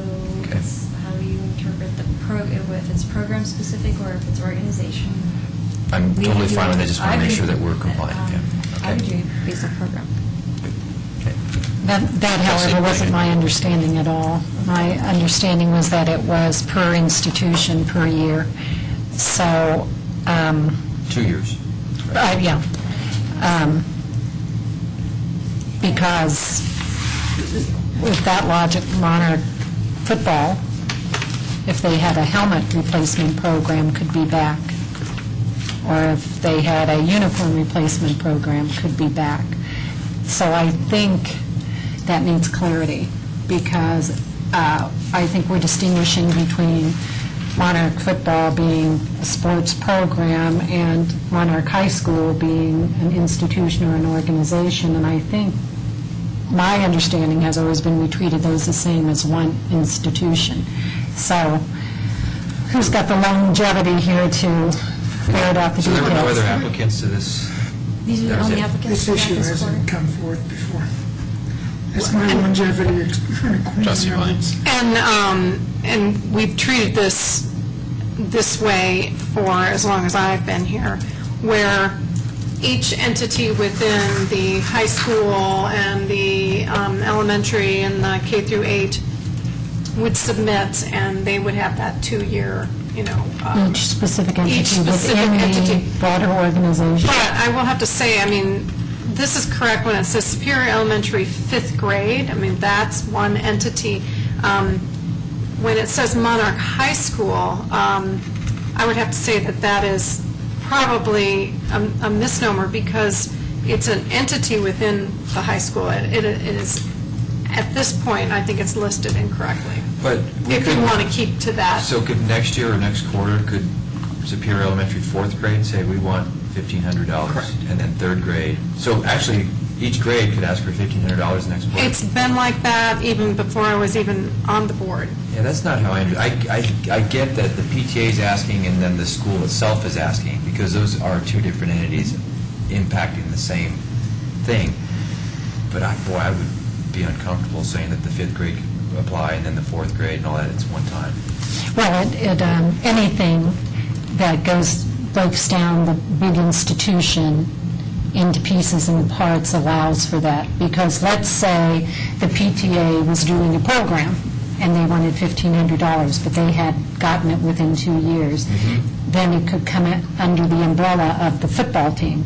it's how do you interpret the if it's program specific or if it's organization? I'm totally fine with it. I just want to make sure that we're compliant. I would do based on program. That, however, wasn't my understanding at all. My understanding was that it was per institution per year. So, 2 years. yeah. Because with that logic, Monarch football, if they had a helmet replacement program, could be back. Or if they had a uniform replacement program, could be back. So I think that needs clarity, because I think we're distinguishing between Monarch football being a sports program and Monarch High School being an institution or an organization, and I think my understanding has always been we treated those the same as one institution. So who's got the longevity here to ferret out the details? So there were no other applicants to this? These are the only applicants. This issue hasn't come forth before. That's my longevity requirement. Trustee Williams. And we've treated this way for as long as I've been here, where each entity within the high school and the elementary and the K through 8 would submit, and they would have that 2-year, each specific entity each specific within entity. the broader organization. But I will have to say, this is correct when it says Superior Elementary 5th grade. That's one entity. When it says Monarch High School, I would have to say that is probably a misnomer, because it's an entity within the high school. It is, at this point, I think it's listed incorrectly. But if you want to keep to that. So could next year or next quarter, could Superior Elementary 4th grade say we want $1,500? Correct. And then 3rd grade. So actually, each grade could ask for $1,500 next quarter. It's been like that even before I was even on the board. Yeah, that's not how I get that the PTA is asking and then the school itself is asking, because those are two different entities impacting the same thing. But I would be uncomfortable saying that the 5th grade could apply and then the 4th grade and all that, it's one time. Well, anything that breaks down the big institution into pieces and parts allows for that. Because let's say the PTA was doing a program and they wanted $1,500, but they had gotten it within 2 years. Mm-hmm. Then it could come under the umbrella of the football team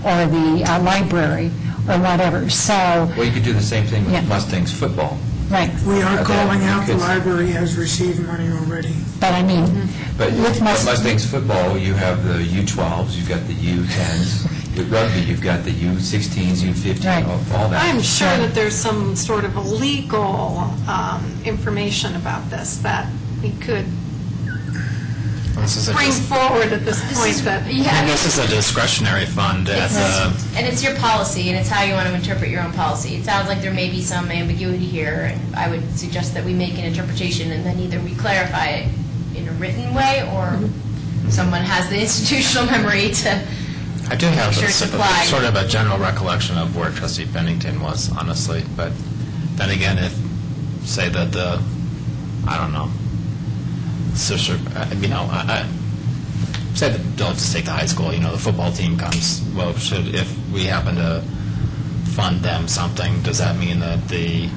or the library or whatever. So, well, you could do the same thing with Mustangs football. Right. We are calling out the library has received money already. But but with Mustangs football, you have the U12s, you've got the U10s, With rugby, you've got the U16s, U15, Right. all that. I'm sure that there's some sort of legal information about this that we could This is a bring forward at this point that... And this is a discretionary fund at the, And it's your policy, and it's how you want to interpret your own policy. It sounds like there may be some ambiguity here, and I would suggest that we make an interpretation, and then either we clarify it in a written way, or someone has the institutional memory to I do have make sure a it's applied. sort of a general recollection of where Trustee Pennington was, honestly, but then again, if, say that the, I don't know, say that, don't just take the high school, the football team comes, well, if we happen to fund them something, does that mean that the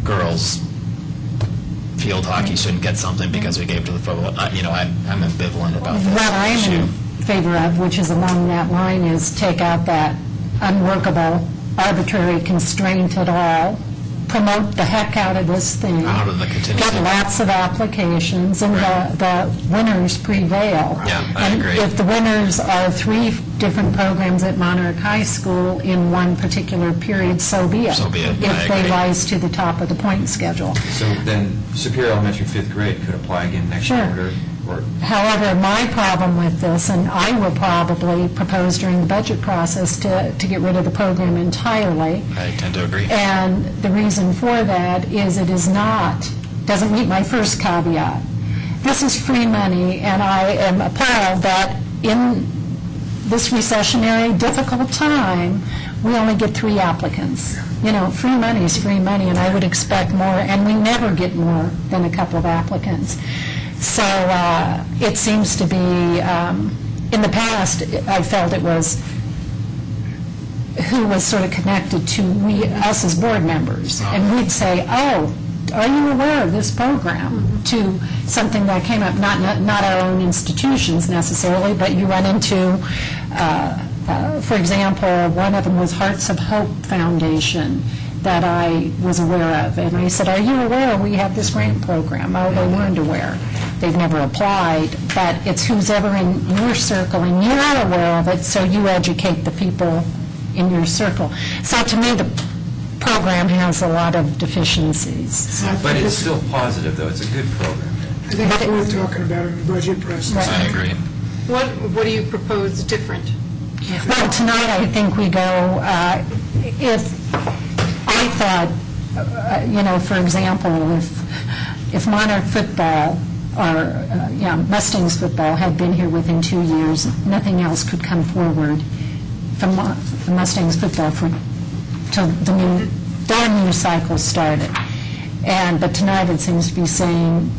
girls' field hockey shouldn't get something because we gave to the football? I'm ambivalent about this What I'm issue. in favor of, which is along that line, is take out that unworkable, arbitrary constraint at all, promote the heck out of this thing, Out of the contingency. get lots of applications, and the winners prevail. Yeah, I agree. And if the winners are 3 different programs at Monarch High School in one particular period, so be it. So be it. I If they agree. rise to the top of the point schedule. So then Superior Elementary 5th grade could apply again next Sure. year? Or However, my problem with this, and I will probably propose during the budget process to get rid of the program entirely, I tend to agree. and the reason for that is it doesn't meet my first caveat. This is free money, and I am appalled that in this recessionary, difficult time, we only get 3 applicants. Free money is free money, and I would expect more, and we never get more than a couple of applicants. So it seems to be, in the past, I felt it was who was sort of connected to us as board members. And we'd say, oh, are you aware of this program? To something that came up, not our own institutions necessarily, but you run into, for example, one of them was Hearts of Hope Foundation that I was aware of. And I said, are you aware we have this grant program? Oh, they weren't aware. They've never applied, but it's who's ever in your circle, and you're not aware of it, so you educate the people in your circle. So to me, the program has a lot of deficiencies. But it's still positive, though. It's a good program. I think it's worth talking about in the budget process. I agree. What do you propose different? Well, tonight I think we go, if I thought, for example, if Monarch football or Mustangs football had been here within 2 years, nothing else could come forward from the Mustangs football till their new cycle started. But tonight it seems to be saying,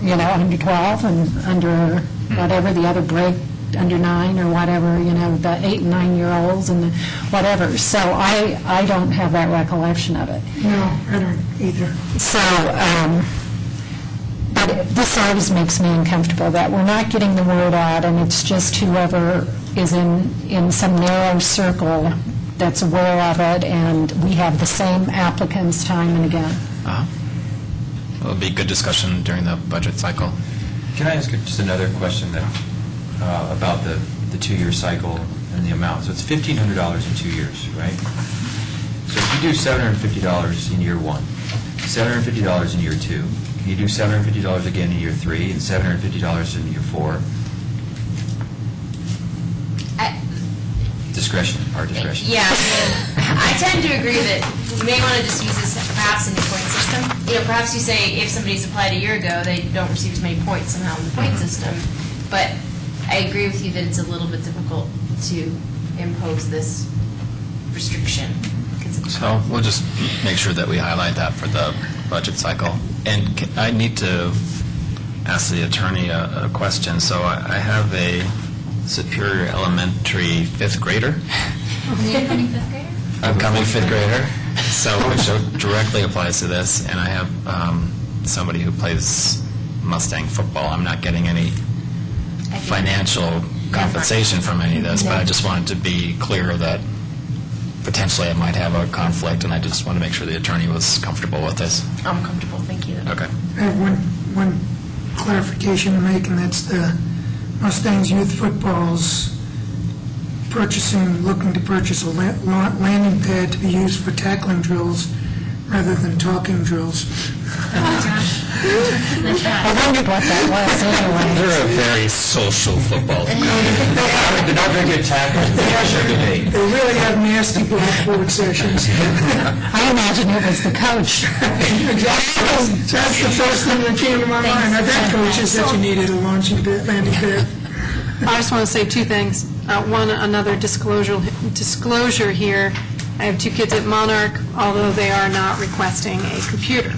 under 12 and under whatever the other break, under 9 or whatever, the 8 and 9-year-olds and whatever. So I don't have that recollection of it. No, I don't either. So, but this always makes me uncomfortable that we're not getting the word out, and it's just whoever is in some narrow circle that's aware of it, and we have the same applicants time and again. It'll be a good discussion during the budget cycle. Can I ask just another question that about the 2-year cycle and the amount? So it's $1,500 in 2 years, right? So if you do $750 in year 1, $750 in year 2, you do $750 again in year 3, and $750 in year 4. Discretion, our discretion. Yeah, I tend to agree that you may want to just use this perhaps in the point system. Perhaps you say if somebody's applied a year ago, they don't receive as many points somehow in the point system. But I agree with you that it's a little bit difficult to impose this restriction. So we'll just make sure that we highlight that for the budget cycle. And I need to ask the attorney a question. So I have a Superior Elementary 5th grader. Incoming 5th grader? Upcoming 5th grader. So which directly applies to this. And I have somebody who plays Mustang football. I'm not getting any financial compensation from any of this, but I just wanted to be clear that potentially I might have a conflict, and I just want to make sure the attorney was comfortable with this. I'm comfortable, thank you. Okay. I have one clarification to make, and that's the Mustangs youth football's looking to purchase a landing pad to be used for tackling drills rather than talking drills. I wondered what that was anyway. They're a very social football team. They're not very good tackles. They really have nasty blackboard sessions. I imagine it was the coach. Exactly. That's the first thing that came to my mind. I've had coaches that you needed a launching pad, landing pad. I just want to say two things. One, another disclosure here. I have two kids at Monarch, although they are not requesting a computer.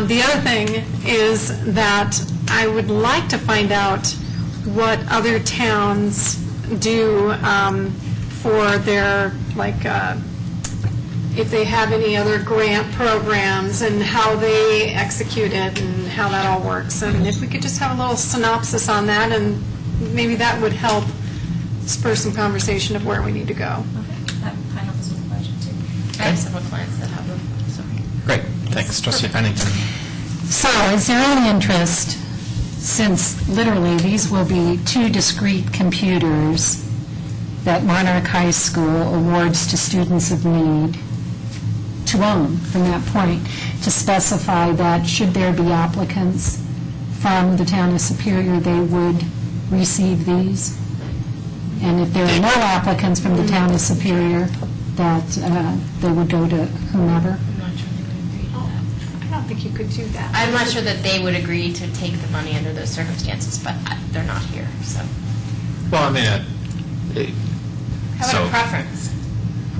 The other thing is that I would like to find out what other towns do for their, if they have any other grant programs and how they execute it and how that all works. And if we could just have a little synopsis on that, and maybe that would help spur some conversation of where we need to go. That helps with the budget, too. I have several clients that have them, sorry. Great, thanks. Trustee Pennington. So is there any interest, since literally these will be two discrete computers that Monarch High School awards to students of need to own from that point, to specify that should there be applicants from the town of Superior, they would receive these? And if there are no applicants from the town of Superior, that they would go to whomever? I don't think you could do that. I'm not sure that they would agree to take the money under those circumstances, but they're not here, so. Well, I mean, How about a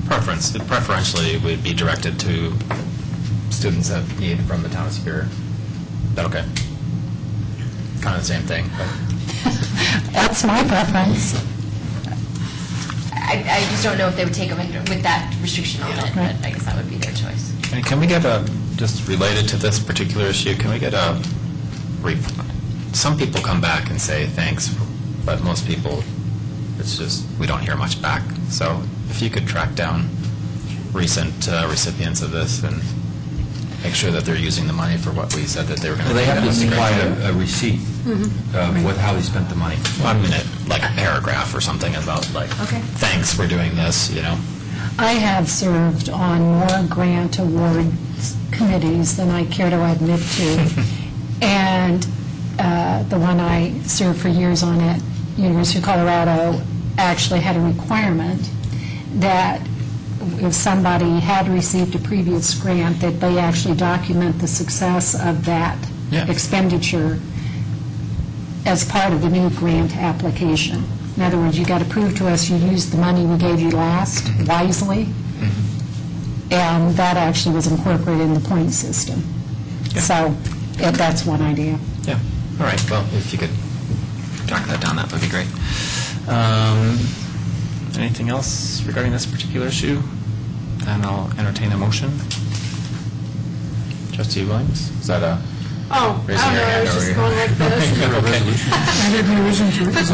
preference? Preferentially would be directed to students that need from the town of Superior. Is that okay? Kind of the same thing, but. That's my preference. I just don't know if they would take them with that restriction on it, but I guess that would be their choice. And can we get just related to this particular issue, can we get some people come back and say thanks, but most people, it's just, we don't hear much back. So if you could track down recent recipients of this and make sure that they're using the money for what we said that they were going to do. Well, they have to supply a receipt of how they spent the money. Well, I mean, like a paragraph or something about thanks for doing this, I have served on more grant award committees than I care to admit to. And the one I served for years on at University of Colorado actually had a requirement that if somebody had received a previous grant, that they actually document the success of that expenditure as part of the new grant application. In other words, you got to prove to us you used the money we gave you last wisely, and that actually was incorporated in the point system. So that's one idea. Yeah. All right. Well, if you could track that down, that would be great. Anything else regarding this particular issue? And I'll entertain a motion. Trustee Williams, is that a? Oh, I raising don't your know, I hand was over just here? going like this. Okay. I had no reason to. But, I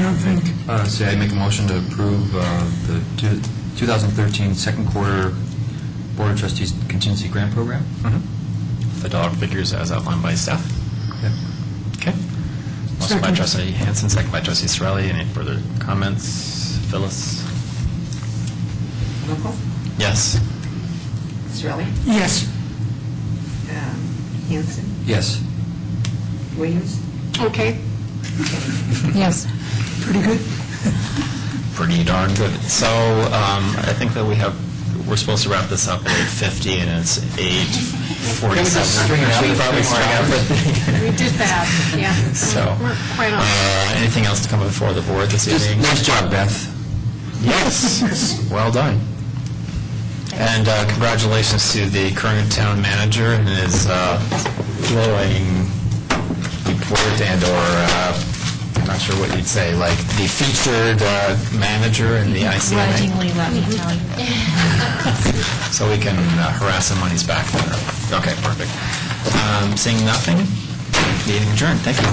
don't think. Say I make a motion to approve the 2013 second quarter Board of Trustees contingency grant program. The dollar figures as outlined by staff. Okay. Motion by Trustee Hanson, second by Trustee Sorelli. Any further comments? Phyllis? Roll call. Yes. Sorelli? Yes. Hanson? Yes. Williams? Okay. Yes. Pretty good. Pretty darn good. So I think that we're supposed to wrap this up at 8:50, and it's 8:47. We did that, yeah. So, We're quite on. anything else to come before the board this evening? Nice job, Beth. Yes. Well done. And congratulations to the current town manager and his glowing report and/or I'm not sure what you'd say, like the featured manager in the ICMA. Grudgingly, let me tell you. So we can harass him when he's back. Okay, perfect. Seeing nothing, meeting adjourned. Thank you.